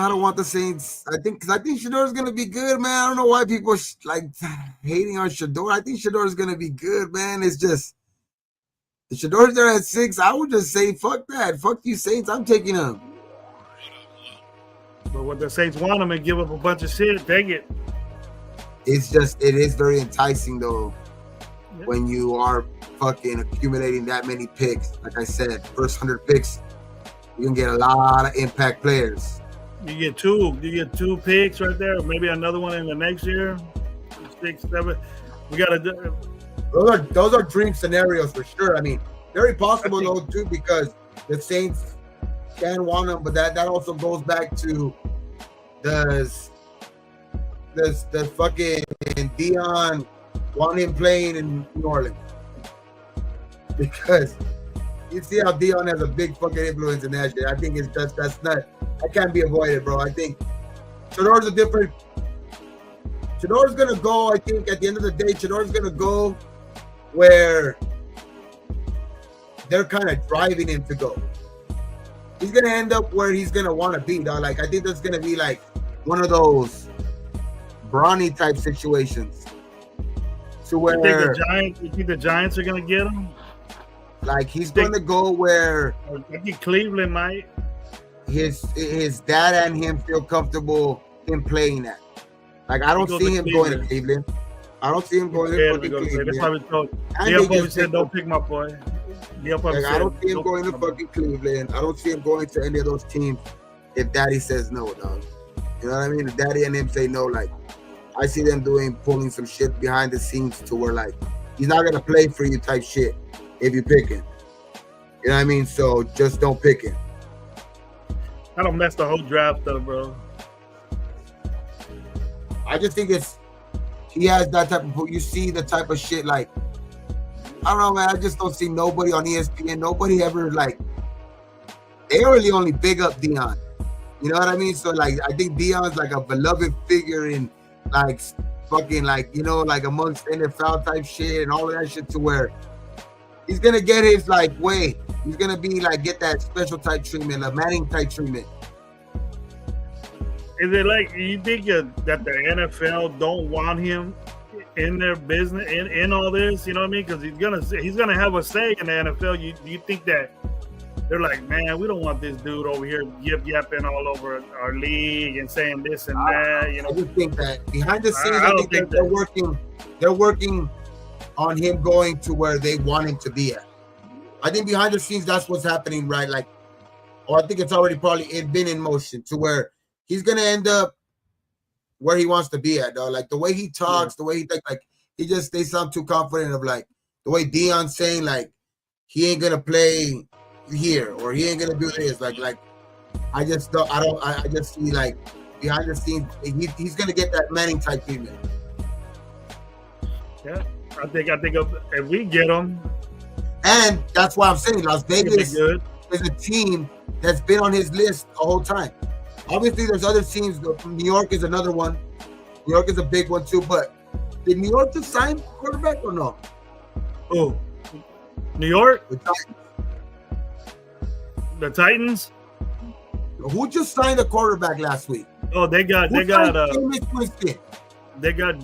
don't want the Saints. I think Shador's gonna be good, man. I don't know why people hating on Shador. I think Shador's gonna be good, man. It's just if Shador's there at 6, I would just say fuck that. Fuck you, Saints. I'm taking him. But what the Saints want him and give up a bunch of shit, take it. It is very enticing though, when you are fucking accumulating that many picks. Like I said, first 100 picks, you can get a lot of impact players. You get 2 picks right there, maybe another one in the next year. 6, 7. We gotta do. Those are dream scenarios for sure. I mean, very possible though too, because the Saints can want him, but that also goes back to does fucking Dion want him playing in New Orleans? Because you see how Dion has a big fucking influence in that shit. I think that can't be avoided, bro. I think Shador's gonna go. I think at the end of the day, Shador's gonna go where they're kind of driving him to go. he's gonna end up where he's gonna want to be, dog. Like I think that's gonna be like one of those Bronny type situations, to where You think the Giants are gonna get him? like he's gonna go where I think Cleveland might. His dad and him feel comfortable in playing at. Like I don't see him going to Cleveland. I don't see him going to fucking Cleveland. That's why we told. Neil said, "Don't pick my boy." Like, I don't see him going to fucking Cleveland. I don't see him going to any of those teams if Daddy says no, dog. You know what I mean? If Daddy and him say no, like I see them pulling some shit behind the scenes to where like he's not gonna play for you type shit if you pick him. You know what I mean? So just don't pick him. I don't mess the whole draft up, bro. I just think he has that type of, you see the type of shit like, I don't know, man. I just don't see nobody on ESPN. Nobody ever like, they really only big up Deion. You know what I mean? So like, I think Deion's like a beloved figure in like fucking like, you know, like amongst NFL type shit and all of that shit, to where he's going to get his like way. He's going to be like, get that special type treatment, a Manning type treatment. Is it like you think that the NFL don't want him in their business in all this? You know what I mean? Because he's gonna have a say in the NFL. Do you think that they're like, man, we don't want this dude over here yapping all over our league and saying this and that? You know, I just think that behind the scenes, I think they're working. They're working on him going to where they want him to be at. I think behind the scenes, that's what's happening, right? Like, or I think it's already been in motion to where he's gonna end up where he wants to be at, though. Like the way he talks, the way he thinks, like they sound too confident of like the way Deion's saying like he ain't gonna play here or he ain't gonna do this. Like I just see like behind the scenes he's gonna get that Manning type treatment. Yeah, I think if we get him, and that's why I'm saying Las Vegas is a team that's been on his list the whole time. Obviously, there's other teams. New York is another one. New York is a big one too. But did New York just sign quarterback or no? Oh, New York, the Titans. Who just signed a quarterback last week? Oh, they got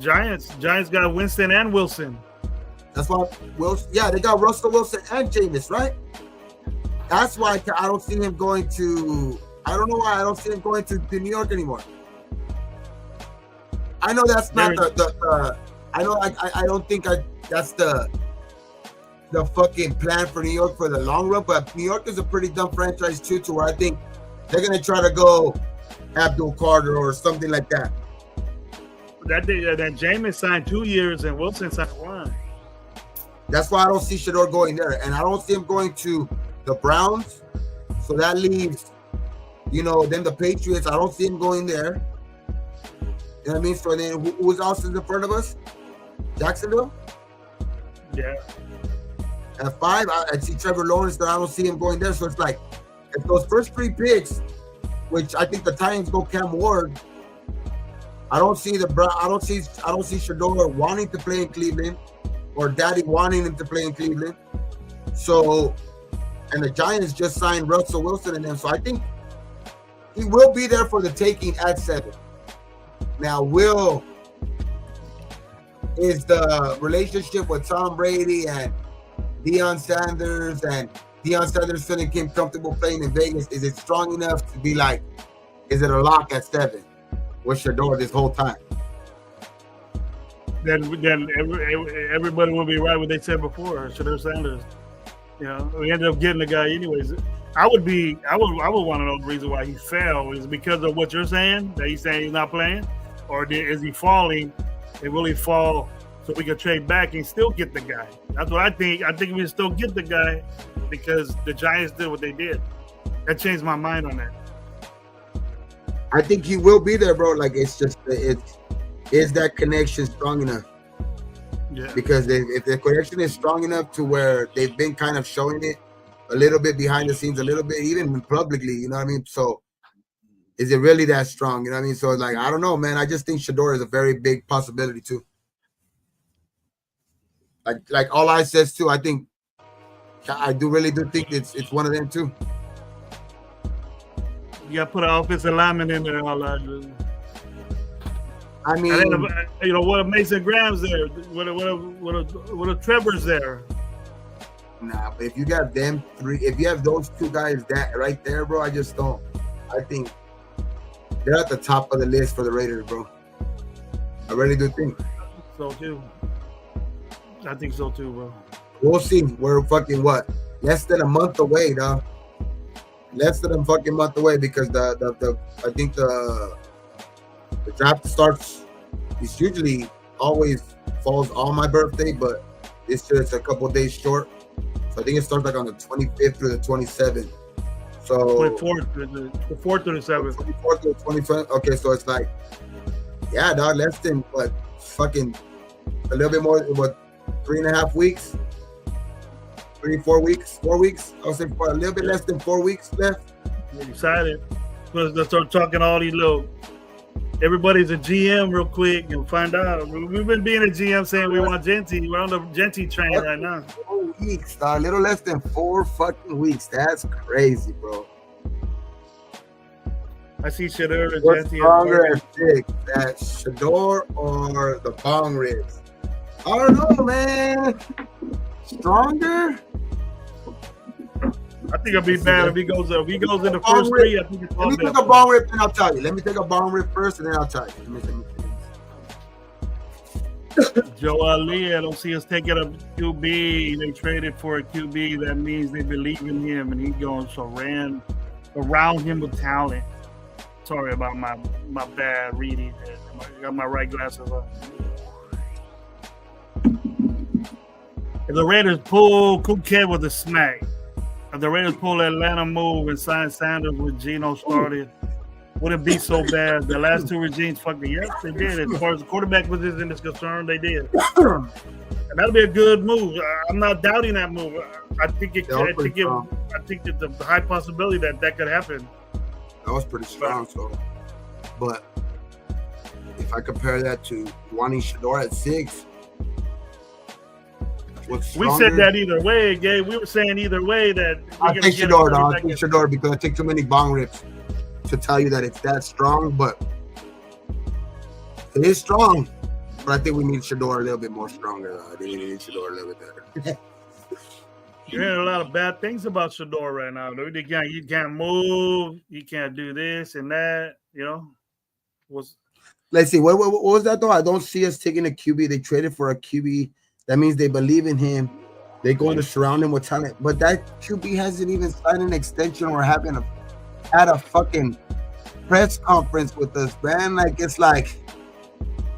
Giants. Giants got Winston and Wilson. That's why Wilson. Yeah, they got Russell Wilson and Jameis, right? That's why I don't see him going to. I don't know why I don't see him going to New York anymore. I know that's not I know I don't think that's the fucking plan for New York for the long run, but New York is a pretty dumb franchise too, to where I think they're gonna try to go Abdul Carter or something like that. That Jameis signed 2 years and Wilson signed 1. That's why I don't see Shador going there, and I don't see him going to the Browns. So that leaves, you know, then the Patriots. I don't see him going there. You know what I mean? So then who's else in front of us? Jacksonville? Yeah. At 5, I see Trevor Lawrence, but I don't see him going there. So it's like, if those first 3 picks, which I think the Titans go Cam Ward, I don't see Shador wanting to play in Cleveland or Daddy wanting him to play in Cleveland. So, and the Giants just signed Russell Wilson and them. So I think he will be there for the taking at 7. Now, is the relationship with Tom Brady and Deion Sanders and Deion Sanders feeling him comfortable playing in Vegas, is it strong enough to be like, is it a lock at 7 with Shador this whole time? Then everybody will be right what they said before. Shador Sanders. You know, we ended up getting the guy anyways. I would want to know the reason why he fell. Is it because of what you're saying, that he's saying he's not playing, or is he falling and really fall so we can trade back and still get the guy? That's what I think. I think we can still get the guy because the Giants did what they did. That changed my mind on that. I think he will be there, bro. Like is that connection strong enough? Yeah. Because if the connection is strong enough to where they've been kind of showing it a little bit behind the scenes, a little bit even publicly, you know what I mean? So is it really that strong? You know what I mean? So like, I don't know, man. I just think Shador is a very big possibility too. Like all I says too, I do really think it's one of them too. You got to put an offensive lineman in there. All that. I mean, and then, what a Mason Graham's there. What a Trevor's there. Nah, but if you got them three, if you have those two guys that right there, bro, I just don't. I think they're at the top of the list for the Raiders, bro. I really do think. So too. I think so too, bro. We'll see. We're fucking what? Less than a month away, dog. Less than a fucking month away because I think the draft starts. It's usually always falls on my birthday, but this year it's a couple days short. So I think it starts like on the 25th through the 27th. So 24th to the 7th. 24th to the 25th. Okay, so it's like, yeah, dog, less than what, fucking a little bit more, what, 3.5 weeks? 4 weeks? I would say a little bit less than 4 weeks left. I'm excited. Let's start talking all these little. Everybody's a GM real quick and find out. We've been being a GM saying we want Genty. We're on the Genty train right now. 4 weeks, dog. A little less than 4 fucking weeks. That's crazy, bro. I see Shedeur and What's Genty. stronger and thick, that Shedeur or the bong ribs? I don't know, man. Stronger? I think it'll be bad if he goes in the first three. I think it's Let me take a bong rib and I'll tell you. Let me take a bong rib first and then I'll tell you. Joe Ali, I don't see us taking a QB. They traded for a QB. That means they believe in him and he's going to surround him with talent. Sorry about my bad reading. I got my right glasses on. If the Raiders pull Kuket with a smack, if the Raiders pull Atlanta move and sign Sanders with Geno started, would it be so bad? The last two regimes fucking yes, they did. As far as the quarterback position is concerned, they did. And that'll be a good move. I'm not doubting that move. I think it's a high possibility that could happen. That was pretty strong, but if I compare that to wanting Shedeur at 6. We said that either way, Gabe. We were saying either way that I take Shedeur, dog. I take Shedeur because I take too many bong rips to tell you that it's that strong, but it is strong. But I think we need Shedeur a little bit more stronger. I think we need Shedeur a little bit better. You're hearing a lot of bad things about Shedeur right now. You can't move, you can't do this and that. Let's see. What was that though? I don't see us taking a QB. They traded for a QB. That means they believe in him. They're going to surround him with talent. But that QB hasn't even signed an extension or had a fucking press conference with us, man. Like, it's like,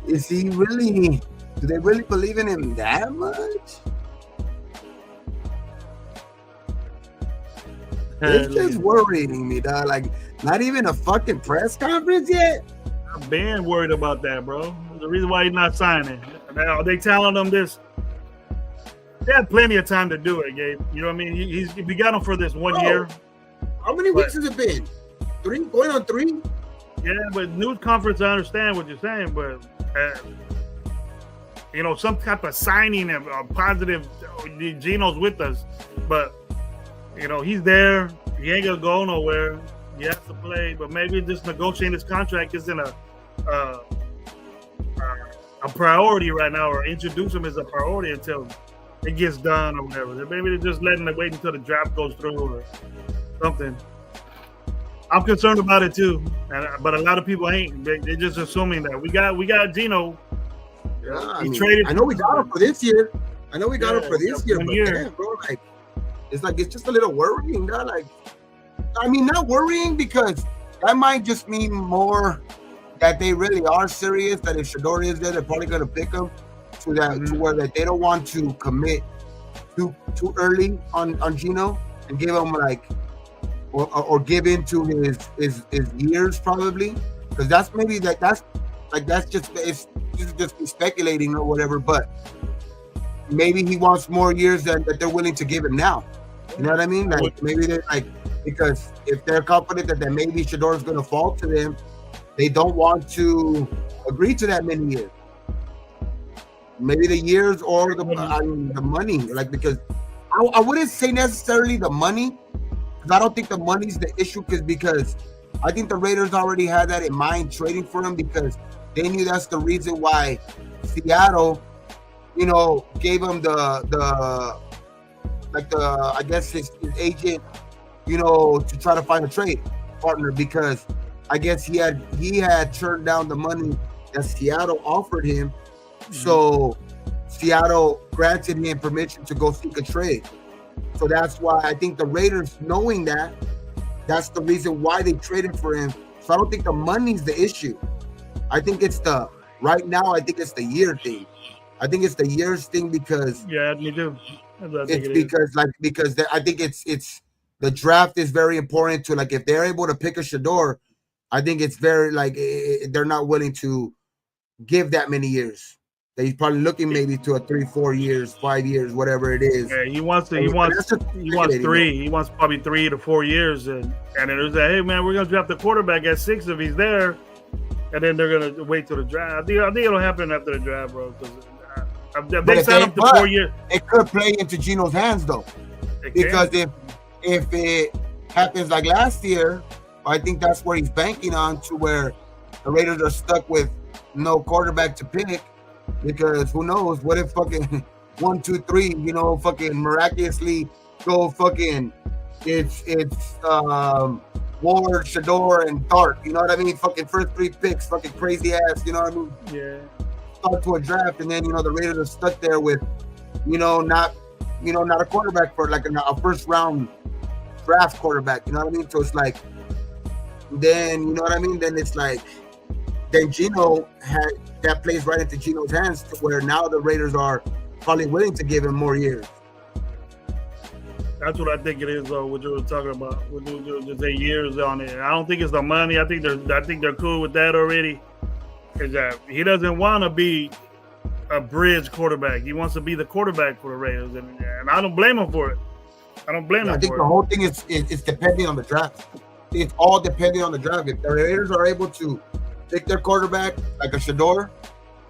is he really, do they really believe in him that much? It's just worrying me, dog. Like, not even a fucking press conference yet? I've been worried about that, bro. The reason why he's not signing. Now, they telling him this. They had plenty of time to do it, Gabe. You know what I mean? We got him for this 1 year. How many weeks has it been? 3? Going on 3? Yeah, but news conference, I understand what you're saying, but some type of signing of positive. Geno's with us, but he's there. He ain't gonna go nowhere. He has to play, but maybe just negotiating his contract isn't a priority right now, or introduce him as a priority until it gets done or whatever. Maybe they're just letting it wait until the draft goes through or something. I'm concerned about it too, but a lot of people ain't. They're just assuming that we got Geno. Yeah, I know we got him for this year. But damn, bro, it's just a little worrying. Not worrying because that might just mean more that they really are serious. That if Shedeur is there, they're probably going to pick him to where that they don't want to commit too early on Geno and give him or give into his years probably, because that's just speculating or whatever. But maybe he wants more years than that they're willing to give him now. You know what I mean? Like, maybe they're because if they're confident that maybe Shedeur is going to fall to them, they don't want to agree to that many years. Maybe the years or the money, because I wouldn't say necessarily the money, because I don't think the money's the issue, because I think the Raiders already had that in mind trading for him because they knew that's the reason why Seattle, gave him the I guess his agent, to try to find a trade partner because I guess he had turned down the money that Seattle offered him. So Seattle granted him permission to go seek a trade. So that's why I think the Raiders, knowing that, that's the reason why they traded for him. So I don't think the money's the issue. I think it's right now, I think it's the year thing. I think it's the years thing because me too. Because I think it's the draft is very important to if they're able to pick a Shador, I think it's very they're not willing to give that many years. He's probably looking maybe to a 3, 4 years, 5 years, whatever it is. Yeah, he wants 3. He wants probably 3 to 4 years, and then it's hey man, we're gonna draft the quarterback at 6 if he's there, and then they're gonna wait till the draft. I think it'll happen after the draft, bro. Because they signed him to 4 years. It could play into Gino's hands though, because if it happens like last year, I think that's where he's banking on, to where the Raiders are stuck with no quarterback to pick. Because who knows? What if fucking 1, 2, 3, fucking miraculously go fucking it's Ward, Shador, and Dart. You know what I mean? Fucking first 3 picks, fucking crazy ass. You know what I mean? Yeah. Start to a draft, and then the Raiders are stuck there with, not a quarterback for a first round draft quarterback. You know what I mean? So it's then you know what I mean? Then it's then Gino that plays right into Gino's hands, to where now the Raiders are probably willing to give him more years. That's what I think it is, though. What you were talking about, just 8 years on it. I don't think it's the money. I think they're cool with that already. Is that he doesn't want to be a bridge quarterback. He wants to be the quarterback for the Raiders, and I don't blame him for it. I don't blame him. I think the whole thing is depending on the draft. It's all depending on the draft. If the Raiders are able to pick their quarterback like a Shador,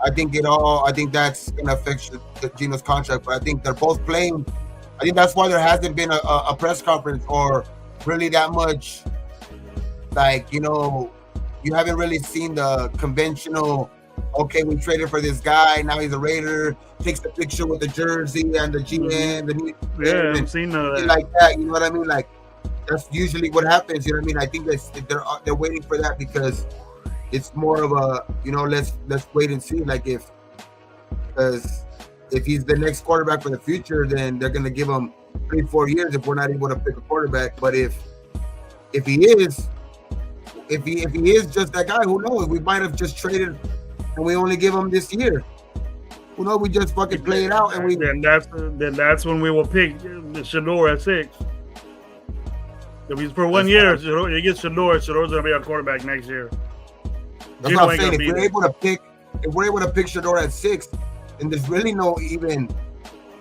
I think that's gonna affect Gino's contract. But I think they're both playing. I think that's why there hasn't been a press conference or really that much. You haven't really seen the conventional. Okay, we traded for this guy. Now he's a Raider. Takes the picture with the jersey and the GM. Yeah, I've seen that. Like that. You know what I mean? That's usually what happens. You know what I mean? I think they're waiting for that because it's more of a let's wait and see. Because if he's the next quarterback for the future, then they're gonna give him 3, 4 years if we're not able to pick a quarterback. But if he is just that guy, who knows? We might have just traded and we only give him this year. Who knows? We just fucking play it out, and we. Then that's when we will pick the Shador at 6. If he's for 1 year, he gets Shador. Shador's gonna be our quarterback next year. That's what I'm saying. If we're able to pick Shador at 6, then there's really no even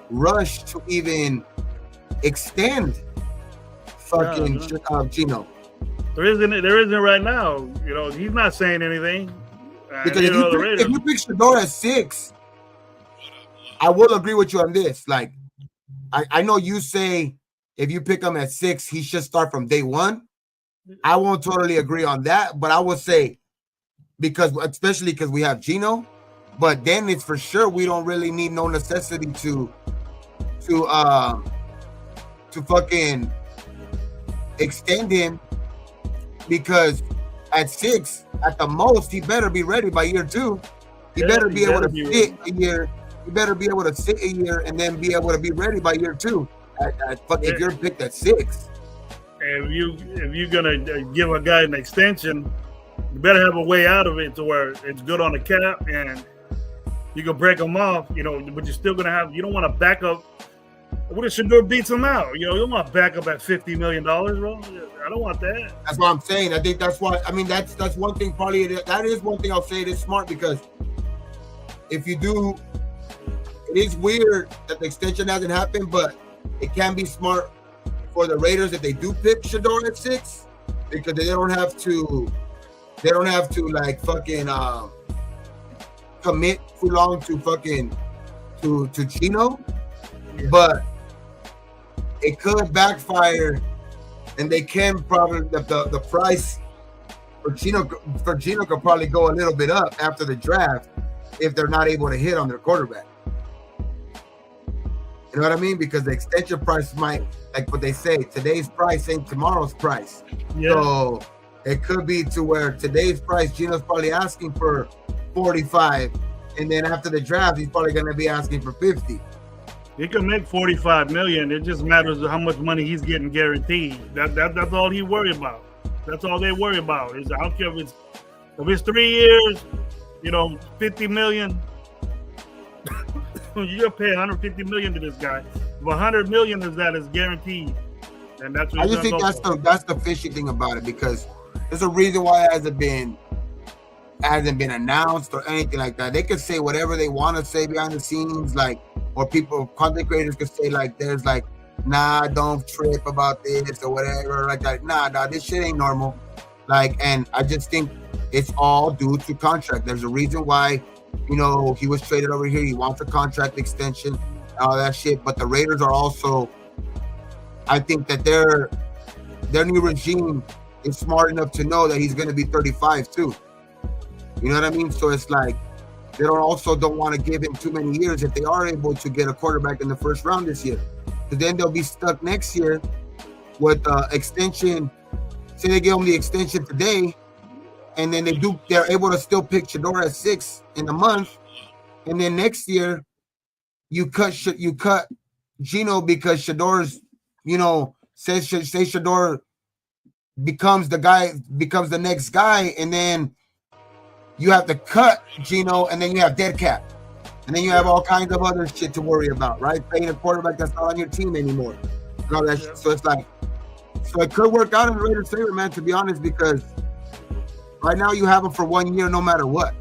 rush to even extend fucking Gino. There isn't right now. He's not saying anything. Because if you pick Shador at 6, I will agree with you on this. I know you say if you pick him at 6, he should start from day 1. I won't totally agree on that, but I would say especially because we have Gino, but then it's for sure we don't really need no necessity to fucking extend him, because at 6, at the most, he better be ready by year 2. He better be able to sit a year. He better be able to sit a year and then be able to be ready by year 2. If you're picked at 6. And if you're gonna give a guy an extension, you better have a way out of it to where it's good on the cap and you can break him off, but you're still gonna have. You don't want to back up. What if Shador beats him out? You don't want to back up at $50 million, bro. I don't want that. That's what I'm saying. I think that's why. I mean, that's one thing. Probably that is one thing I'll say. It is smart, because if you do, it is weird that the extension hasn't happened, but it can be smart for the Raiders if they do pick Shador at 6, because they don't have to fucking commit too long to fucking to Gino. But it could backfire, and they can probably the price Gino could probably go a little bit up after the draft if they're not able to hit on their quarterback. You know what I mean? Because the extension price might, like what they say, today's price ain't tomorrow's price. Yeah. So it could be to where today's price, Gino's probably asking for 45, and then after the draft, he's probably going to be asking for 50. He can make 45 million. It just matters how much money he's getting guaranteed. That's all he worry about. That's all they worry about. Is I don't care if it's 3 years, 50 million. You'll pay 150 million to this guy. 100 million is guaranteed, and that's what I just think that's the fishy thing about it, because there's a reason why it hasn't been announced or anything like that. They could say whatever they want to say behind the scenes, like, or content creators could say like, there's like, nah, don't trip about this or whatever, like that. Nah, this shit ain't normal. Like, and I just think it's all due to contract. There's a reason why, he was traded over here. He wants a contract extension, all that shit. But the Raiders are also, I think that their new regime is smart enough to know that he's going to be 35 too. You know what I mean? So it's like they don't want to give him too many years if they are able to get a quarterback in the first round this year. Because then they'll be stuck next year with extension. Say they give him the extension today, and then they're able to still pick Shador at 6 in a month, and then next year you cut Gino because Shador's, say Shador becomes the next guy, and then you have to cut Gino, and then you have dead cap. And then you have all kinds of other shit to worry about, right? Paying a quarterback that's not on your team anymore. And all that shit. So it's like, it could work out in the Raiders' favor, man, to be honest, because right now you have him for 1 year no matter what.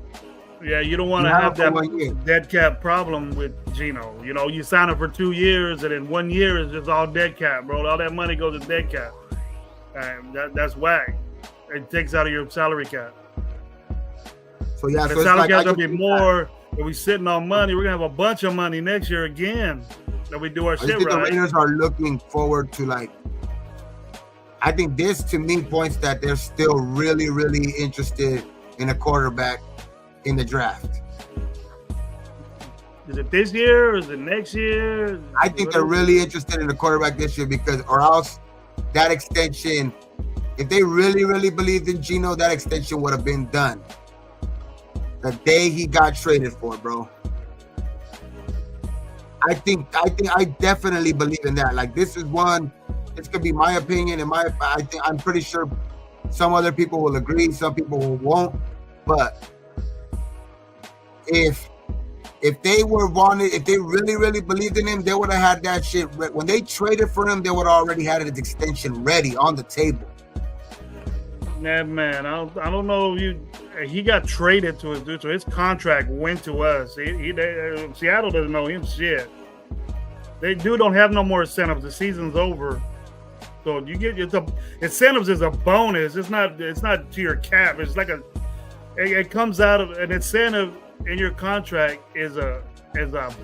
Yeah, you don't want to have that dead cap problem with Gino. You sign him for 2 years, and in 1 year is just all dead cap, bro. All that money goes to dead cap. And that's whack. It takes out of your salary cap. So yeah, the salary cap gonna be more. If we sitting on money, we're gonna have a bunch of money next year again that we do our shit right. The Raiders are looking forward to, like, I think this to me points that they're still really, really interested in a quarterback in the draft. Is it this year or is it next year? I think they're really interested in the quarterback this year, because or else that extension, if they really, really believed in Gino, that extension would have been done the day he got traded for, bro. I definitely believe in that. Like, this could be my opinion, and I'm pretty sure some other people will agree, some people won't. But if they really, really believed in him, they would have had that shit. When they traded for him, they would have already had his extension ready on the table. Yeah, man, I don't know if he got traded to us, dude. So his contract went to us. Seattle doesn't know him shit. They don't have no more incentives. The season's over. So incentives is a bonus. It's not to your cap. It's like it comes out of an incentive in your contract is a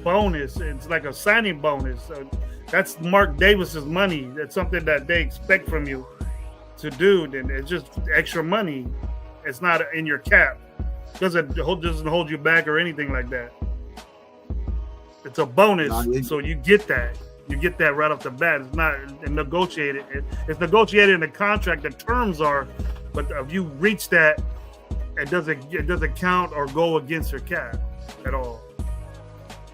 bonus. It's like a signing bonus. So that's Mark Davis's money. That's something that they expect from you to do. Then it's just extra money. It's not in your cap. Doesn't hold you back or anything like that. It's a bonus, so you get that. You get that right off the bat. It's not negotiated. It's negotiated in the contract. The terms are, but if you reach that, it doesn't count or go against your cap at all.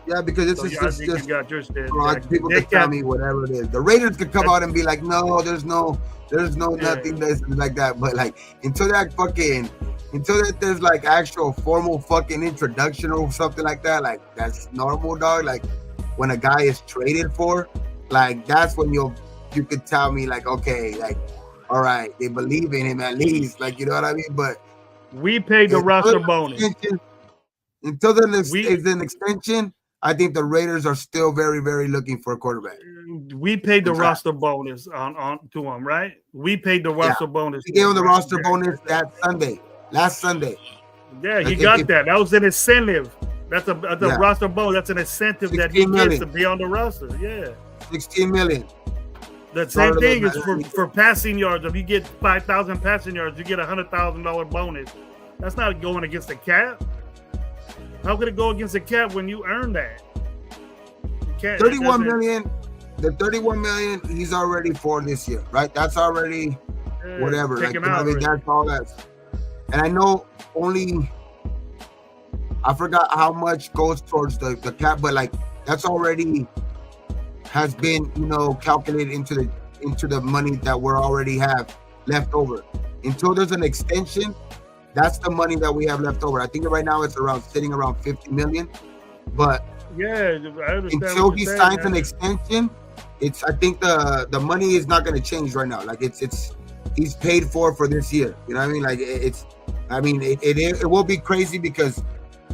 Yeah, because it's just you got your shit. People can tell me whatever it is. The Raiders could come out and be like, no, there's no nothing that's like that. But like until there's like actual formal fucking introduction or something like that, like that's normal, dog. Like when a guy is traded for, like that's when you could tell me like, okay, like all right, they believe in him at least, like, you know what I mean? But we paid the roster bonus. Until then is an extension, I think the Raiders are still very, very looking for a quarterback. We paid the roster bonus on to him, right? We paid the roster bonus. We gave him the roster bonus last Sunday. Yeah, he got that. That was an incentive. That's a roster bonus. That's an incentive that he gets to be on the roster. Yeah. $16 million. The same thing is for passing yards. If you get 5,000 passing yards, you get $100,000 bonus. That's not going against the cap. How could it go against the cap when you earn that? You can't, 31 million. The 31 million he's already for this year, right? That's already whatever. Like, you know, I mean, that's all that. And I know I forgot how much goes towards the cap, but like that's already has been, you know, calculated into the money that we already have left over. Until there's an extension, that's the money that we have left over. I think right now it's sitting around 50 million. But yeah, I understand until he signs an extension, I think the money is not going to change right now. Like he's paid for this year. You know what I mean? Like it will be crazy because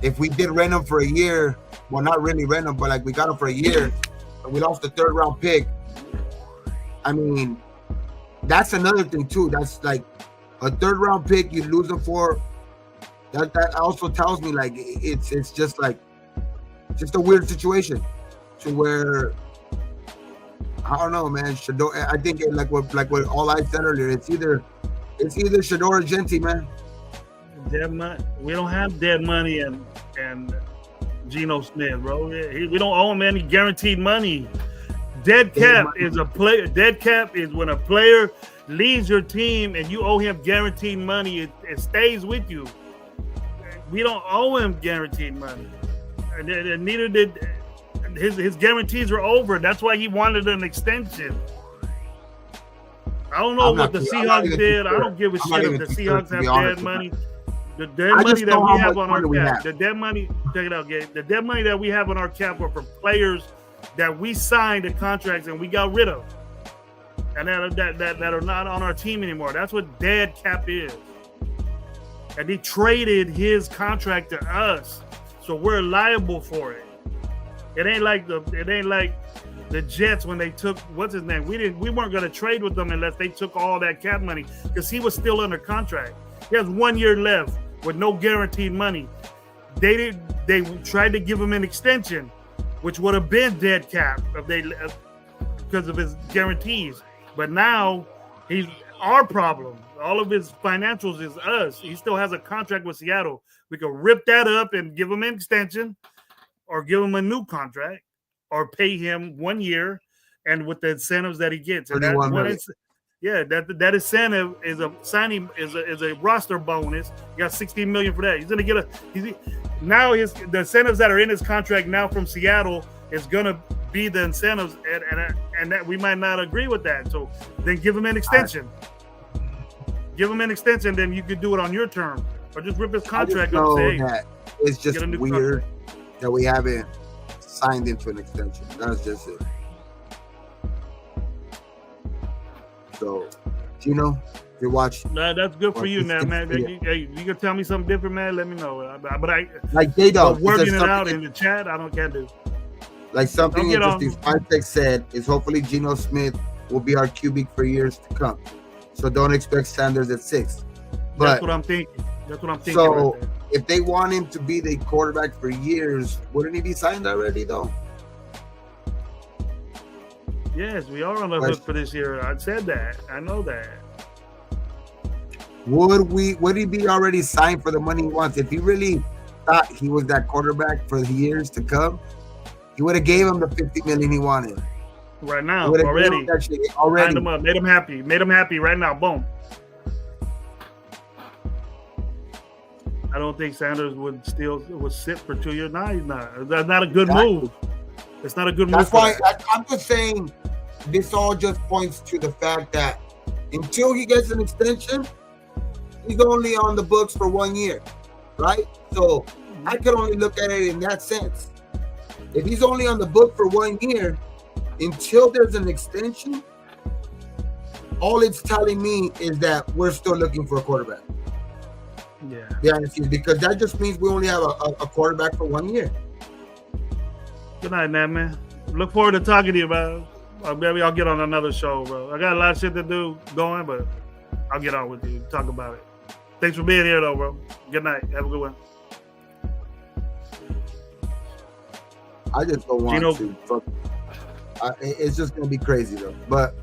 if we did rent him for a year, well, not really rent him, but like we got him for a year, and we lost the 3rd round pick. I mean, that's another thing too. That's like a 3rd round pick you lose him for. That also tells me like it's just like a weird situation to where I don't know, man. Shador, I think like what all I said earlier, it's either Shador or Genti, man. Dead money. We don't have dead money and Geno Smith, bro. We don't owe him any guaranteed money. Dead cap is a player. Dead cap is when a player leaves your team and you owe him guaranteed money. It stays with you. We don't owe him guaranteed money, and neither did his guarantees are over. That's why he wanted an extension. I don't know what the Seahawks did. I don't give a shit if the Seahawks have dead money. The dead money that we have on our cap, the dead money, check it out, Gabe. The dead money that we have on our cap are for players that we signed the contracts and we got rid of, and that are not on our team anymore. That's what dead cap is. And he traded his contract to us, so we're liable for it. It ain't like the Jets when they took what's his name. We weren't going to trade with them unless they took all that cap money because he was still under contract. He has 1 year left with no guaranteed money. They tried to give him an extension, which would have been dead cap because of his guarantees. But now he's our problem. All of his financials is us. He still has a contract with Seattle. We could rip that up and give him an extension, or give him a new contract, or pay him 1 year, and with the incentives that he gets. And that incentive is a signing is a roster bonus. You got $16 million for that. He's gonna get the incentives that are in his contract now from Seattle is gonna be the incentives, and that we might not agree with that. So then give him an extension. Give him an extension, then you could do it on your terms, or just rip his contract up. And say, hey, it's just weird that we haven't signed into an extension. That's just it. So, Gino, if you're watching, that's good for you, man. Hey, you can tell me something different, man. Let me know. But I like they don't wording it out in the chat. Can't do. Like something interesting. Spytech said is hopefully Geno Smith will be our QB for years to come. So don't expect Sanders at 6. But that's what I'm thinking. So right there. If they want him to be the quarterback for years, wouldn't he be signed already though? Yes, we are on the hook for this year. I said that. I know that. Would he be already signed for the money he wants? If he really thought he was that quarterback for the years to come, he would have gave him the $50 million he wanted. Right now, already. Signed him up, made him happy right now. Boom. I don't think Sanders would sit for 2 years. No, he's not. That's not a good move. It's not a good move. That's why I'm just saying this all just points to the fact that until he gets an extension, he's only on the books for 1 year, right? So I could only look at it in that sense. If he's only on the book for 1 year, until there's an extension, all it's telling me is that we're still looking for a quarterback. Yeah, because that just means we only have a quarterback for 1 year. Good night, man. Look forward to talking to you, bro. Maybe I'll get on another show, bro. I got a lot of shit to do going, but I'll get on with you, talk about it. Thanks for being here, though, bro. Good night. Have a good one. I just don't want to. It's just going to be crazy, though. But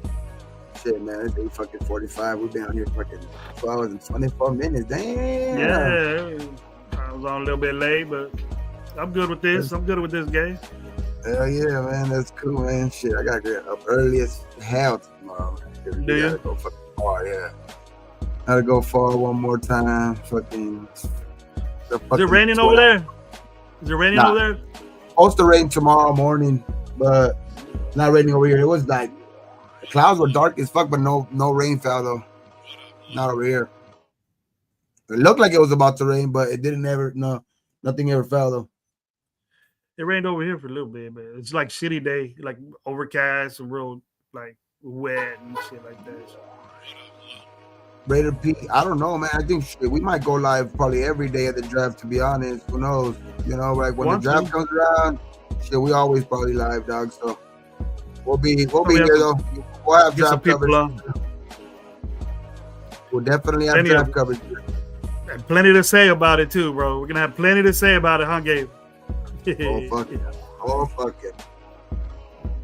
shit, man. It's 8:45. We've been on here fucking 2 hours and 24 minutes. Damn. Yeah, I was on a little bit late, but I'm good with this. I'm good with this game. Hell yeah, man. That's cool, man. Shit, I gotta get up early as hell tomorrow, man. Do you? Gotta go fucking far, yeah. Gotta go far one more time. Fucking. Is it raining over there? Is it raining over there? Supposed to rain tomorrow morning, but not raining over here. It was like the clouds were dark as fuck, but no rain fell though. Not over here. It looked like it was about to rain, but it didn't ever. No, nothing ever fell though. It rained over here for a little bit, but it's like shitty day, like overcast and real like wet and shit like that. Raider P, I don't know, man. I think shit, we might go live probably every day of the draft. To be honest, who knows? You know, like when the draft comes around, shit, we always probably live, dog. So we'll be here though. We'll have draft coverage. We'll definitely have draft coverage. And plenty to say about it too, bro. We're gonna have plenty to say about it, huh, Gabe? Oh fuck it! Oh fuck it!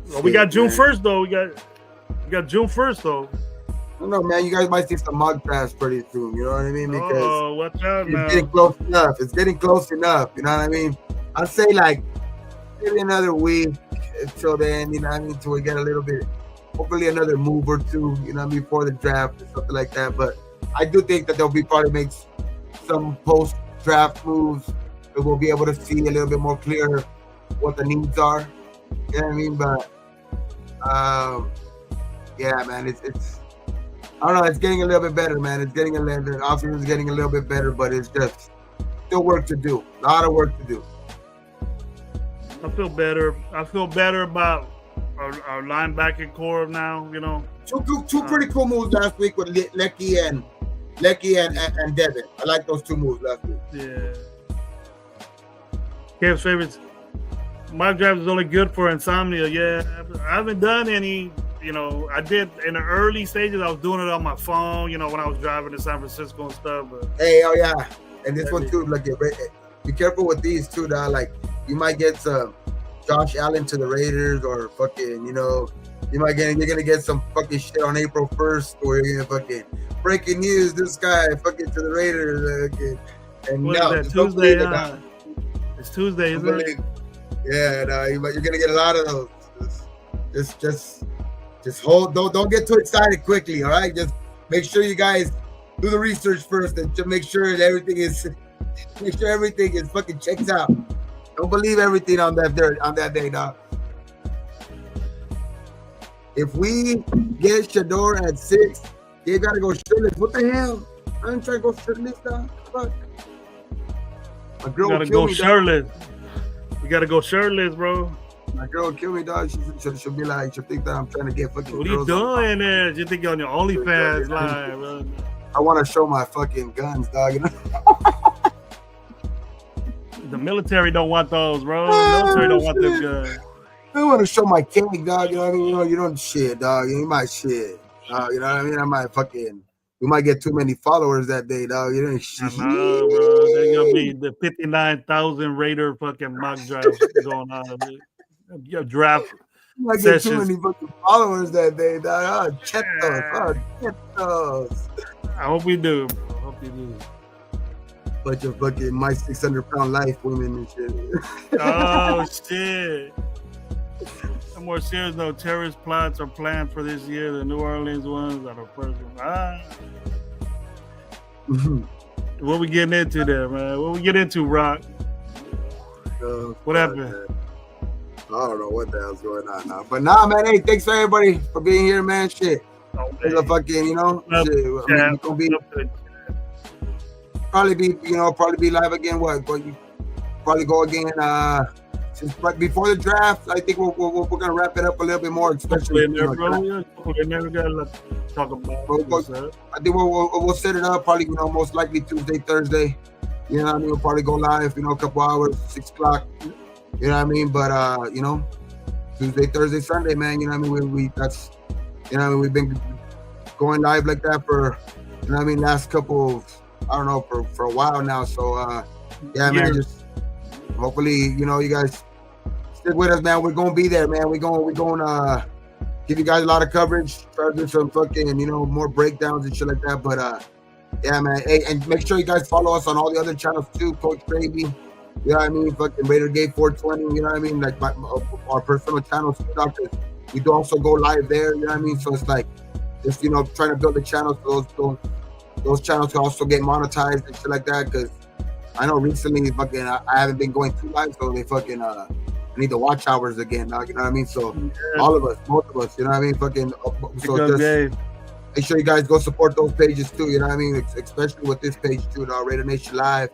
Well, we got June 1st though. We got June 1st though. I don't know, man. You guys might see some mock drafts pretty soon. You know what I mean? Because watch out, man. It's getting close enough. It's getting close enough. You know what I mean? I'd say like maybe another week until then. You know what I mean? Until we get a little bit, hopefully another move or two. You know, before the draft or something like that. But I do think that they'll be probably make some post draft moves. We'll be able to see a little bit more clear what the needs are. You know what I mean? But yeah, man, it's I don't know, it's getting a little bit better, man. It's getting the offense is getting a little bit better, but it's just still work to do. A lot of work to do. I feel better. I feel better about our linebacking core now, you know. Two pretty cool moves last week with Lecky and Devin. I like those two moves last week. Yeah. Kev's favorites. My draft is only good for insomnia. Yeah, I haven't done any. You know, I did in the early stages. I was doing it on my phone. You know, when I was driving to San Francisco and stuff. But hey, oh yeah, and this one too. Like, be careful with these too, dog. Like, you might get some Josh Allen to the Raiders, or fucking, you know, you're gonna get some fucking shit on April 1st, where you're gonna fucking breaking news. This guy fucking to the Raiders, and what no, is that, Tuesday. It's Tuesday, isn't it? Yeah, no, you're gonna get a lot of those. Just hold. Don't get too excited quickly. All right, just make sure you guys do the research first, and to make sure everything is fucking checks out. Don't believe everything on that day, dog. If we get Shador at 6, you gotta go shirtless. What the hell? I'm trying to go shirtless, dog. Fuck. My girl gotta go shirtless. You gotta go shirtless, bro. My girl will kill me, dog. She'll be like, she'll think that I'm trying to get fucking. What are you doing there? You think you're on your OnlyFans live, bro? I want to show my fucking guns, dog. You know? The military don't want those, bro. The military don't want them guns. I want to show my cake, dog. You know what I mean? You don't shit, dog. You might shit. You know what I mean? I might fucking. We might get too many followers that day, dog. You don't shit. I know, bro. There's gonna be the 59,000 Raider fucking mock draft going on. Draft I get too many fucking followers that day, dog. Oh, check those. I hope we do, bro. I hope you do. Bunch of fucking my 600-pound life women and shit. Oh shit. I'm more serious though. Terrorist plots are planned for this year. The New Orleans ones are the first one. What we getting into there, man? What we get into, Rock? What happened? Man. I don't know what the hell's going on now. But nah, man, hey, thanks for everybody for being here, man. Shit. It's a fucking, you know, shit. I mean, probably be live again. But you probably go again but before the draft. I think we're gonna wrap it up a little bit more, especially never gotta talk about I think we'll set it up probably, you know, most likely Tuesday, Thursday. You know what I mean? We'll probably go live, you know, a couple hours, 6 o'clock. You know what I mean? But you know, Tuesday, Thursday, Sunday, man. You know what I mean? We've been going live like that for, you know what I mean, last couple of, I don't know, for a while now. So yeah, man, just hopefully, you know, you guys stick with us, man. We're gonna be there, man. We're going give you guys a lot of coverage. Try to do some fucking, more breakdowns and shit like that. But yeah, man. Hey, and make sure you guys follow us on all the other channels too, Coach Gravy. You know what I mean? Fucking Raider Gate 420. You know what I mean? Like our personal channels too, because we do also go live there. You know what I mean? So it's like just trying to build the channels so those channels can also get monetized and shit like that. Because I know recently fucking I haven't been going too live, so they fucking need the watch hours again. You know what I mean? So all of us, both of us, you know what I mean? Fucking so just make sure you guys go support those pages too. You know what I mean? Especially with this page too, dog. Raider Nation Live,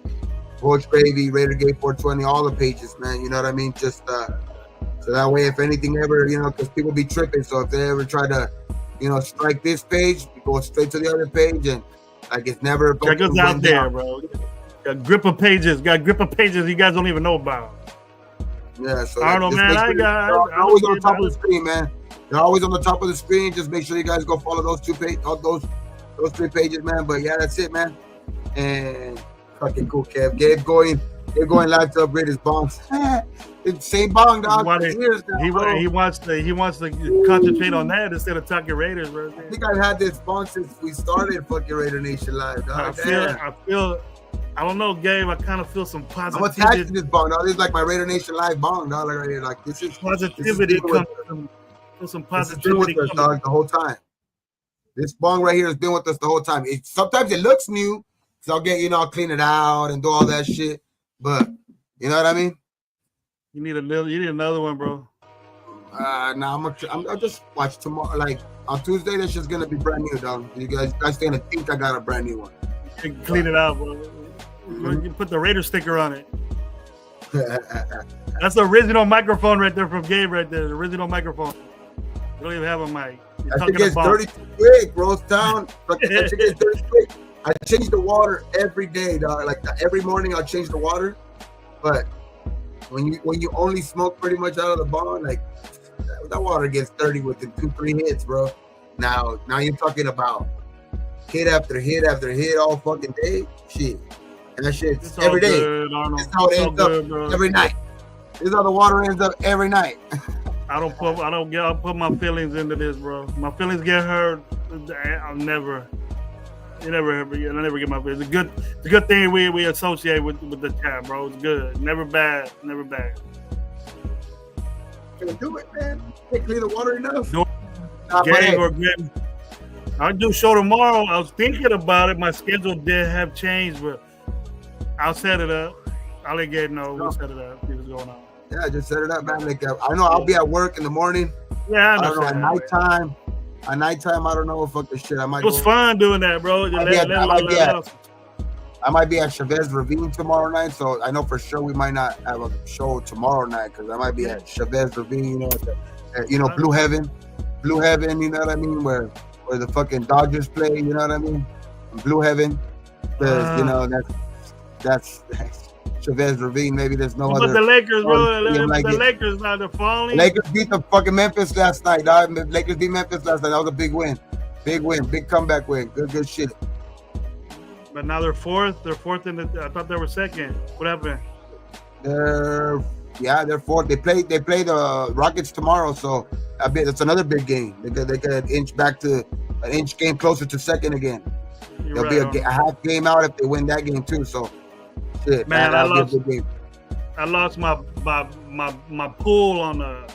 Coach Gravy, Raider Gate 420, all the pages, man. You know what I mean? Just so that way, if anything ever, because people be tripping. So if they ever try to, strike this page, we go straight to the other page, and like it's never. Check us out there, bro. Got grip of pages you guys don't even know about. Yeah, so I don't know, man. They're always on the top of the screen, man. They're always on the top of the screen. Just make sure you guys go follow those those 3 pages, man. But yeah, that's it, man. And fucking cool, Kev. Gabe going live to upgrade his bongs. It's same bong, dog. He wants to concentrate on that instead of talking Raiders, bro. I think I've had this bong since we started fucking Raider Nation Live, dog. I don't know, Gabe. I kind of feel some positivity. I'm attached to this bong, dog. This is like my Raider Nation Live bong, dog. Like right here, like this is positivity. Some positivity with us, dog, the whole time. This bong right here has been with us the whole time. Sometimes it looks new, so I'll get I'll clean it out and do all that shit. But you know what I mean? You need another one, bro. I'll just watch tomorrow. Like on Tuesday, that's just gonna be brand new, dog. You guys gonna think I got a brand new one. You can clean it out, bro. You put the Raider sticker on it. That's the original microphone right there from Gabe right there. The original microphone. You don't even have a mic. That shit gets dirty too quick, bro. Down. That shit gets dirty quick. I change the water every day, dog. Like every morning, I'll change the water. But when you only smoke pretty much out of the bong, like that water gets dirty within 2-3 hits, bro. Now you're talking about hit after hit after hit all fucking day. Shit. And that shit's every day. That's how it ends up every night. This is how the water ends up every night. I'll put my feelings into this, bro. My feelings get hurt. I'll never get my feelings. It's a good thing we associate with the chat, bro. It's good. Never bad. Can do it, man. Can't clean the water enough. Game. I'll do a show tomorrow. I was thinking about it. My schedule did have changed, but I'll set it up. I'll let Gabe know. We'll set it up. See what's going on. Yeah, just set it up, man. Like I know I'll be at work in the morning. Yeah, I don't know. At nighttime, I don't know. Fucking shit. I might. It was fun doing that, bro. I might be at Chavez Ravine tomorrow night, so I know for sure we might not have a show tomorrow night because I might be at Chavez Ravine. Blue Heaven. You know what I mean? Where the fucking Dodgers play. You know what I mean? Blue Heaven. Because that's Chavez Ravine. Maybe there's no other. But the Lakers, bro. The Lakers now they're falling. Lakers beat the fucking Memphis last night, dog. Lakers beat Memphis last night. That was a big win. Big comeback win. Good shit. But now they're fourth. They're fourth in the. I thought they were second. What happened? They're fourth. They play the Rockets tomorrow, so that's another big game. They could inch back to an inch game closer to second again. They'll be a half game out if they win that game too. So, shit, man, I lost my pool on the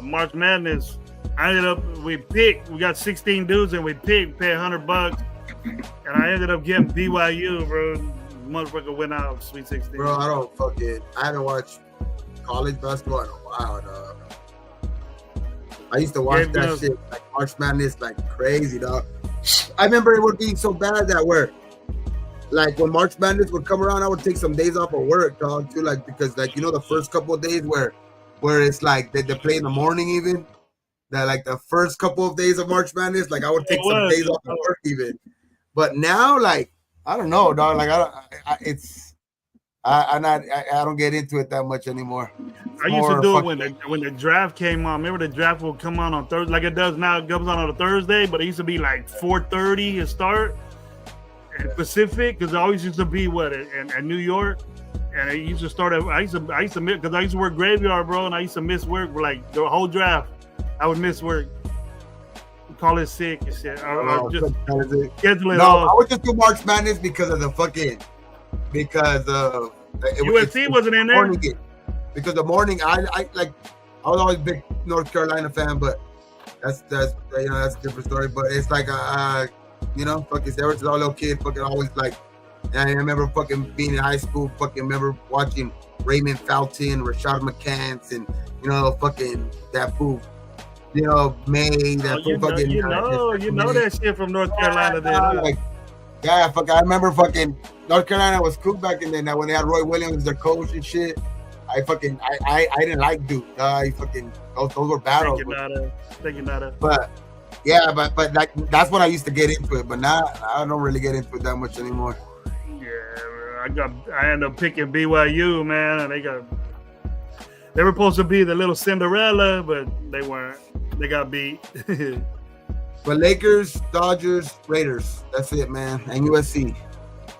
March Madness. I ended up we got 16 dudes and we pay $100, and I ended up getting BYU, bro. Motherfucker went out Sweet 16. Bro, I haven't watched college basketball in a while, dog. I used to watch that shit like March Madness like crazy, dog. I remember it would be so bad that like when March Madness would come around, I would take some days off of work, dog, too, like because like the first couple of days where it's like they play in the morning even. That like the first couple of days of March Madness, like I would take some days off of work even. But now, like I don't know, dog. Like I don't get into it that much anymore. I used to do it when the draft came on. Remember the draft would come on Thursday, like it does now. It comes on a Thursday, but it used to be like 4:30 to start in Pacific because it always used to be in New York, and it used to start. I used to miss because I used to work graveyard, bro, and I used to miss work for like the whole draft. I would miss work, call it sick and shit, or just schedule it No, off. I would just do March Madness because of USC wasn't in there. Because the morning, I was always a big North Carolina fan, but that's that's a different story. But it's like fucking ever since I was a little kid, fucking always like. And I remember fucking being in high school, fucking remember watching Raymond Fountain, Rashad McCants, and fucking that fool, May, that fool fucking. You know that shit from North Carolina. Fuck, I remember fucking North Carolina was cool back in then. When they had Roy Williams as their coach and shit. I didn't like Duke. Those were battles. But yeah, but that's when I used to get into it. But now I don't really get into it that much anymore. Yeah, I ended up picking BYU, man. And they were supposed to be the little Cinderella, but they weren't. They got beat. But Lakers, Dodgers, Raiders. That's it, man. And USC.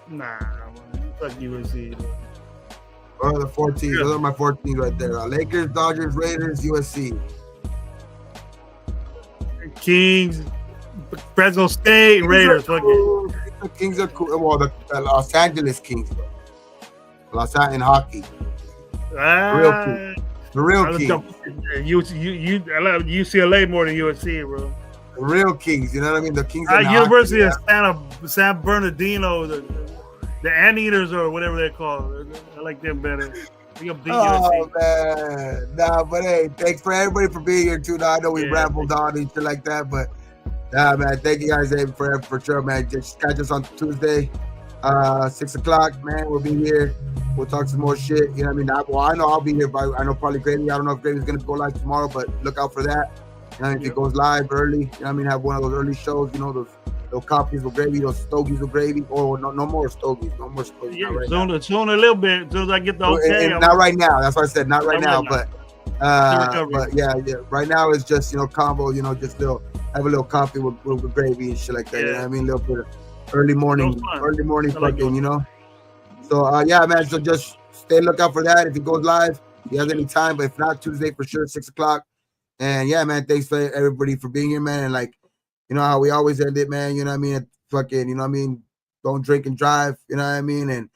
Nah, fuck USC. Or the 4 teams. Those are my 4 teams right there. Lakers, Dodgers, Raiders, USC. Kings, Fresno State, Raiders. Cool. The Kings are cool. Well, the Los Angeles Kings, though. Los Angeles in hockey. The real Kings. I love UCLA more than USC, bro. The real Kings, you know what I mean? The Kings. University of San Bernardino, the Anteaters or whatever they're called. I like them better. Oh man, nah, but hey, thanks for everybody for being here too. Now I know we rambled on and shit like that, but nah, man, thank you guys for sure, man. Just catch us on Tuesday, 6 o'clock, man. We'll be here. We'll talk some more shit. You know what I mean? I know I'll be here, but I know probably Gravy. I don't know if Gravy's gonna go live tomorrow, but look out for that. If it goes live early, you know what I mean? Have one of those early shows, those copies with gravy, those stogies with gravy. Oh, no more stogies. No more stogies. Yeah, right soon a little bit. As soon as I get the okay. And not right now. That's what I said. Not right now. But yeah. Right now it's just, combo, just have a little coffee with gravy and shit like that. Yeah. You know what I mean? A little bit of early morning fucking, So, yeah, man. So just stay lookout for that. If it goes live, if you have any time. But if not, Tuesday for sure, 6 o'clock. And yeah, man, thanks for everybody for being here, man. And how we always end it, man. You know what I mean? Fucking, don't drink and drive, you know what I mean? And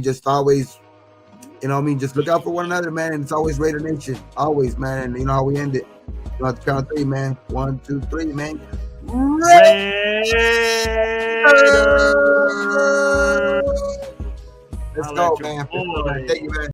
just always, just look out for one another, man. And it's always Raider Nation. Always, man. And you know how we end it. You know, at the count of 3, man. 1, 2, 3, man. Let's go, man. Thank you, man.